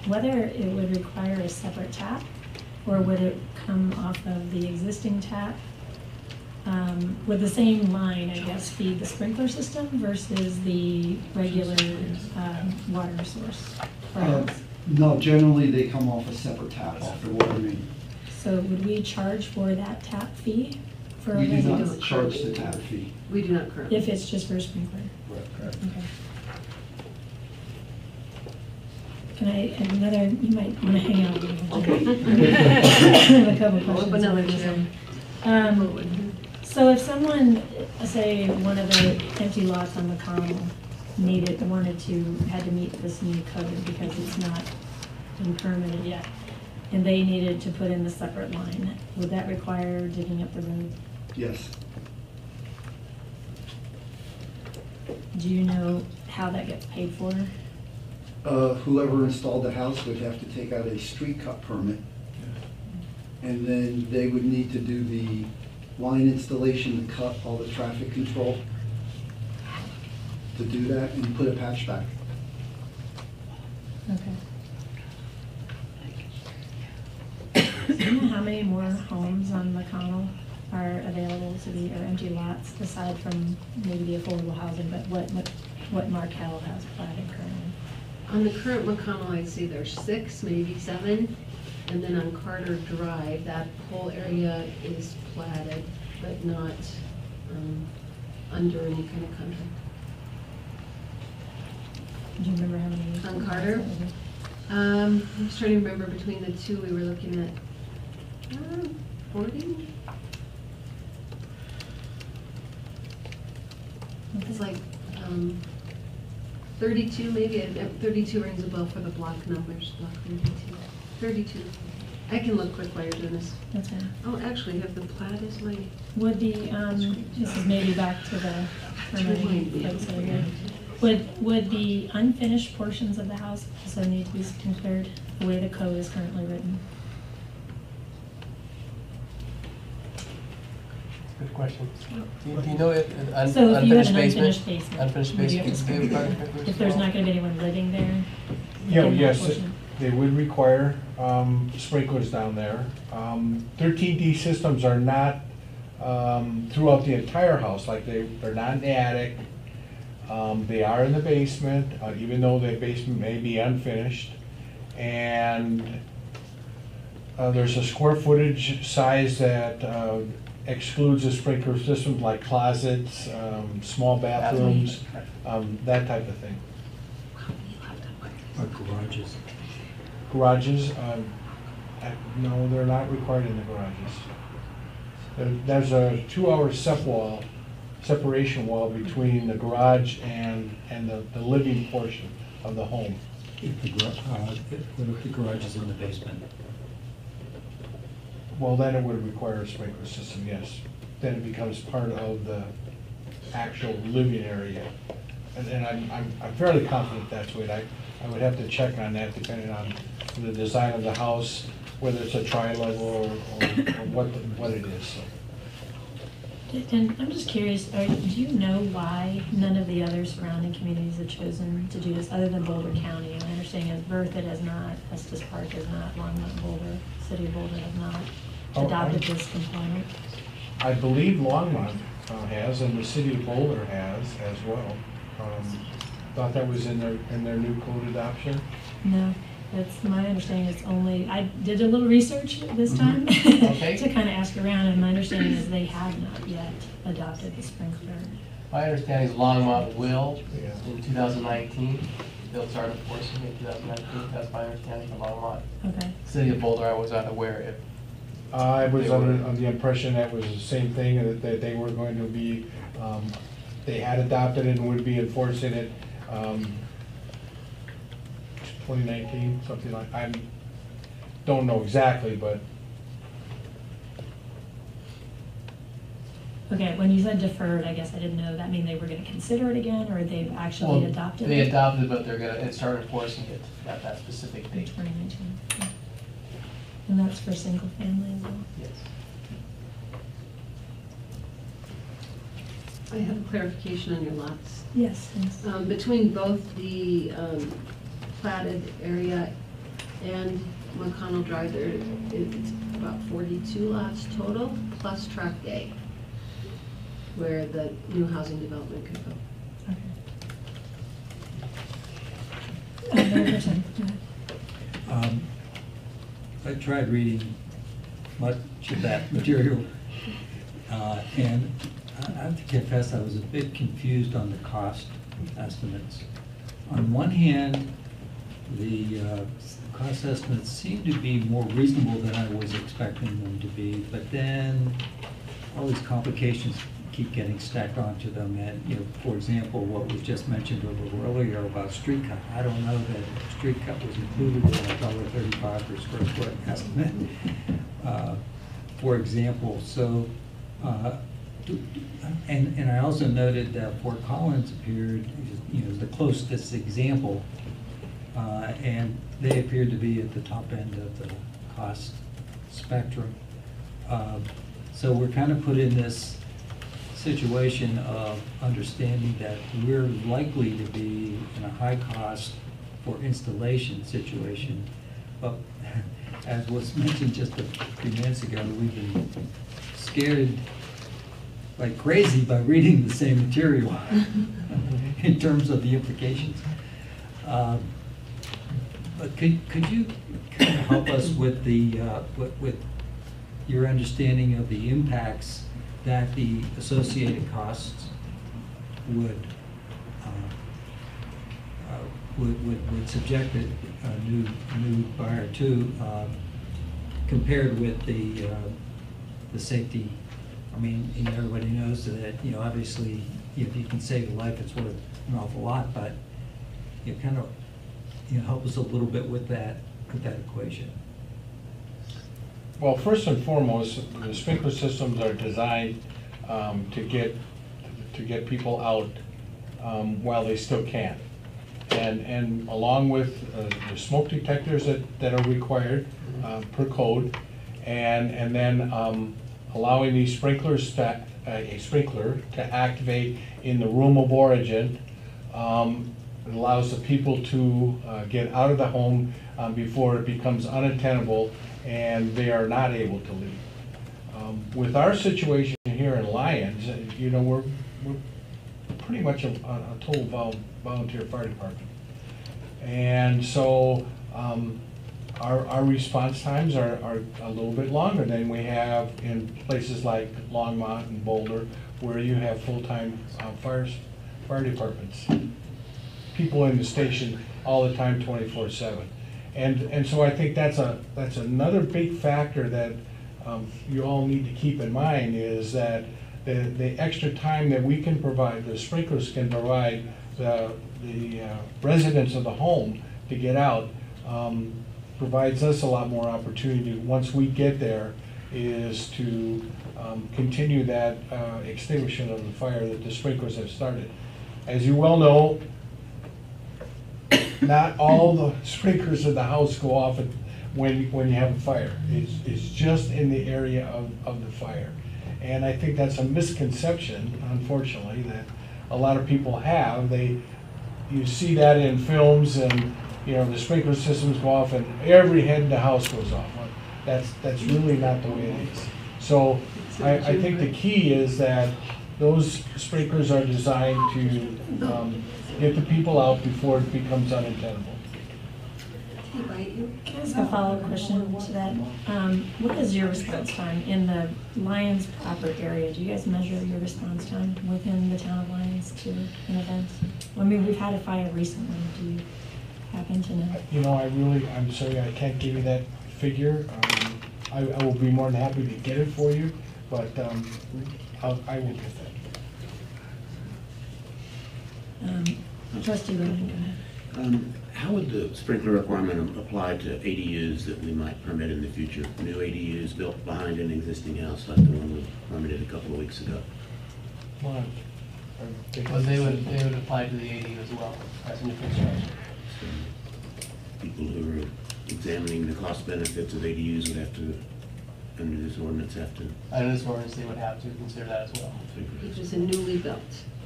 whether it would require a separate tap, or would it come off of the existing tap? Would the same line, I guess, feed the sprinkler system versus the regular water source? No, generally they come off a separate tap off the water main. So would we charge for that tap fee? For We do not residents? charge the tap fee. We do not currently. If it's just for a sprinkler? Correct. Okay. Can I, another, you might want to hang out a little. Okay. I have a couple We'll questions. open on another this chair. one. So if someone, say, one of the empty lots on McConnell had to meet this new code because it's not been permitted yet, and they needed to put in the separate line, would that require digging up the road? Yes. Do you know how that gets paid for? Whoever installed the house would have to take out a street cut permit. And then they would need to do the line installation to cut all the traffic control. To do that and put a patch back. Okay. Do you know how many more homes on McConnell are available to be, or empty lots, aside from maybe the affordable housing, but what Markel has platted currently? On the current McConnell, I'd say there's 6, maybe 7. And then on Carter Drive, that whole area is platted, but not under any kind of contract. Do you remember how many? On Carter? I'm just trying to remember between the two we were looking at. 40? It's like 32 maybe. 32 rings a bell for the block numbers. Block 32. 32. I can look quick while you're doing this. That's fine. Oh, actually, have the plat is my. Would the, this is maybe back to the permitting folks over here. Would the unfinished portions of the house also need to be cleared the way the code is currently written? Good question. Do you know if So if you have unfinished an basement? unfinished basement, Unfinished would you basement, have to is there sprinkle it? If there's not gonna be anyone living there? Yeah, in that yes, portion? they would require sprinklers down there. 13D systems are not throughout the entire house, like they're not in the attic. They are in the basement, even though the basement may be unfinished. And there's a square footage size that excludes the sprinkler systems like closets, small bathrooms, that type of thing. Or garages. Garages, no, they're not required in the garages. There's a 2-hour separation wall between the garage and the living portion of the home. What if the garage is in the basement? Well, then it would require a sprinkler system, yes. Then it becomes part of the actual living area. And I'm fairly confident that's what I would have to check on that depending on the design of the house, whether it's a tri-level or what it is. So. And I'm just curious, do you know why none of the other surrounding communities have chosen to do this other than Boulder County? My understanding is Berthoud has not, Estes Park has not, Longmont, Boulder, City of Boulder have not adopted this component. I believe Longmont has, and the City of Boulder has as well. Thought that was in their new code adoption. No, that's my understanding. It's only, I did a little research this time Okay. to kind of ask around, and my understanding is they have not yet adopted the sprinkler. My understanding is Longmont will Yeah. in 2019. They'll start enforcing in 2019. That's my understanding for Longmont. Okay. City of Boulder, I was unaware if. I was They were- under the impression that was the same thing, that they were going to be, they had adopted it and would be enforcing it 2019, something like, I don't know exactly, but Okay, when you said deferred, I guess I didn't know, that mean they were gonna consider it again, or they've actually Well, adopted it? They adopted, but they're gonna start enforcing it at that specific In date. 2019. Okay. And that's for single family as well? Yes. I have a clarification on your lots. Yes, thanks. Between both the platted area and McConnell Drive, it's about 42 lots total, plus Tract A, where the new housing development could go. Very percent. I tried reading much of that material, and I have to confess I was a bit confused on the cost estimates. On one hand, the cost estimates seem to be more reasonable than I was expecting them to be, but then all these complications keep getting stacked onto them. And, you know, for example, what was just mentioned a little earlier about street cut. I don't know that street cut was included in a $1.35 per square foot estimate, for example. So, and I also noted that Fort Collins appeared, you know, as the closest example, and they appeared to be at the top end of the cost spectrum. So we're kind of put in this situation of understanding that we're likely to be in a high cost for installation situation. But as was mentioned just a few minutes ago, we've been scared like crazy by reading the same material in terms of the implications. But could you kind of help us with the with your understanding of the impacts that the associated costs would would subject a new buyer to, compared with the safety. I mean, you know, everybody knows that, you know, obviously, if you can save a life, it's worth an awful lot, but you kind of, you know, help us a little bit with that equation. Well, first and foremost, the sprinkler systems are designed to get people out while they still can. And along with the smoke detectors that are required per code, and then allowing these sprinklers a sprinkler to activate in the room of origin. It allows the people to get out of the home before it becomes unattainable and they are not able to leave. With our situation here in Lyons, you know, we're pretty much a total volunteer fire department. And so our response times are a little bit longer than we have in places like Longmont and Boulder, where you have full-time fire departments. People in the station all the time, 24/7. And so I think that's another big factor that you all need to keep in mind, is that the extra time that we can provide, the sprinklers can provide the residents of the home to get out, provides us a lot more opportunity once we get there, is to continue that extinguishing of the fire that the sprinklers have started. As you well know, not all the sprinklers in the house go off when you have a fire. It's just in the area of the fire. And I think that's a misconception, unfortunately, that a lot of people have. You see that in films, and you know, the sprinkler systems go off and every head in the house goes off. That's really not the way it is. So I think the key is that those sprinklers are designed to get the people out before it becomes unattainable. Can I ask a follow-up question to that? What is your response time in the Lyons proper area? Do you guys measure your response time within the town of Lyons to an event? I mean, we've had a fire recently. Do you happen to know? You know, I'm sorry, I can't give you that figure. I will be more than happy to get it for you, but I will get that. Trustee Lehman, go ahead. How would the sprinkler requirement apply to ADUs that we might permit in the future? New ADUs built behind an existing house like the one we permitted a couple of weeks ago? Well, they would apply to the ADU as well as new construction. So people who are examining the cost benefits of ADUs would have to, under this ordinance, have to. Under this ordinance, they would have to consider that as well. Which is a newly built.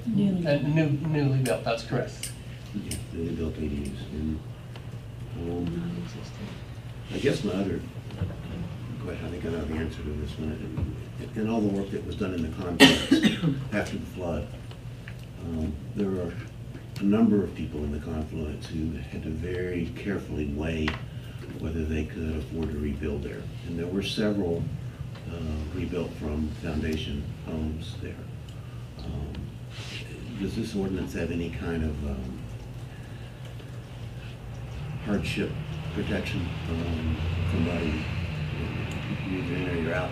Newly built, that's correct. Yeah, newly built ADUs. And, I guess my other question, I think I know the answer to this one. In all the work that was done in the confluence after the flood, there were a number of people in the confluence who had to very carefully weigh whether they could afford to rebuild there. And there were several rebuilt from foundation homes there. Does this ordinance have any kind of hardship protection? Somebody, you're in or you're out.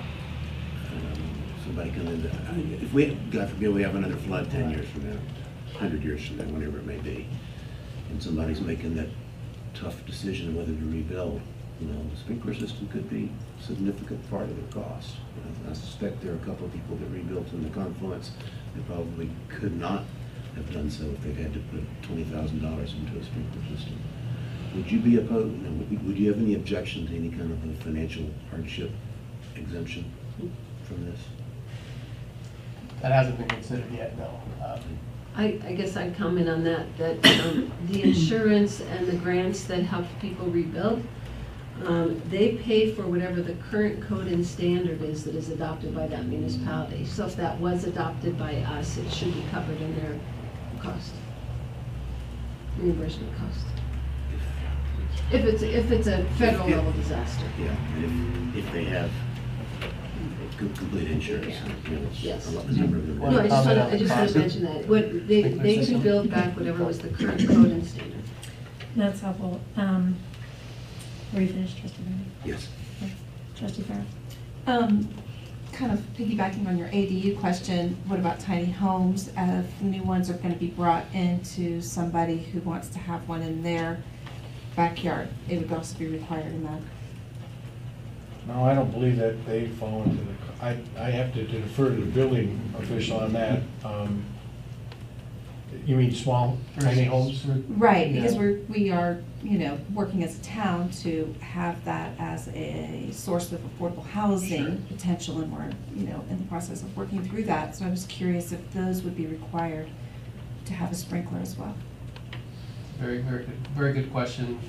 Somebody can live there. If we, God forbid, we have another flood 10 years from now, 100 years from now, whenever it may be, and somebody's making that tough decision of whether to rebuild, you know, the sprinkler system could be a significant part of their cost. I suspect there are a couple of people that rebuilt in the confluence that probably could not have done so if they'd had to put $20,000 into a sprinkler system. Would you be opposed? Would you have any objection to any kind of a financial hardship exemption from this? That hasn't been considered yet, no. I guess I'd comment on that the insurance and the grants that help people rebuild, they pay for whatever the current code and standard is that is adopted by that municipality. So if that was adopted by us, it should be covered in their cost, reimbursement cost. If it's a federal level disaster. Yeah, and if they have complete insurance. You know, it's Yes. a number of them. No, I just wanted to mention that. What, they could build back whatever was the current code and standard. That's helpful. Were you finished, Trustee Bennett? Yes. Trustee Farrell? Kind of piggybacking on your ADU question, what about tiny homes? If new ones are gonna be brought into somebody who wants to have one in their backyard, it would also be required in that. No, I don't believe that they fall into the, I have to defer to the building official on that. You mean small, tiny homes? Right, because Yeah. we are, you know, working as a town to have that as a source of affordable housing potential, and we're, you know, in the process of working through that. So I was curious if those would be required to have a sprinkler as well. Very good question.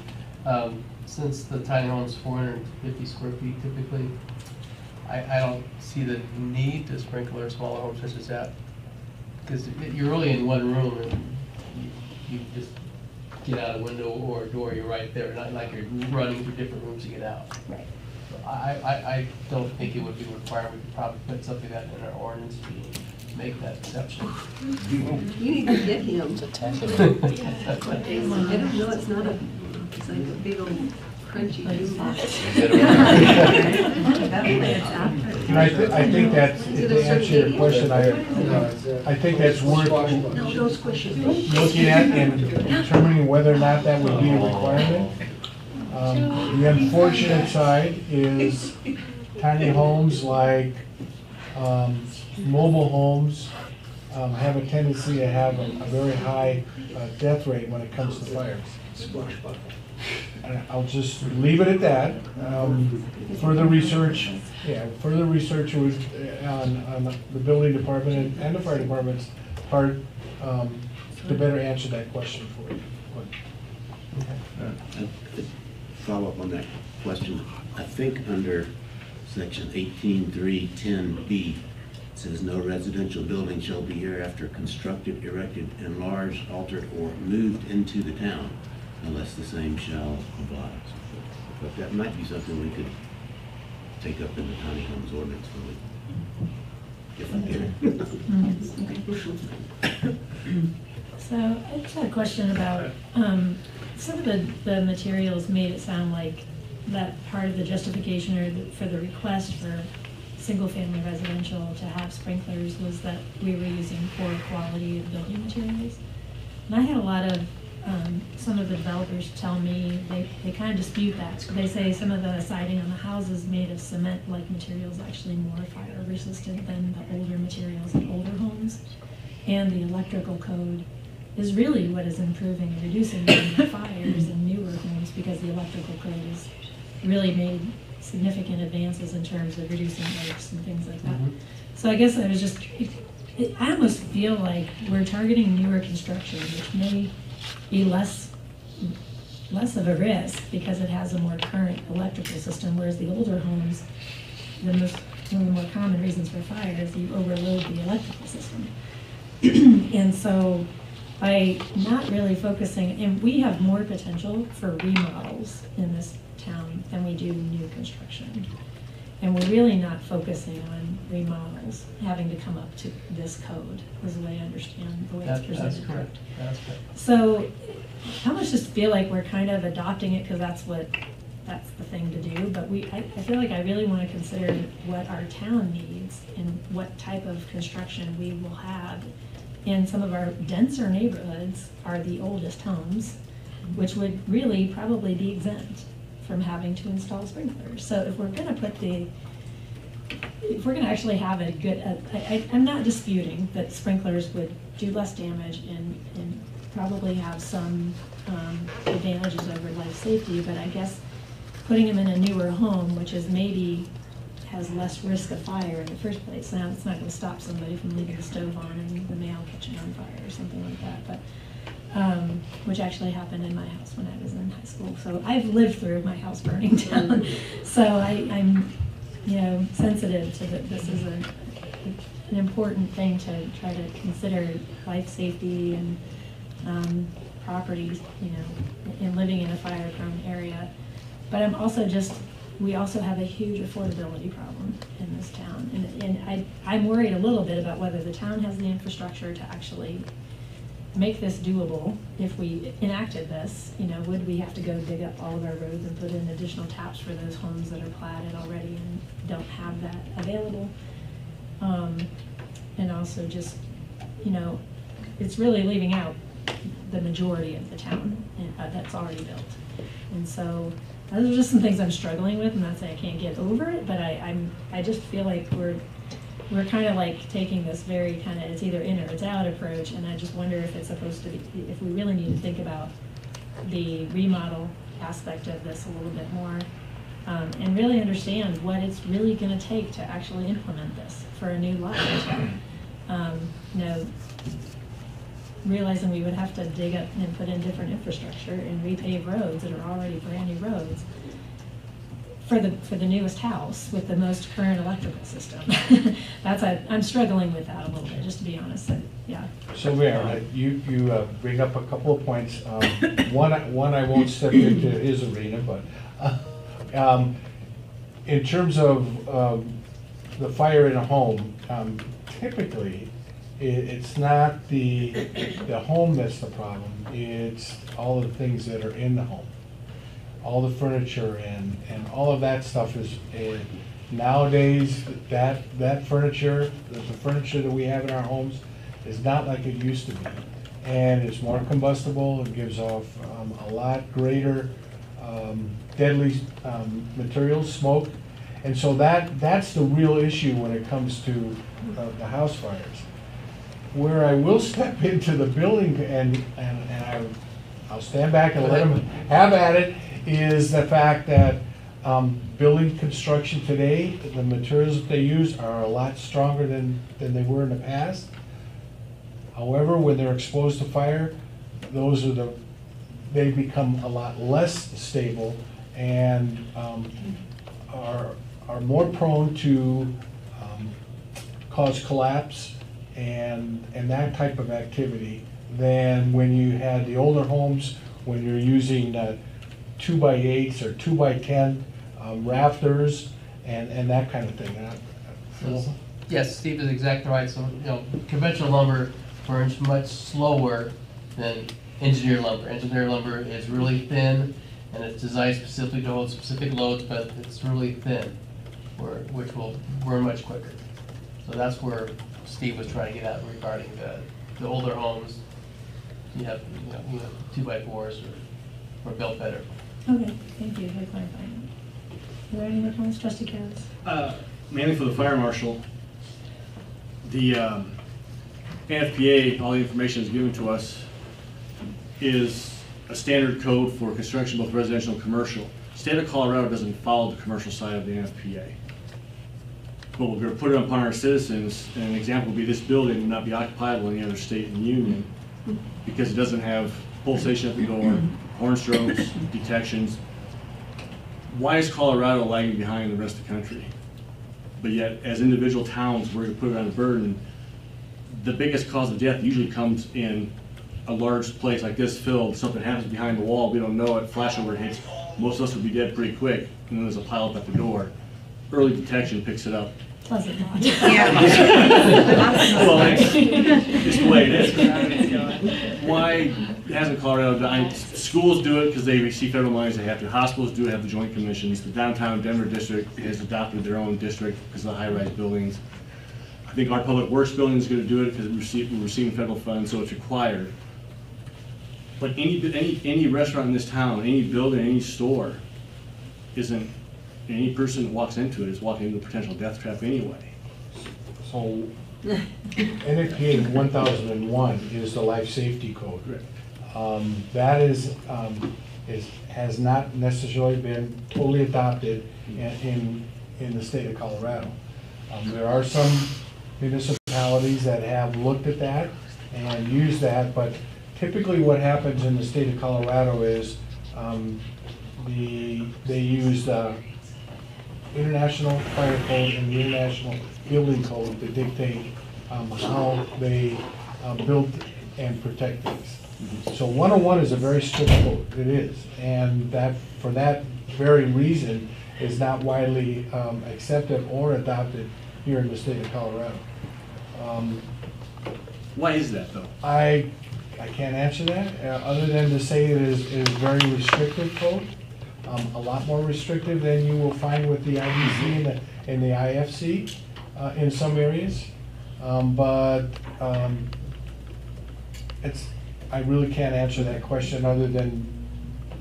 Since the tiny home is 450 square feet typically, I don't see the need to sprinkler a smaller home such as that. Because you're really in one room and you just get out a window or a door, you're right there, not like you're running through different rooms to get out. Right. So I don't think it would be required. We could probably put something like that in our ordinance to make that exception. You need to get him. It's a test. I don't know, it's not a, it's like a big old crunchy I think that's, to answer your question, I think that's worth No, don't squish it. looking at and determining whether or not that would be a requirement. The unfortunate side is tiny homes like mobile homes have a tendency to have a very high death rate when it comes to fires. And I'll just leave it at that. Further research would, on the building department and the fire department's part to better answer that question for you. Follow up on that question. I think under section 18.3.10B, it says no residential building shall be hereafter constructed, erected, enlarged, altered, or moved into the town unless the same shall comply. But that might be something we could take up in the tiny homes ordinance if we get it. So I just had a question about, some of the materials made it sound like that part of the justification or for the request for single-family residential to have sprinklers was that we were using poor quality of building materials. And I had a lot of, some of the developers tell me, they kind of dispute that. So they say some of the siding on the houses made of cement-like materials actually more fire resistant than the older materials in older homes. And the electrical code is really what is improving and reducing the fires in newer homes, because the electrical code has really made significant advances in terms of reducing leaks and things like that. So I guess I was just, I almost feel like we're targeting newer construction, which may be less of a risk because it has a more current electrical system, whereas the older homes, one of the more common reasons for fire is you overload the electrical system. And so by not really focusing, and we have more potential for remodels in this town than we do new construction. And we're really not focusing on remodels having to come up to this code, is the way I understand the way it's presented. That's correct. That's correct. So I almost just feel like we're kind of adopting it because that's the thing to do, but I feel like I really want to consider what our town needs and what type of construction we will have. And some of our denser neighborhoods are the oldest homes, which would really probably be exempt from having to install sprinklers. So if we're going to if we're going to actually have a good, I'm not disputing that sprinklers would do less damage and probably have some advantages over life safety, but I guess putting them in a newer home, which is maybe has less risk of fire in the first place. Now, it's not going to stop somebody from leaving the stove on and the mail catching on fire or something like that, but which actually happened in my house when I was in high school. So I've lived through my house burning down. So I'm, sensitive to that. This is an important thing to try to consider life safety and properties, and living in a fire-prone area. But I'm also just we also have a huge affordability problem in this town. And I'm worried a little bit about whether the town has the infrastructure to actually make this doable. If we enacted this, you know, would we have to go dig up all of our roads and put in additional taps for those homes that are platted already and don't have that available? And also just, you know, it's really leaving out the majority of the town that's already built. And so those are just some things I'm struggling with. I'm not saying I can't get over it, but I just feel like we're kind of like taking this very kind of it's either in or it's out approach, and I just wonder if it's supposed to be, if we really need to think about the remodel aspect of this a little bit more, and really understand what it's really going to take to actually implement this for a new lot. You know, realizing we would have to dig up and put in different infrastructure and repave roads that are already brand new roads for the newest house with the most current electrical system. I'm struggling with that a little bit, just to be honest. Yeah. So Mayor, you bring up a couple of points. One I won't step into his arena, but in terms of the fire in a home, typically it's not the home that's the problem. It's all the things that are in the home. All the furniture and all of that stuff is nowadays that furniture, the furniture that we have in our homes is not like it used to be, and it's more combustible. It gives off a lot greater deadly materials, smoke, and so that's the real issue when it comes to the house fires. Where I will step into the building and I'll stand back and let them have at it, is the fact that building construction today, the materials that they use are a lot stronger than they were in the past. However, when they're exposed to fire, they become a lot less stable and are more prone to cause collapse and that type of activity than when you had the older homes, when you're using 2x8s or 2x10 rafters and that kind of thing. Yes, Steve is exactly right. So, you know, conventional lumber burns much slower than engineered lumber. Engineered lumber is really thin, and it's designed specifically to hold specific loads, but it's really thin, which will burn much quicker. So that's where Steve was trying to get at regarding the older homes. You have 2x4s or built better. Okay, thank you for clarifying. Are there any more comments, Trustee Katz? Mainly for the fire marshal, the NFPA, all the information is given to us, is a standard code for construction, both residential and commercial. State of Colorado doesn't follow the commercial side of the NFPA. But we're going to put it upon our citizens, and an example would be this building would not be occupiable in any other state in the union because it doesn't have pulsation at the door, horn strokes, detections. Why is Colorado lagging behind the rest of the country? But yet, as individual towns, we're going to put it on a burden. The biggest cause of death usually comes in a large place like this filled. Something happens behind the wall, we don't know it, flashover hits. Most of us would be dead pretty quick, and then there's a pile up at the door. Early detection picks it up. Pleasant thought. Well, it's just the way it is. Why hasn't Colorado done? Schools do it because they receive federal monies. They have to. Hospitals do it, have the joint commissions. The downtown Denver district has adopted their own district because of the high-rise buildings. I think our public works building is going to do it because we're receiving federal funds, so it's required. But any restaurant in this town, any building, any store, isn't. Any person that walks into it is walking into a potential death trap anyway. So NFPA 1001 is the life safety code. That has not necessarily been totally adopted in the state of Colorado. There are some municipalities that have looked at that and used that, but typically what happens in the state of Colorado is they use International Fire Code and the International Building Code to dictate how they build and protect things. So 101 is a very strict code, it is, and that for that very reason, is not widely accepted or adopted here in the state of Colorado. Why is that, though? I can't answer that, other than to say it is very restrictive code, a lot more restrictive than you will find with the IBC and the IFC in some areas. I really can't answer that question other than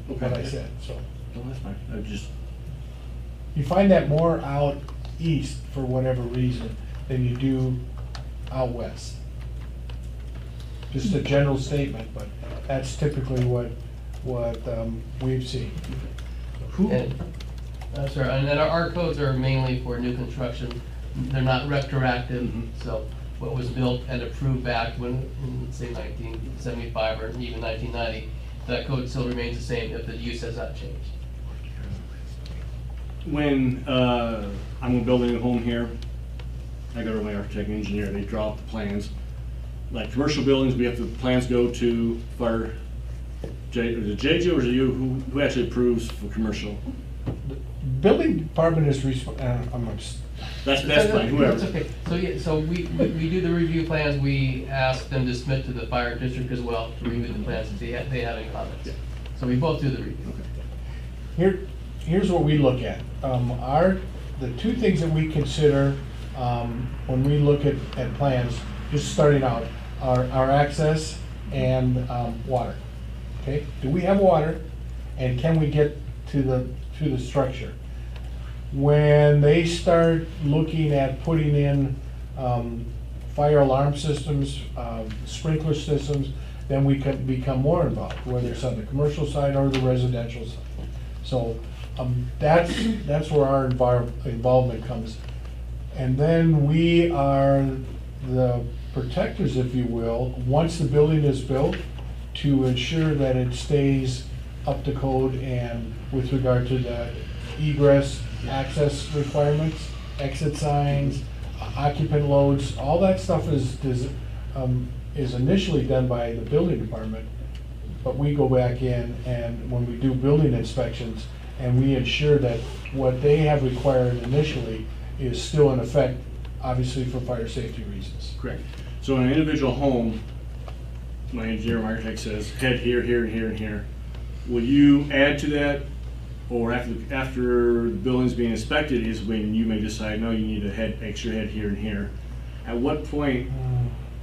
what I said, so. No, that's fine. I just, You find that more out east for whatever reason than you do out west. Just a general statement, but that's typically what we've seen. Sorry, and then our codes are mainly for new construction. They're not retroactive, so what was built and approved back when, in, say, 1975 or even 1990, that code still remains the same if the use has not changed. when I'm building a home here, I go to my architect and engineer, they draw up the plans. Like commercial buildings, we have the plans go to fire, is it JJ or is it you, who actually approves for commercial? Building department is That's fine, whoever. That's okay. So, yeah, so we do the review plans, we ask them to submit to the fire district as well to review the plans if they have any comments. So we both do the review. Here's what we look at. The two things that we consider when we look at plans, just starting out, are access and water. Okay, do we have water, and can we get to the structure? When they start looking at putting in fire alarm systems, sprinkler systems, then we can become more involved, whether it's on the commercial side or the residential side. So that's where our involvement comes. And then we are the protectors, if you will, once the building is built, to ensure that it stays up to code and with regard to the egress, access requirements, exit signs, occupant loads, all that stuff is initially done by the building department, but we go back in and when we do building inspections and we ensure that what they have required initially is still in effect, obviously for fire safety reasons. Correct. So in an individual home, my engineer, my architect says, head here, here, and here, and here. Will you add to that? Or after the building's being inspected is when you may decide, no, you need a extra head here and here. At what point,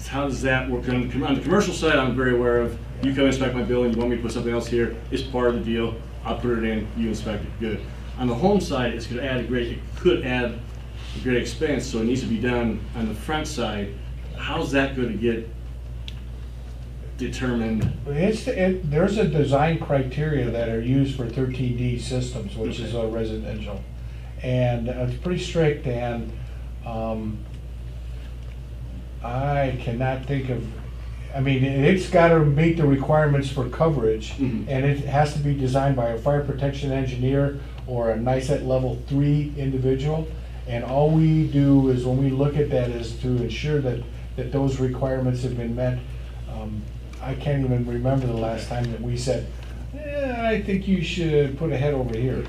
how does that work? On the commercial side, I'm very aware of, you come inspect my building, you want me to put something else here, it's part of the deal, I'll put it in, you inspect it, good. On the home side, it could add a great expense, so it needs to be done on the front side. How's that going to get determined? There's a design criteria that are used for 13D systems, which is a residential. And it's pretty strict, and I cannot think of, I mean, it's got to meet the requirements for coverage, and it has to be designed by a fire protection engineer or a NICET level 3 individual. And all we do is, when we look at that, is to ensure that those requirements have been met. I can't even remember the last time that we said, I think you should put a head over here.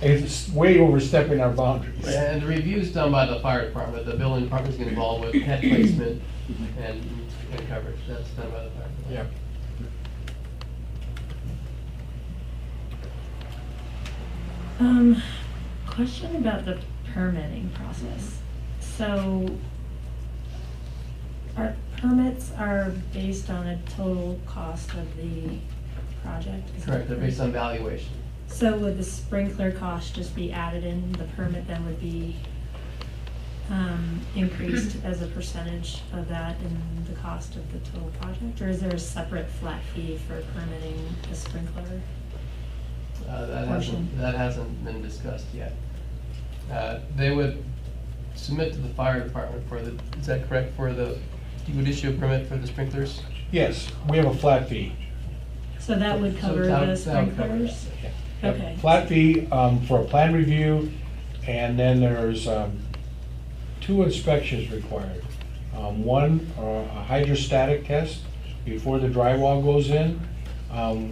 It's way overstepping our boundaries. And the review's done by the fire department. The building department's involved with head placement and coverage. That's done by the fire department. Yeah. Question about the permitting process. So, our permits are based on a total cost of the project? Correct, they're based on valuation. So would the sprinkler cost just be added in, the permit then would be increased as a percentage of that in the cost of the total project? Or is there a separate flat fee for permitting the sprinkler? That hasn't been discussed yet. They would submit to the fire department for the, is that correct, you would issue a permit for the sprinklers? Yes, we have a flat fee. So that would cover the sprinklers? Okay. Flat fee for a plan review, and then there's 2 inspections required. One, a hydrostatic test before the drywall goes in.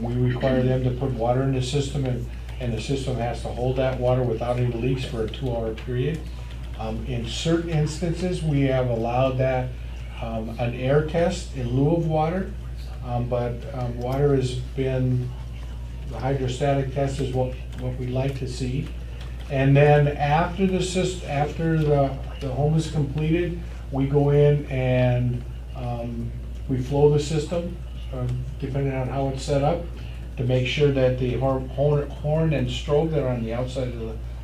We require them to put water in the system and the system has to hold that water without any leaks for a 2-hour period. In certain instances, we have allowed that an air test in lieu of water, but water has been, the hydrostatic test is what we like to see. And then after the home is completed, we go in and we flow the system, depending on how it's set up, to make sure that the horn and strobe that are on the outside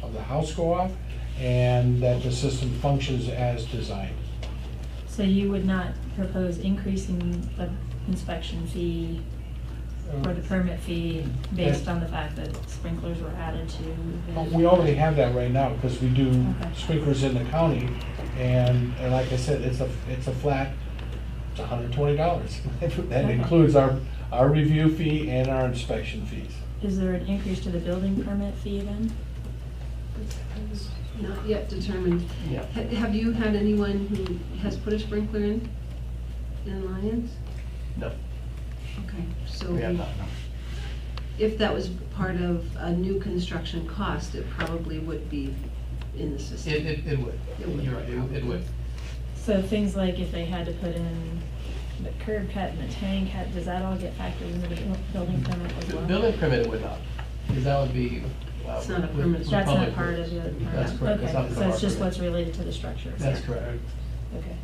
of the house go off, and that the system functions as designed. So you would not propose increasing the inspection fee or the permit fee based on the fact that sprinklers were added to the... We already have that right now, because we do sprinklers in the county, and like I said, it's a flat, it's $120. That includes our review fee and our inspection fees. Is there an increase to the building permit fee then? Not yet determined. Yeah. Have you had anyone who has put a sprinkler in Lyons? No, Okay, so we have not, no. if that was part of a new construction cost, it probably would be in the system. It would. It would. You're right, it would. So things like if they had to put in the curb cut and the tank, does that all get factored into the building permit as The well? building permit would not, because that would be. It's not a with- permit. with That's not public part works. of the permit? That's correct. That's not Okay, part so of it's just our what's related to the structure? That's correct. Okay.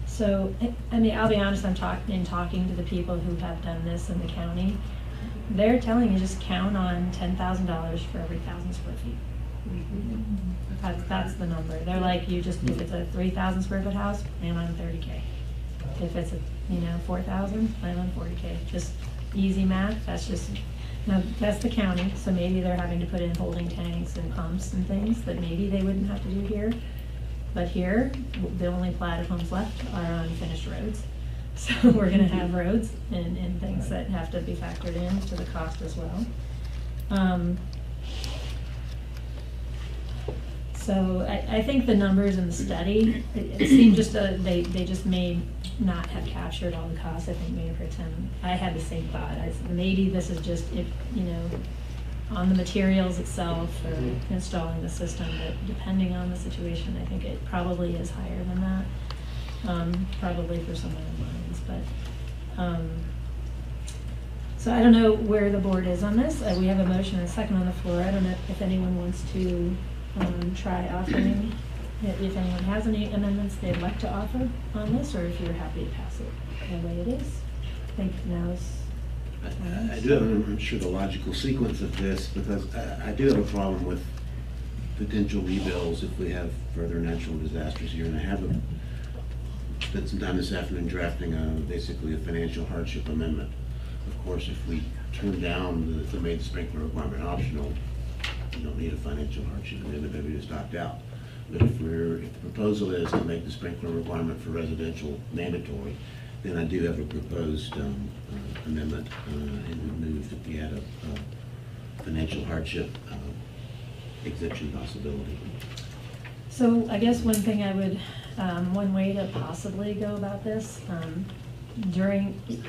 So, I mean, I'll be honest, I'm talking to the people who have done this in the county, they're telling you just count on $10,000 for every 1,000 square feet. That's the number. They're like, if it's a 3,000 square foot house, plan on 30K. If it's 4,000, plan on 40K. Just easy math, now, that's the county, so maybe they're having to put in holding tanks and pumps and things that maybe they wouldn't have to do here. But here, the only platted homes left are on finished roads. So we're gonna have roads and things that have to be factored in to the cost as well. So I think the numbers in the study, it seemed they just may not have captured all the costs. I think Mayor Pro Tem, I had the same thought. I said, maybe this is just, on the materials itself or installing the system, but depending on the situation, I think it probably is higher than that, probably for some other lines, but, so I don't know where the board is on this. We have a motion and a second on the floor. I don't know if anyone wants to try offering, if anyone has any amendments they'd like to offer on this, or if you're happy to pass it the way it is. I think now is... I do have, I'm sure, the logical sequence of this, because I do have a problem with potential rebuilds if we have further natural disasters here, and I have spent some time this afternoon drafting basically a financial hardship amendment. Of course, if we turn down the made sprinkler requirement optional, you don't need a financial hardship amendment, maybe just opt out. But if the proposal is to make the sprinkler requirement for residential mandatory, then I do have a proposed amendment and would move that we add a financial hardship exemption possibility. So I guess one thing I would, one way to possibly go about this,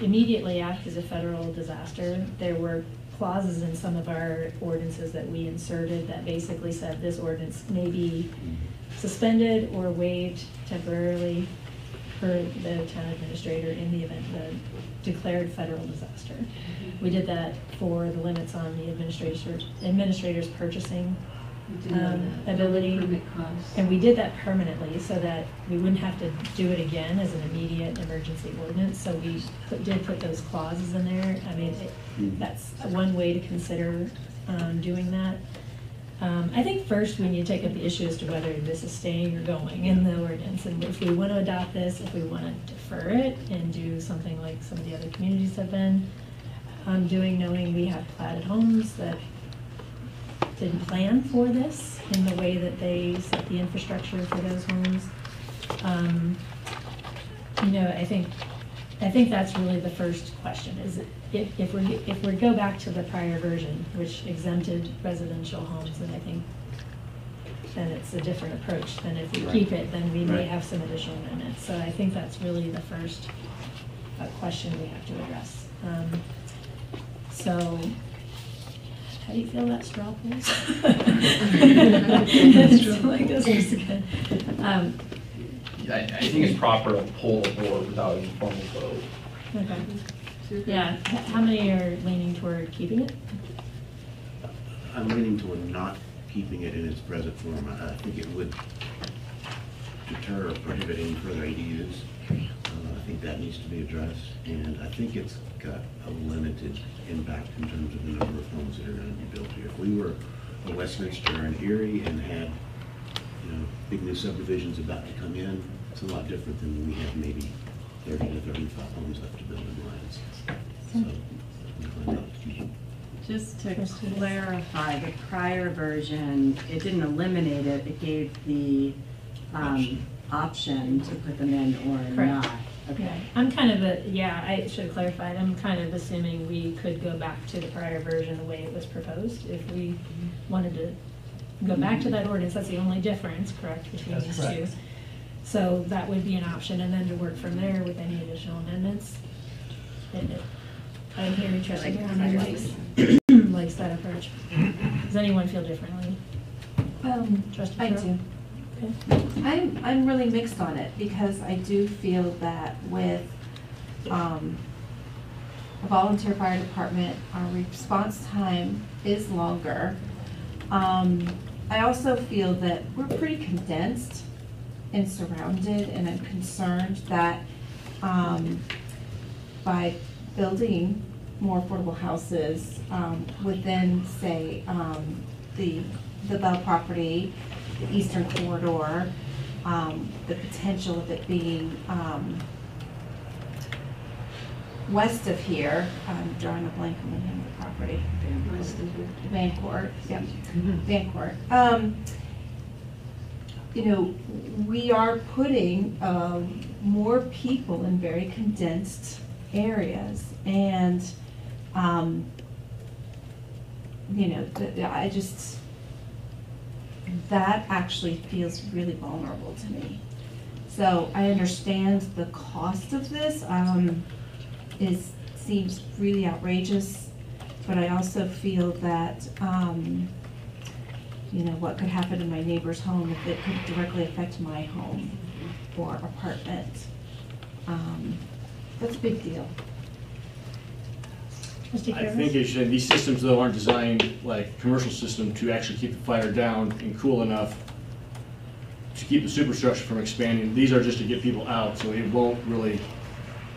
immediately after the federal disaster, there were clauses in some of our ordinances that we inserted that basically said this ordinance may be suspended or waived temporarily for the town administrator in the event of a declared federal disaster. We did that for the limits on the administrator's purchasing ability. And we did that permanently so that we wouldn't have to do it again as an immediate emergency ordinance. So we did put those clauses in there. I mean, that's one way to consider doing that. I think first we need to take up the issue as to whether this is staying or going in the ordinance. And if we want to adopt this, if we want to defer it and do something like some of the other communities have been doing, knowing we have platted homes that didn't plan for this in the way that they set the infrastructure for those homes. I think that's really the first question, is if we go back to the prior version, which exempted residential homes, then I think then it's a different approach than if we keep it, then we may have some additional amendments. So I think that's really the first question we have to address. So How do you feel about straw polls? It's like, this is good. I think it's proper to pull the board without a formal vote. Okay. Yeah, how many are leaning toward keeping it? I'm leaning toward not keeping it in its present form. I think it would deter or prohibit any further ADUs. I think that needs to be addressed, and I think it's got a limited impact in terms of the number of homes that are going to be built here. If we were a Westminster or an Erie and had, big new subdivisions about to come in, it's a lot different than when we have maybe 30 to 35 homes left to build in Lyons. Just to clarify, the prior version, it didn't eliminate it, it gave the option to put them in or Correct. not. Okay. I'm kind of I should have clarified, I'm kind of assuming we could go back to the prior version the way it was proposed. If we wanted to go back to that ordinance, that's the only difference, correct, between That's these correct. two. So that would be an option, and then to work from there with any additional amendments. I'm hearing Trustee Brown likes that approach. Does anyone feel differently? Trustee I Carroll? do. Okay. I'm really mixed on it because I do feel that with a volunteer fire department, our response time is longer. I also feel that we're pretty condensed and surrounded, and I'm concerned that by building more affordable houses within, say, the Bell property, the eastern corridor, the potential of it being west of here, I'm drawing a blank on the name of the property. Vancourt, yep, Vancourt. We are putting more people in very condensed areas, and that actually feels really vulnerable to me. So I understand the cost of this seems really outrageous, but I also feel that what could happen in my neighbor's home if it could directly affect my home or apartment. That's a big deal. I think these systems though aren't designed like a commercial system to actually keep the fire down and cool enough to keep the superstructure from expanding. These are just to get people out, so it won't really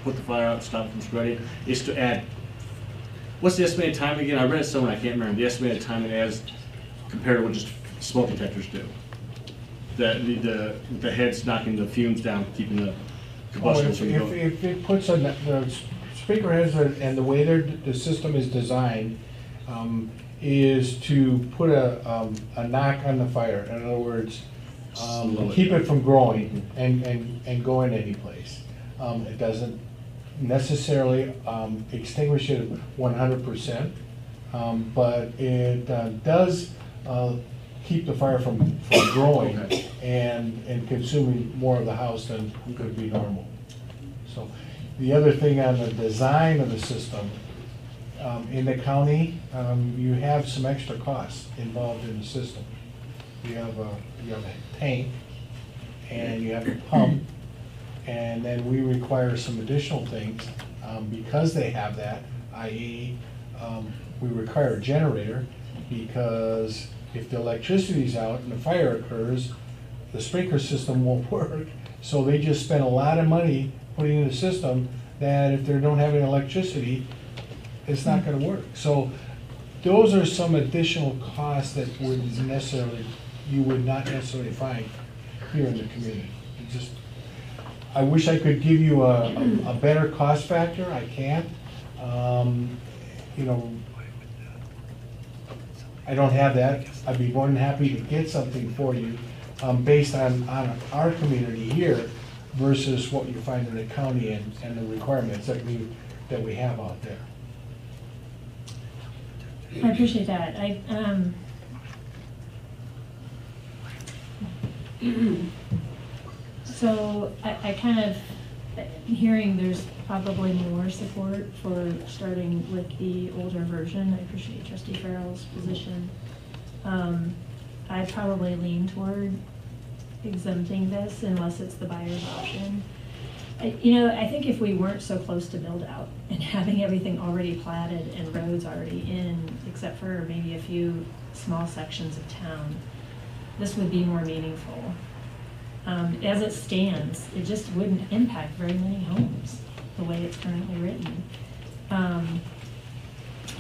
put the fire out and stop it from spreading. It's to add, what's the estimated time again? I read it somewhere, I can't remember. The estimated time it adds compared to what just smoke detectors do. The heads knocking the fumes down, keeping the combustion from going. If it puts the speaker heads and the way the system is designed is to put a knock on the fire. In other words, keep it from growing and going any place. It doesn't necessarily extinguish it 100%, but it does keep the fire from growing and consuming more of the house than could be normal. So the other thing on the design of the system, in the county, you have some extra costs involved in the system. You have a tank, and you have a pump, and then we require some additional things because they have that, i.e. We require a generator because if the electricity's out and the fire occurs, the sprinkler system won't work. So they just spend a lot of money putting in a system that if they don't have any electricity, it's not gonna work. So those are some additional costs that you would not necessarily find here in the community. I wish I could give you a better cost factor, I can't. I don't have that. I'd be more than happy to get something for you based on our community here versus what you find in the county and the requirements that we have out there. I appreciate that. So I kind of hearing there's probably more support for starting with the older version. I appreciate Trustee Farrell's position. I probably lean toward exempting this unless it's the buyer's option. I think if we weren't so close to build out and having everything already platted and roads already in, except for maybe a few small sections of town, this would be more meaningful. As it stands, it just wouldn't impact very many homes the way it's currently written. And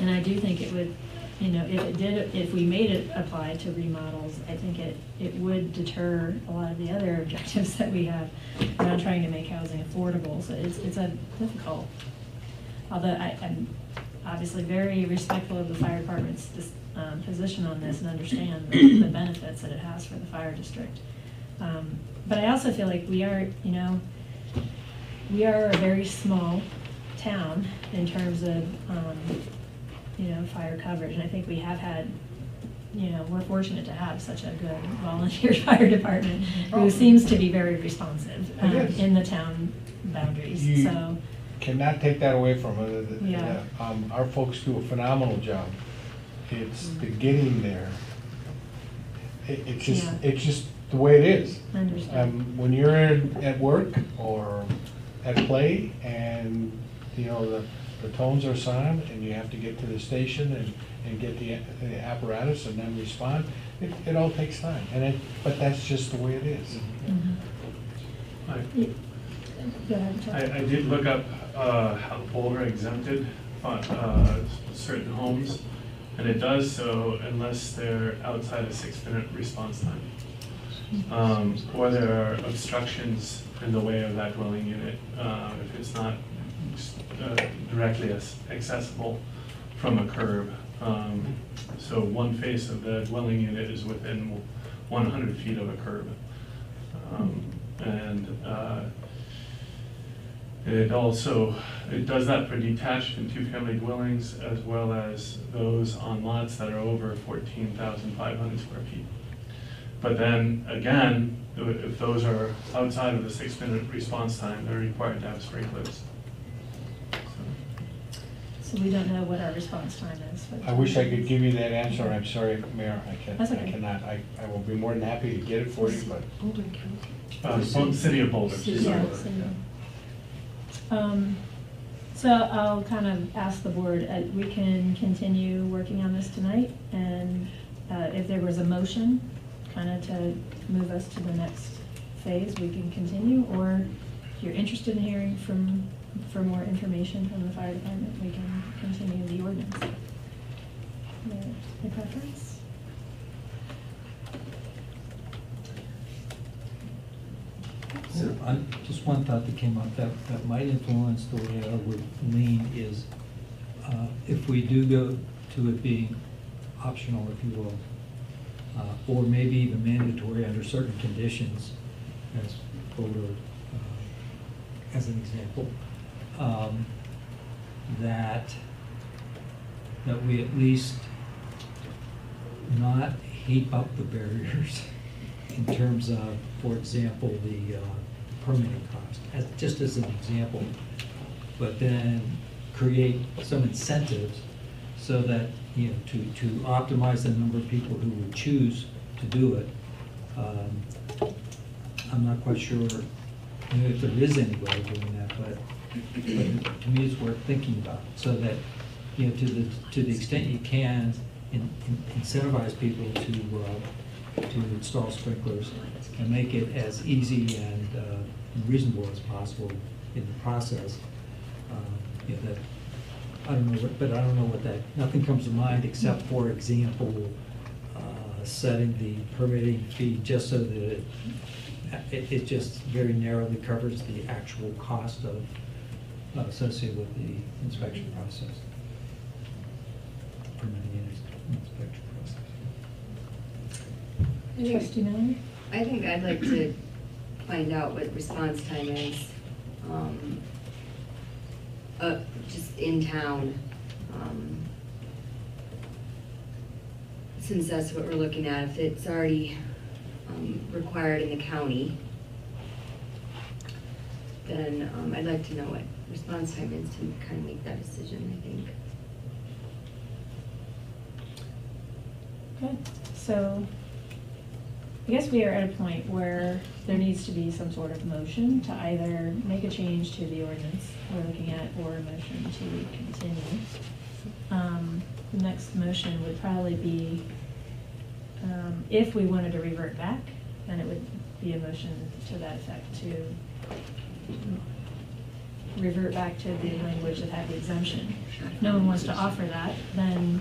I do think it would, if we made it apply to remodels, I think it would deter a lot of the other objectives that we have around trying to make housing affordable. So it's a difficult, although I'm obviously very respectful of the fire department's position on this and understand the benefits that it has for the fire district. But I also feel like we are a very small town in terms of, fire coverage. And I think we have had, we're fortunate to have such a good volunteer fire department who seems to be very responsive in the town boundaries. You cannot take that away from it. Yeah. Our folks do a phenomenal job. It's the getting there. It's just the way it is. I understand. When you're at work or at play and, the tones are silent and you have to get to the station and get the apparatus and then respond, it all takes time. But that's just the way it is. I did look up how Boulder exempted certain homes, and it does so unless they're outside a 6-minute response time. Or there are obstructions in the way of that dwelling unit, if it's not directly accessible from a curb. So one face of the dwelling unit is within 100 feet of a curb. It does that for detached and two-family dwellings as well as those on lots that are over 14,500 square feet. But then again, if those are outside of the 6-minute response time, they're required to have sprinklers. So we don't know what our response time is. I wish I could give you that answer. I'm sorry, Mayor, That's okay. I cannot. I will be more than happy to get it for you, but. Boulder County. City of Boulder. So I'll kind of ask the board, we can continue working on this tonight, and if there was a motion kind of to move us to the next phase, we can continue, or if you're interested in hearing for more information from the fire department, we can continue the ordinance. Any preference? So just one thought that came up that might influence the way I would lean is if we do go to it being optional, if you will, or maybe even mandatory under certain conditions, as Boulder, as an example, that we at least not heap up the barriers in terms of, for example, the permitting cost, just as an example, but then create some incentives so that, to optimize the number of people who would choose to do it. I'm not quite sure if there is any way of doing that, but to me it's worth thinking about, so that, to the extent you can incentivize people to install sprinklers and make it as easy and reasonable as possible in the process. That I don't know what that. Nothing comes to mind except, for example, setting the permitting fee just so that it just very narrowly covers the actual cost of associated with the inspection process. Permitting and inspection process. Trustee Miller? I think I'd like to find out what response time is, just in town. Since that's what we're looking at, if it's already required in the county, then I'd like to know response time is to kind of make that decision, I think. Okay, so I guess we are at a point where there needs to be some sort of motion to either make a change to the ordinance we're looking at or a motion to continue. The next motion would probably be, if we wanted to revert back, then it would be a motion to that effect to revert back to the language that had the exemption. If no one wants to offer that, then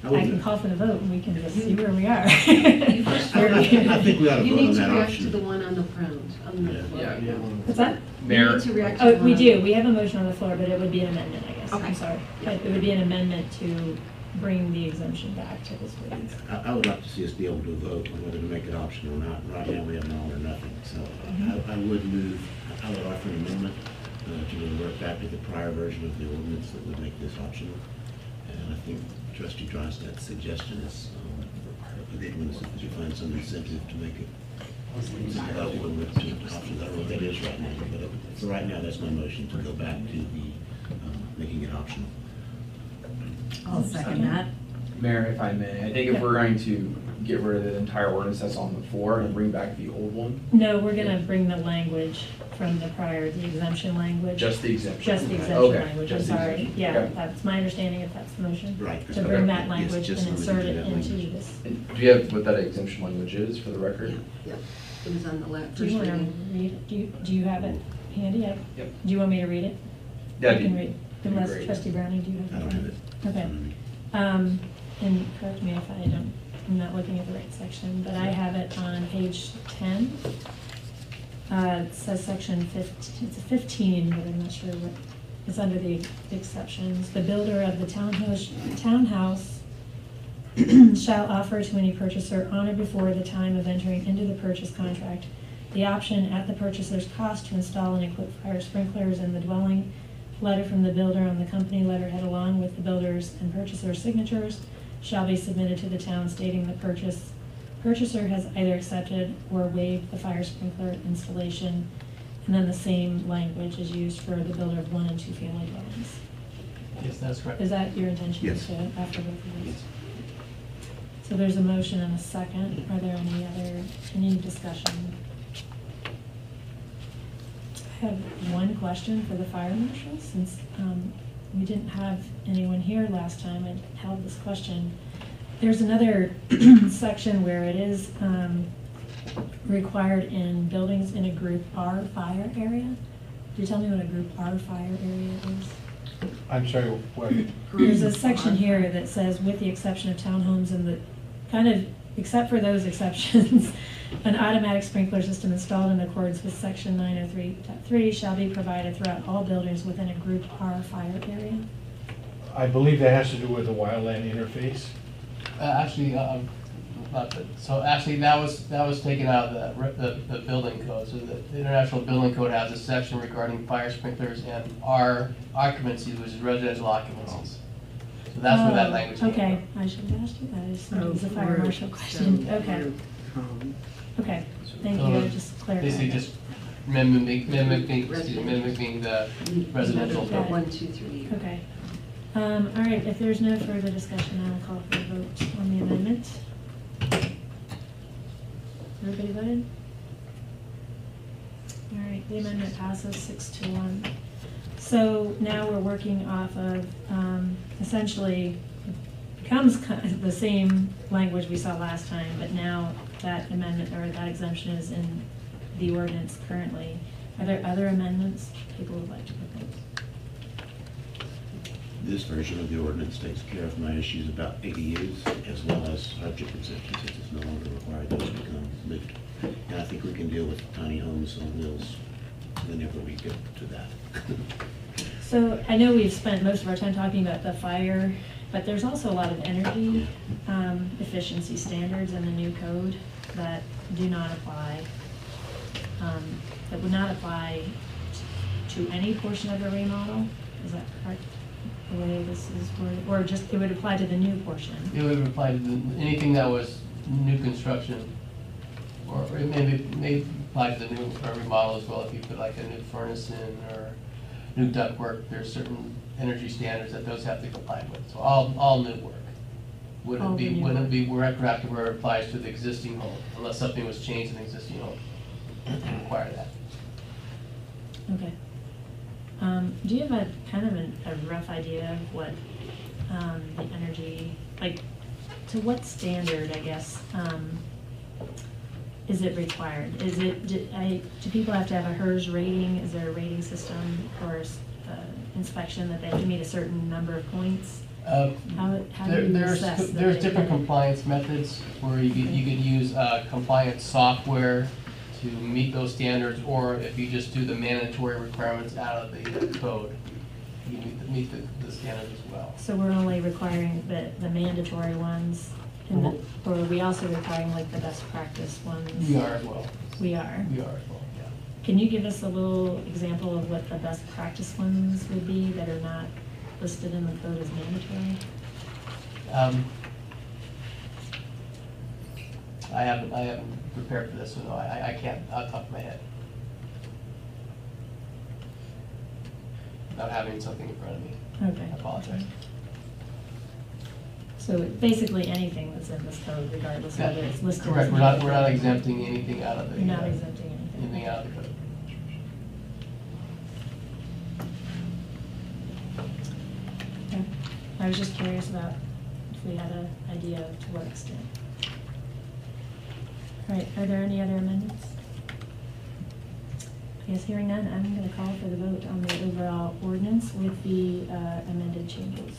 I can call for the vote and we can just see where we are. I think we ought to You vote need on to that react to option. the one on the ground, on the floor. Yeah. What's that? Mayor. You need to react to Oh, the one we on- do. We have a motion on the floor, but it would be an amendment, I guess. Okay. I'm sorry. But it would be an amendment to bring the exemption back to this ordinance. I would like to see us be able to vote on whether to make it optional or not. Right now, we have an all or nothing. So I would move, I would offer an amendment to revert back to the prior version of the ordinance that would make this optional. And I think Trustee Drystad's suggestion is a good one, if you find some incentive to make it eligible with two options. I don't know what that is right now, but for right now, that's my motion, to go back to the making it optional. I'll second that. Mayor, if I may, I think if we're going to get rid of the entire ordinance that's on the floor and bring back the old one, No, we're gonna bring the language from the prior, the exemption language. just the exemption. Just the exemption Okay, language, I'm just the sorry. exemption. Yeah, Okay. that's my understanding if that's the motion. Right. To Okay. bring that Yes, language just and limited insert to it that into language. this. And do you have what that exemption language is for the record? Yeah, it was on the left, Do first you wanna reading. read, do you have it handy? Yep. Do you want me to read it? That'd I can be- read. that'd be Unless great. Trustee Browning, do you have it? I don't have it. Okay. And correct me if I'm not looking at the right section, but I have it on page 10. It says section 15, it's 15, but I'm not sure what, it's under the exceptions. The builder of the townhouse shall offer to any purchaser on or before the time of entering into the purchase contract the option at the purchaser's cost to install and equip fire sprinklers in the dwelling. Letter from the builder on the company letterhead along with the builder's and purchaser's signatures shall be submitted to the town stating the purchaser has either accepted or waived the fire sprinkler installation. And then the same language is used for the builder of 1 and 2 family dwellings. Yes, that's correct. Is that your intention? Yes. To after both of these? So there's a motion and a second. Are there any discussion? I have one question for the fire marshal, since we didn't have anyone here last time I held this question. There's another section where it is required in buildings in a Group R fire area. Can you tell me what a Group R fire area is? I'm sorry, what? There's a section here that says, with the exception of townhomes and the, kind of, except for those exceptions, an automatic sprinkler system installed in accordance with section 903.3 shall be provided throughout all buildings within a Group R fire area. I believe that has to do with the wildland interface. Actually, not that, so actually, that was taken out of the building code. So the International Building Code has a section regarding fire sprinklers and our occupancies, which is residential occupancies. So that's where that language came from. Okay, I should have asked you that. I just thought it was a fire marshal question. Okay. Okay, thank you, I just clarified. Basically, that. just mimicking the residential. Got it. 1, 2, 3. Okay. All right, if there's no further discussion, I'll call for a vote on the amendment. Everybody voted? All right, the amendment passes 6-1. So now we're working off of, essentially, it becomes kind of the same language we saw last time, but now that amendment, or that exemption is in the ordinance currently. Are there other amendments people would like to propose? This version of the ordinance takes care of my issues about ADUs as well as hardship exemptions, since it's no longer required those become lived. And I think we can deal with tiny homes on wheels whenever we get to that. So I know we've spent most of our time talking about the fire, but there's also a lot of energy efficiency standards in the new code that do not apply, that would not apply to any portion of a remodel. Is that correct? The way this is worded, or just, it would apply to the new portion? It would apply to anything that was new construction, or it may apply to the new remodel as well, if you put like a new furnace in, or new ductwork, there's certain energy standards that those have to comply with. So all new work. All Wouldn't the new wouldn't work. be retroactive where it applies to the existing home, unless something was changed in the existing home to require that. Okay. Do you have a kind of a rough idea of what the energy, like, to what standard, I guess, is it required? Is it, do people have to have a HERS rating? Is there a rating system or inspection that they have to meet a certain number of points? How do you assess that There's they different can- compliance methods where you could use compliance software to meet those standards, or if you just do the mandatory requirements out of the code, you meet the standards as well. So we're only requiring the mandatory ones, and or are we also requiring like the best practice ones? We are as well. We are? We are as well, yeah. Can you give us a little example of what the best practice ones would be that are not listed in the code as mandatory? I haven't prepared for this, so no, I can't, off the top of my head. Without having something in front of me. Okay. I apologize. So basically anything that's in this code, regardless of whether it's listed. Correct, as we're not mandatory. exempting anything out of the. You're not exempting anything. Anything out of the code. Okay. I was just curious about if we had an idea to what extent. All right, are there any other amendments? I guess hearing none, I'm going to call for the vote on the overall ordinance with the amended changes.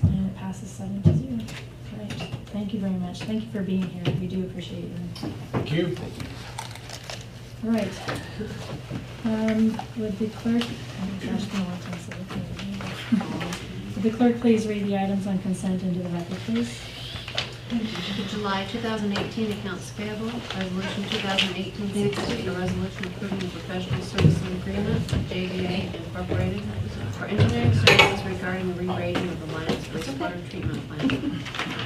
And it passes 7-0. All right, thank you very much. Thank you for being here. We do appreciate you. Thank you. All right. Would the clerk, Josh, can I want to say it? Would the clerk please read the items on consent into the record, please? The July 2018 accounts payable, resolution 2018-60, a resolution approving the professional services agreement with JVA Incorporated for engineering services regarding the re-rating of the Lyons wastewater treatment plant.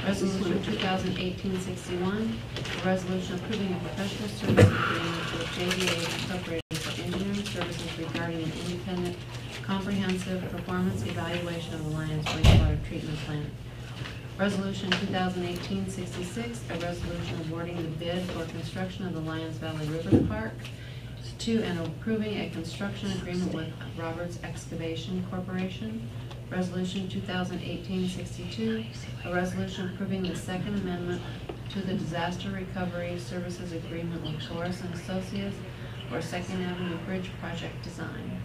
Resolution 2018-61, a resolution approving a professional services agreement with JVA Incorporated for engineering services regarding an independent comprehensive performance evaluation of the Lyons wastewater treatment plant. Resolution 2018-66, a resolution awarding the bid for construction of the Lyons Valley River Park. 2, and approving a construction agreement with Roberts Excavation Corporation. Resolution 2018-62, a resolution approving the second amendment to the Disaster Recovery Services Agreement with Torres and Associates for Second Avenue Bridge Project Design.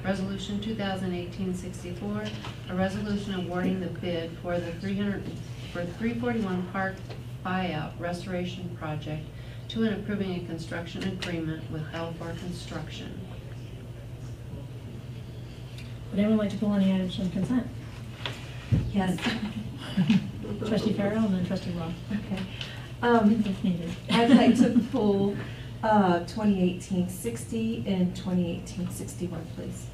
Resolution 2018-64, a resolution awarding the bid for the 341 Park buyout restoration project to and approving a construction agreement with L4 Construction. Would anyone like to pull any items from consent? Yes. Trustee Farrell and then Trustee Ross. Okay. If needed. I'd like to pull 2018-60 and 2018-61, please.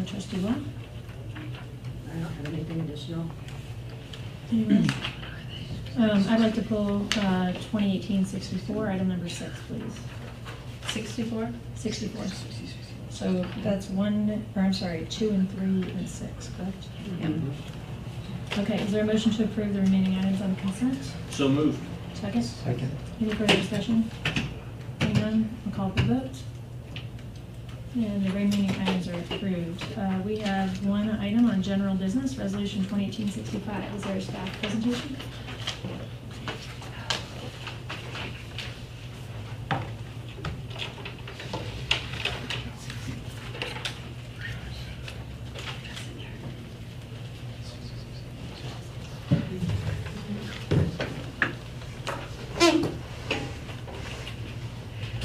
Trustee Ross? I don't have anything additional. Anyone else? I'd like to pull 2018-64, item number 6, please. 64? 64. So that's 2 and 3 and 6, correct? Yep. Okay, is there a motion to approve the remaining items on consent? So moved. Second? Second. Any further discussion? Hearing none, I'll call for the vote. And the remaining items are approved. We have one item on general business, resolution 2018-65. Is there a staff presentation?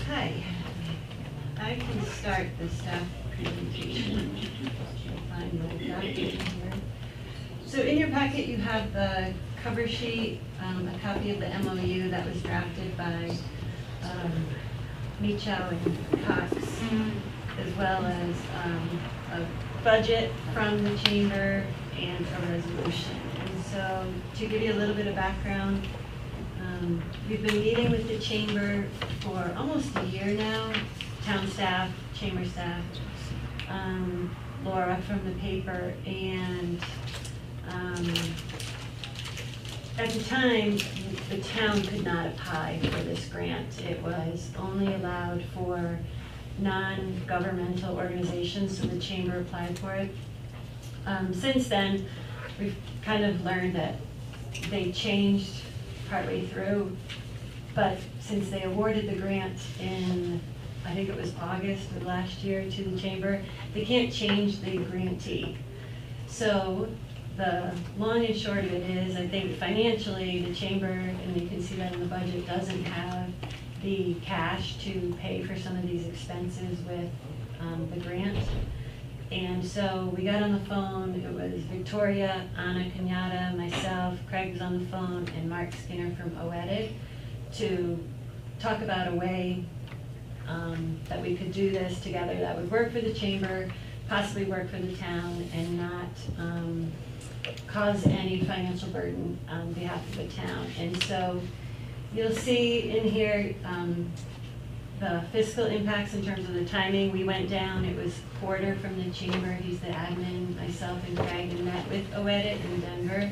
Hi, I can start the staff presentation. Find the document here. So in your packet, you have the cover sheet, a copy of the MOU that was drafted by Micho and Cox, as well as a budget from the chamber and a resolution. And so to give you a little bit of background, We've been meeting with the chamber for almost a year now, town staff, chamber staff, Laura from the paper, and at the time, the town could not apply for this grant. It was only allowed for non-governmental organizations, so the chamber applied for it. Since then, we've kind of learned that they changed partway through, but since they awarded the grant in, I think it was August of last year to the chamber, they can't change the grantee. So the long and short of it is, I think financially, the chamber, and you can see that in the budget, doesn't have the cash to pay for some of these expenses with the grant. And so we got on the phone, it was Victoria, Anna Cañada, myself, Craig was on the phone, and Mark Skinner from OEDIT to talk about a way that we could do this together that would work for the chamber, possibly work for the town, and not cause any financial burden on behalf of the town. And so you'll see in here the fiscal impacts in terms of the timing. We went down, it was Porter from the chamber, he's the admin, myself and Craig, and met with OEDIT in Denver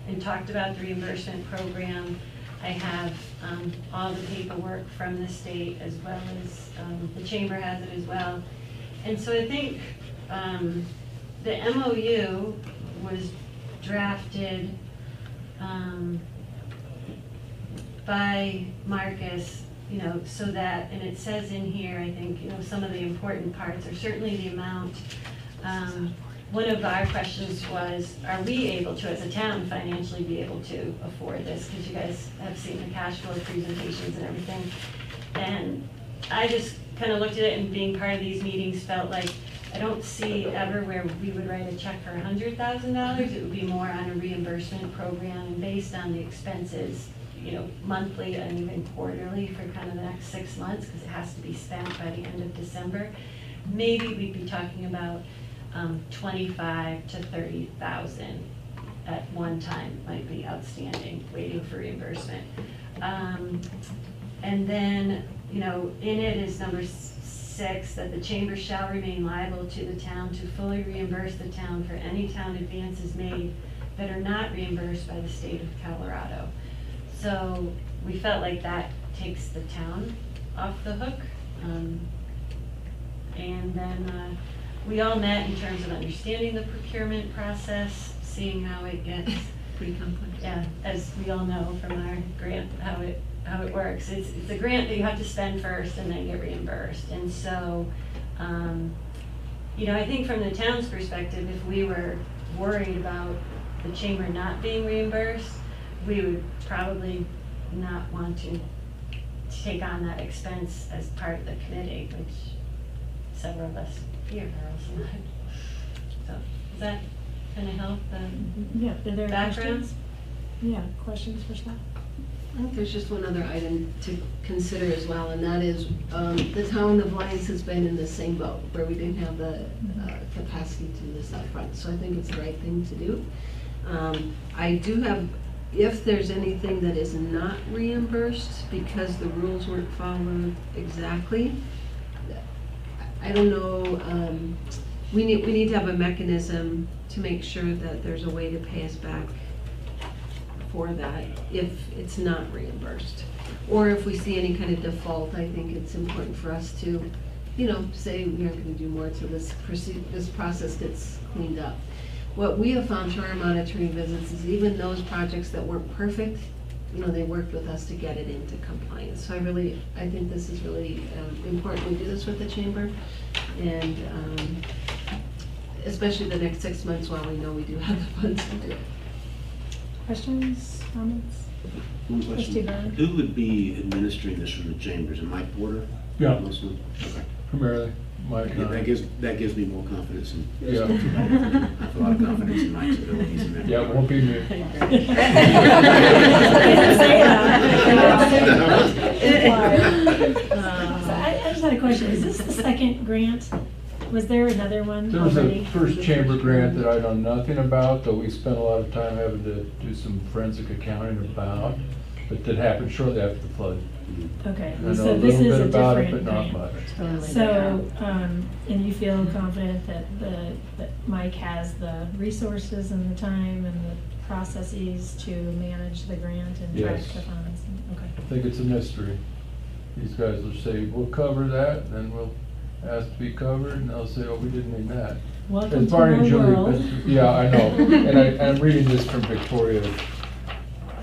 and talked about the reimbursement program. I have all the paperwork from the state, as well as the chamber has it as well. And so I think the MOU was drafted by Marcus, you know, so that, and it says in here, I think, you know, some of the important parts are certainly the amount. One of our questions was, are we able to, as a town, financially be able to afford this? Because you guys have seen the cash flow presentations and everything. And I just kind of looked at it, and being part of these meetings, felt like I don't see ever where we would write a check for $100,000. It would be more on a reimbursement program, and based on the expenses, you know, monthly and even quarterly for kind of the next 6 months, because it has to be spent by the end of December. Maybe we'd be talking about 25 to 30,000 at one time might be outstanding, waiting for reimbursement. And then, you know, in it is number 6, that the chamber shall remain liable to the town to fully reimburse the town for any town advances made that are not reimbursed by the state of Colorado. So we felt like that takes the town off the hook. And then we all met in terms of understanding the procurement process, seeing how it gets pretty complex. Yeah, as we all know from our grant, how it works. It's a grant that you have to spend first and then get reimbursed. And so, you know, I think from the town's perspective, if we were worried about the chamber not being reimbursed, we would probably not want to take on that expense as part of the committee, which several of us here are also not. So, does that kind of help Yeah, are there background? questions? Yeah, questions for staff? I think there's just one other item to consider as well, and that is the town of Lyons has been in the same boat where we didn't have the capacity to do this up front. So I think it's the right thing to do. I do have, if there's anything that is not reimbursed because the rules weren't followed exactly, I don't know, we need to have a mechanism to make sure that there's a way to pay us back for that if it's not reimbursed. Or if we see any kind of default, I think it's important for us to, you know, say we aren't going to do more until this process gets cleaned up. What we have found through our monitoring visits is even those projects that weren't perfect, you know, they worked with us to get it into compliance. So I think this is really important. We do this with the chamber, and especially the next 6 months while we know we do have the funds to do it. Questions, comments? One Trustee question. Byrne. Who would be administering this from the chambers? And Mike Porter? Yeah. Mostly? Okay. Primarily, Mike and I. That gives me more confidence in. Yeah. I have a lot of confidence in Mike's abilities in that. Yeah, it won't be me. So I just had a question. Is this the second grant? Was there another one There was a already? first chamber grant that I know nothing about, that we spent a lot of time having to do some forensic accounting about. but that happened shortly after the flood. Okay, I know so a this little is bit a about it, different but not thing. much. Totally So, and you feel confident that that Mike has the resources and the time and the processes to manage the grant and track Yes. the funds? Okay. I think it's a mystery. These guys will say, we'll cover that, and then we'll ask to be covered, and they'll say, oh, we didn't mean that. Welcome As to Barney my and Julie, world. yeah, I know, and I'm reading this from Victoria.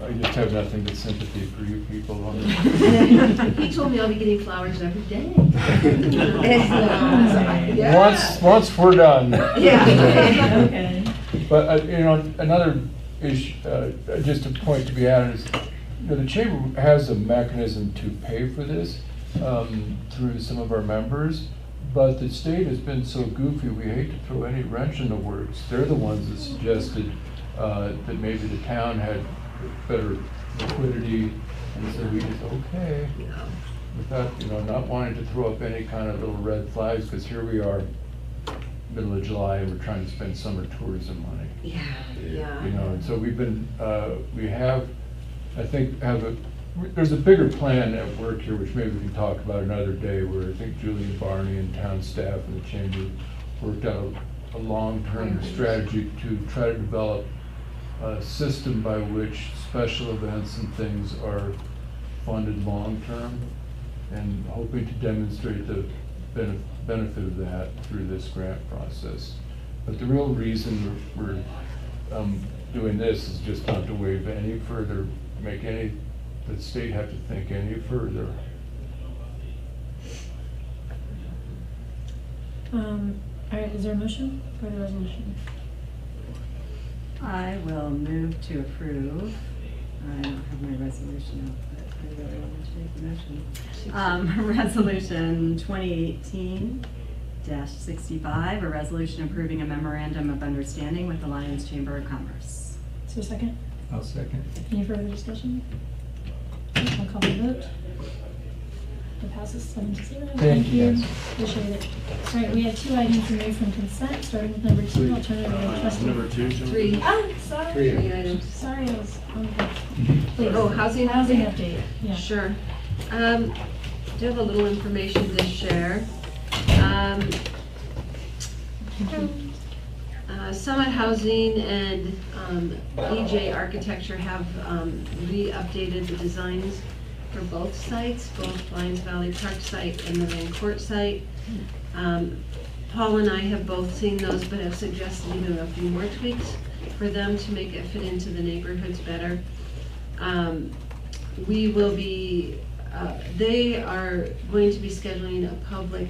I just have nothing but sympathy for you people. He told me I'll be getting flowers every day. Once we're done. Yeah. Okay. But, you know, another issue, just a point to be added is, you know, the chamber has a mechanism to pay for this through some of our members, but the state has been so goofy, we hate to throw any wrench in the works. They're the ones that suggested that maybe the town had better liquidity, and so we just, okay, without, you know, not wanting to throw up any kind of little red flags, because here we are, middle of July, and we're trying to spend summer tourism money. Yeah, yeah. You know, and so we've been, we have, I think, there's a bigger plan at work here, which maybe we can talk about another day, where I think Julie and Barney and town staff and the chamber worked out a long-term strategy to try to develop a system by which special events and things are funded long-term, and hoping to demonstrate the benefit of that through this grant process. But the real reason we're doing this is just not to waive any further, the state have to think any further. All right, is there a motion for the resolution? I will move to approve. I don't have my resolution up, but I really wanted to make the motion. Resolution 2018-65, a resolution approving a memorandum of understanding with the Lions Chamber of Commerce. Is there a second? I'll second. Any further discussion? I'll call the vote. It passes 7-0. Thank you, guys. Appreciate it. All right, we have 2 items removed from consent, starting with number 2, alternative of trustee. Number 2, John? 3. Oh, sorry. 3 items. Sorry, I was on the. Please. Oh, housing update, yeah. Sure. Do have a little information to share. Summit Housing and EJ Architecture have re-updated the designs for both sites, both Lions Valley Park site and the Van Court site. Paul and I have both seen those, but have suggested even a few more tweaks for them to make it fit into the neighborhoods better. We will be, they are going to be scheduling a public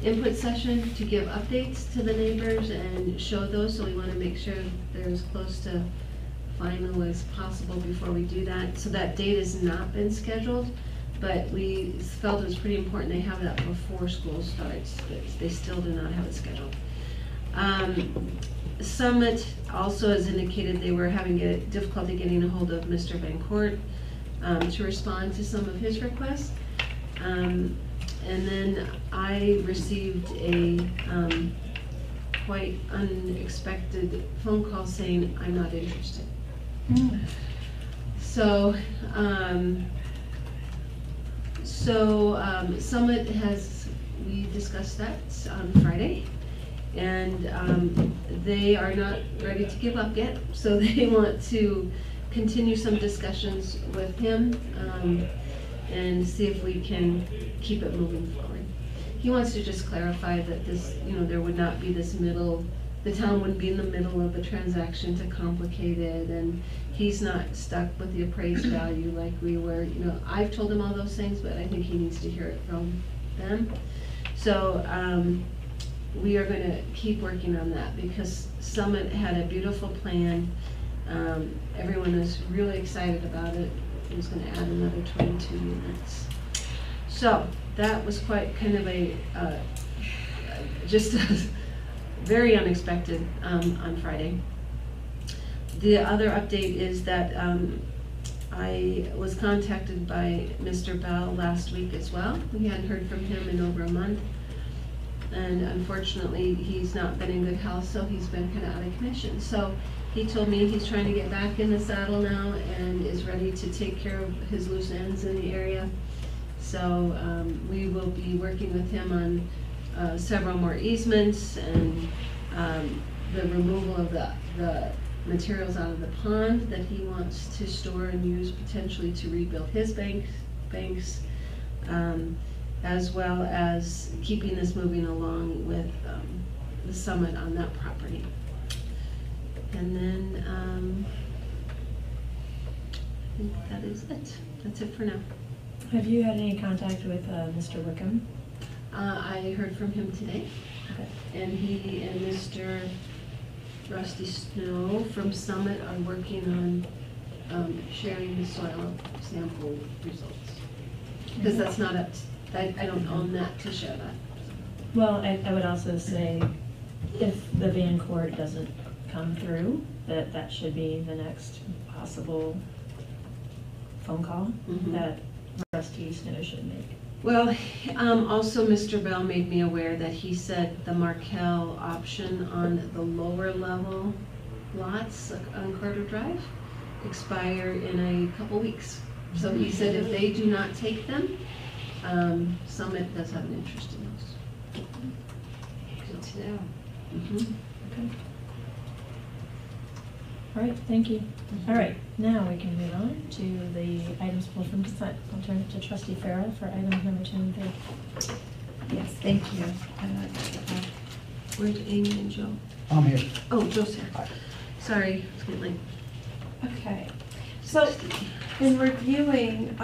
input session to give updates to the neighbors and show those, so we want to make sure they're as close to final as possible before we do that. So that date has not been scheduled, but we felt it was pretty important they have that before school starts, but they still do not have it scheduled. Summit also has indicated they were having difficulty getting a hold of Mr. Van Court to respond to some of his requests. And then I received a quite unexpected phone call saying, I'm not interested. So, Summit we discussed that on Friday, and they are not ready to give up yet, so they want to continue some discussions with him and see if we can keep it moving forward. He wants to just clarify that this, there would not be this the town wouldn't be in the middle of a transaction to complicate it, and he's not stuck with the appraised value like we were. I've told him all those things, but I think he needs to hear it from them. So we are going to keep working on that, because Summit had a beautiful plan. Everyone is really excited about it. It was going to add another 22 units. So that was quite kind of just very unexpected on Friday. The other update is that I was contacted by Mr. Bell last week as well. We hadn't heard from him in over a month. And unfortunately, he's not been in good health, so he's been kind of out of commission. So He told me he's trying to get back in the saddle now and is ready to take care of his loose ends in the area. So we will be working with him on several more easements and the removal of the materials out of the pond that he wants to store and use potentially to rebuild his banks, as well as keeping this moving along with the summit on that property. And then I think that is it. That's it for now. Have you had any contact with Mr. Wickham? I heard from him today. Okay. And he and Mr. Rusty Snow from Summit are working on sharing the soil sample results. Because that's not up, I don't own that to share that. Well, I would also say if the Van Court doesn't come through, that should be the next possible phone call that Rusty Snow should make. Well, also Mr. Bell made me aware that he said the Markel option on the lower level lots on Carter Drive expire in a couple weeks. So he said if they do not take them, Summit does have an interest in those. Good to know. Okay. All right, thank you. All right, now we can move on to the items pulled from consent. I'll turn it to Trustee Farrell for items number 2 and 3. Yes, thank you. Where's Amy and Joe? I'm here. Oh, Joe's here. Sorry, it's getting late. Okay, so in reviewing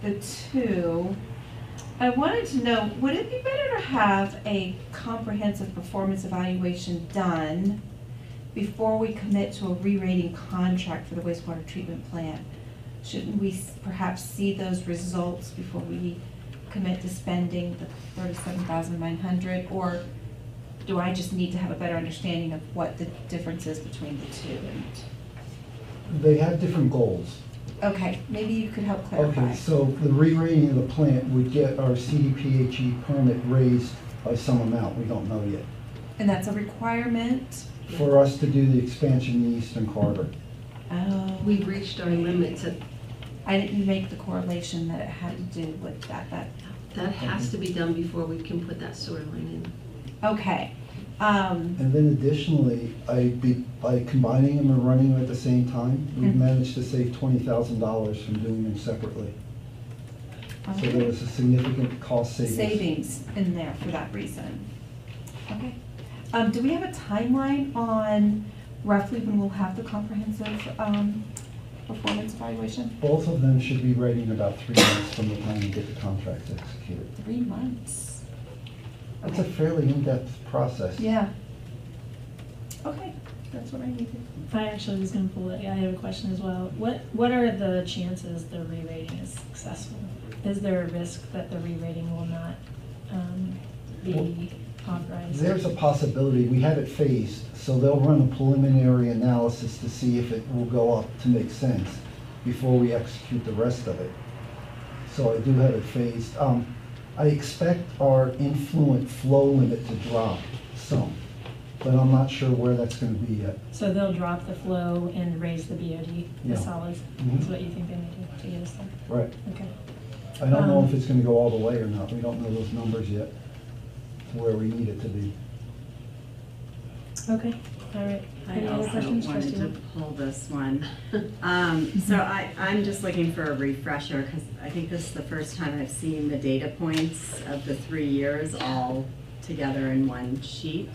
the two, I wanted to know, would it be better to have a comprehensive performance evaluation done before we commit to a re-rating contract for the wastewater treatment plant? Shouldn't we perhaps see those results before we commit to spending the $37,900, or do I just need to have a better understanding of what the difference is between the two? They have different goals. Okay, maybe you could help clarify. Okay, so the re-rating of the plant would get our CDPHE permit raised by some amount, we don't know yet, And that's a requirement? for us to do the expansion in the eastern corridor. Oh. We've reached our limits. I didn't make the correlation that it had to do with that. That has to be done before we can put that sewer line in. Okay. And then additionally, by combining them and running them at the same time, we've managed to save $20,000 from doing them separately. So there was a significant cost savings. Savings in there for that reason. Okay. Do we have a timeline on roughly when we'll have the comprehensive performance evaluation? Both of them should be ready in about 3 months from the time we get the contracts executed. 3 months. It's a fairly in-depth process. Yeah. Okay, that's what I needed. I actually was going to pull it. I have a question as well. What are the chances the re-rating is successful? Is there a risk that the re-rating will not be authorized? There's a possibility. We have it phased, so they'll run a preliminary analysis to see if it will go up to make sense before we execute the rest of it. So I do have it phased. I expect our influent flow limit to drop some, but I'm not sure where that's going to be yet. So they'll drop the flow and raise the BOD, Yeah. the solids. That's what you think they need to get us there? Right. Okay. I don't know if it's going to go all the way or not. We don't know those numbers yet, where we need it to be. Okay, all right. I Any other also questions? wanted Trustee to Wood? pull this one. So I'm just looking for a refresher, because I think this is the first time I've seen the data points of the 3 years all together in one sheet.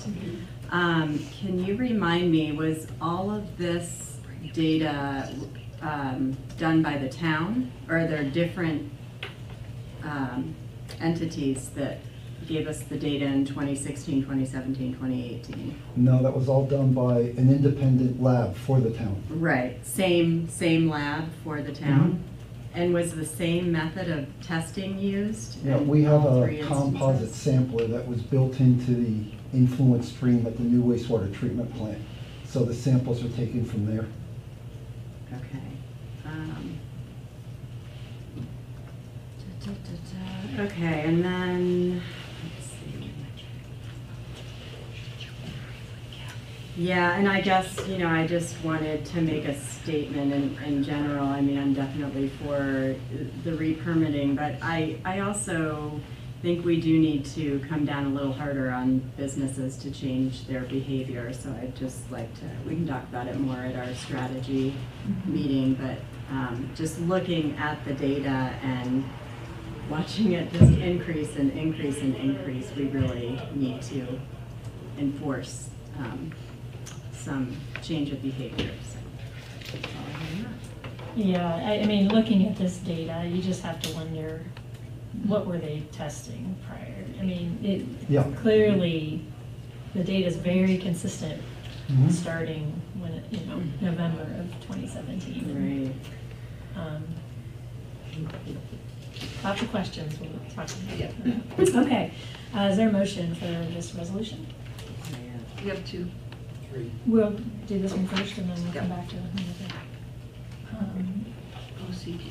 Can you remind me, was all of this data done by the town, or are there different entities that gave us the data in 2016, 2017, 2018? No, that was all done by an independent lab for the town. Right, same lab for the town? And was the same method of testing used? Yeah, in we have all a 3 composite instances? sampler that was built into the influent stream at the new wastewater treatment plant. So the samples are taken from there. Okay. Okay, and then, let's see. Yeah, and I guess, I just wanted to make a statement in general. I mean, I'm definitely for the re-permitting, but I also think we do need to come down a little harder on businesses to change their behavior. So I'd just like to, we can talk about it more at our strategy meeting, but just looking at the data and watching it just increase and increase and increase, we really need to enforce some change of behavior. So that's all I have. Yeah, I mean, looking at this data, you just have to wonder, what were they testing prior? I mean, Yeah. clearly, the data is very consistent, Mhm. starting when, November of 2017. Right. Lots of questions, we'll talk about that. Okay, is there a motion for this resolution? You have two. We'll do this one first, and then we'll come back to another. OCD.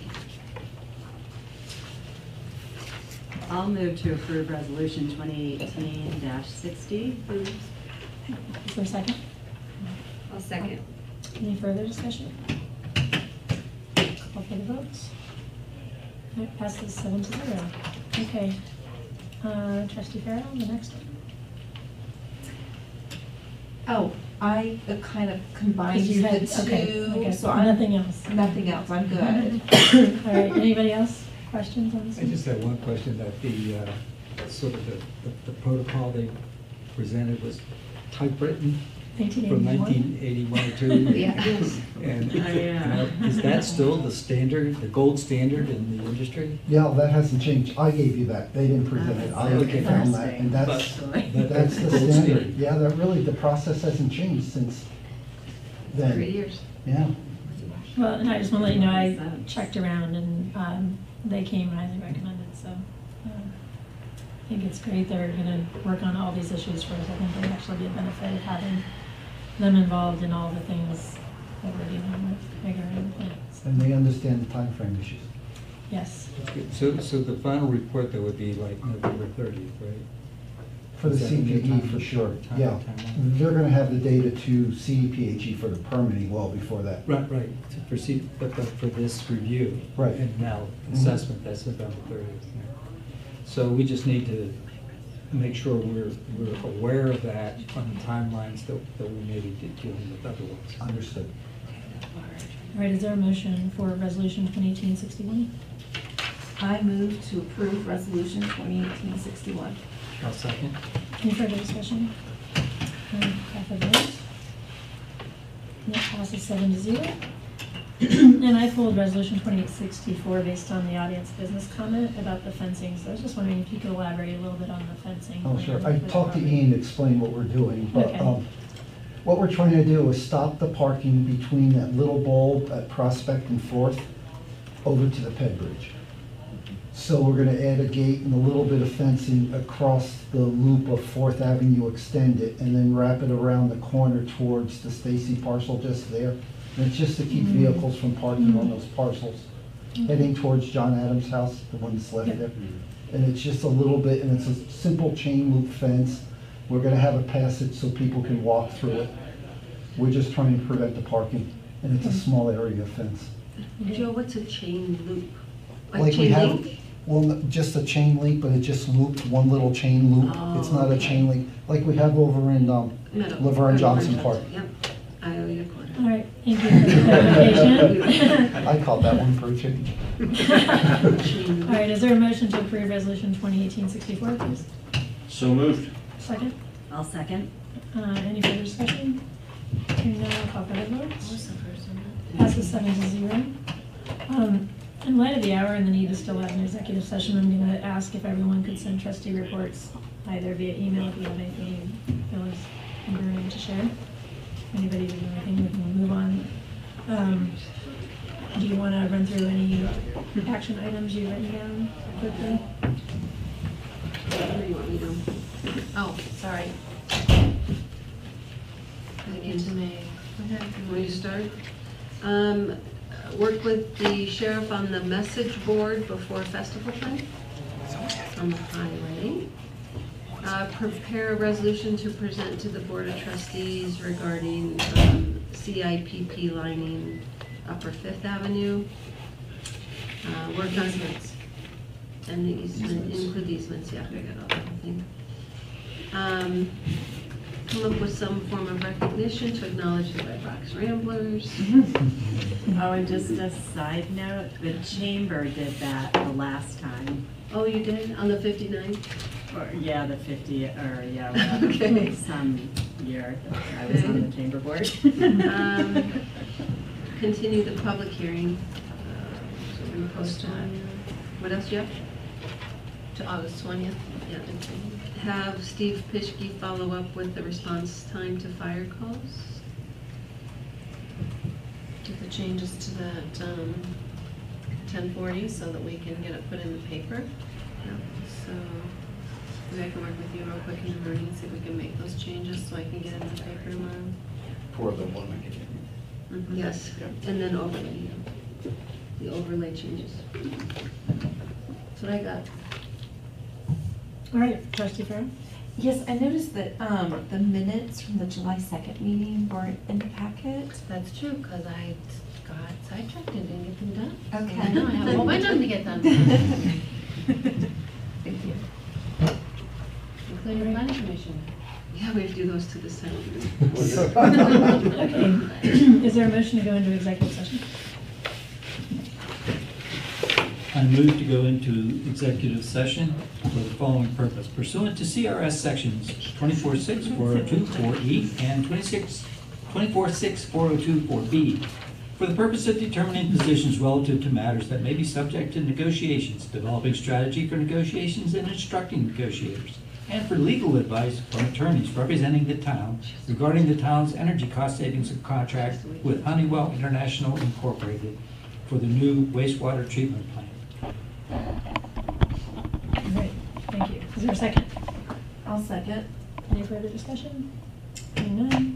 I'll move to approve resolution 2018-60. Is there a second? I'll second. Any further discussion? Call for the votes. All right, passes 7-0. Okay. Trustee Farrell, the next one. Oh, I kind of combined 'Cause you the had- two, okay, so I'm. nothing else. Nothing else, I'm good. All right, anybody else? Questions on this I one? just have one question, that the, sort of the protocol they presented was typewritten from 1981 or 2. Yeah. And yeah. is that still the standard, the gold standard in the industry? Yeah, that hasn't changed. I gave you that. They didn't present it. I Okay. found that, and that's That's the the gold standard. standard. Yeah, that really, the process hasn't changed since then. 3 years. Yeah. Well, and I just want to let you know, I checked around and they came highly recommended, so I think it's great. They're going to work on all these issues for us. I think there'd actually be a benefit of having them involved in all the things that we're dealing with, bigger and plants. And they understand the timeframe issues. Yes. So the final report, that would be like November 30th, right? For the Is that in your CPE, time- for sure, time- yeah. timeline? They're gonna have the data to CPHE for the permitting well before that. Right, to proceed, but for this review. Right. And now assessment, that's November 30th. yeah. So we just need to make sure we're aware of that on the timelines that we may be dealing with otherwise. Understood. All right, is there a motion for resolution 2018-61? I move to approve resolution 2018-61. I'll second. Any further discussion? Call for the vote. And that passes 7-0. And I pulled resolution 2864 based on the audience business comment about the fencing. So I was just wondering if you could elaborate a little bit on the fencing. Oh, sure. I with the talked to property. Ian to explain what we're doing, but Okay. what we're trying to do is stop the parking between that little bulb at Prospect and Fourth over to the Ped Bridge. So we're gonna add a gate and a little bit of fencing across the loop of Fourth Avenue, extend it, and then wrap it around the corner towards the Stacy parcel just there. And it's just to keep vehicles from parking on those parcels, heading towards John Adams' house, the one that's left there. And it's just a little bit, and it's a simple chain loop fence. We're gonna have a passage so people can walk through it. We're just trying to prevent the parking, and it's a small area fence. Joe, what's a chain loop? Like we chain have, link? well, just a chain link, but it just looped one little chain loop. It's not a chain link, like we have over in Meadow. Laverne Johnson Park. Yep, I owe you a quarter. All right, thank you for the clarification. I called that one for a change. All right, is there a motion to approve resolution 2018-64, please? So moved. Second? I'll second. Any further discussion? Hearing none, I'll call for the vote. Passes 7-0. In light of the hour and the need to still have an executive session, I'm going to ask if everyone could send trustee reports either via email if you have anything you feel is burning to share. Anybody doing anything, we can move on. Do you want to run through any action items you've written down quickly? What do you want me to do? Oh, sorry. Into May. Want me to start? Worked with the sheriff on the message board before festival time on the highway. Prepare a resolution to present to the Board of Trustees regarding CIPP lining Upper Fifth Avenue. Work on easements. And the easement, include the easements, yeah, I got all that whole thing. Come up with some form of recognition to acknowledge the Red Rocks Ramblers. Oh, and just a side note, the chamber did that the last time. Oh, you did, on the 59th? Or, yeah, the 50, or, yeah, Okay. some year that I was on the chamber board. Continue the public hearing. So we're gonna post on, what else you have? To August 20th. Yeah. Have Steve Pischke follow up with the response time to fire calls. Do the changes to that 1040 so that we can get it put in the paper. Yeah. So maybe I can work with you real quick in the morning, see if we can make those changes so I can get it in the paper tomorrow. For the one we can. Yes, and then overlay, the overlay changes. That's what I got. All right, Trustee Farrell? Yes, I noticed that the minutes from the July 2nd meeting weren't in the packet. That's true, because I got sidetracked and didn't get them done. Okay. So now I have a whole bunch of them to get done. Thank you. Including planning commission. Yeah, we have to do those to the side. Okay, is there a motion to go into executive session? I move to go into executive session for the following purpose. Pursuant to CRS sections 24.6, 402, 4E, and 24.6, 402, 4B, for the purpose of determining positions relative to matters that may be subject to negotiations, developing strategy for negotiations, and instructing negotiators, and for legal advice from attorneys representing the town regarding the town's energy cost savings contract with Honeywell International Incorporated for the new wastewater treatment plant. All right, thank you. Is there a second? I'll second. Any further discussion? Hearing none.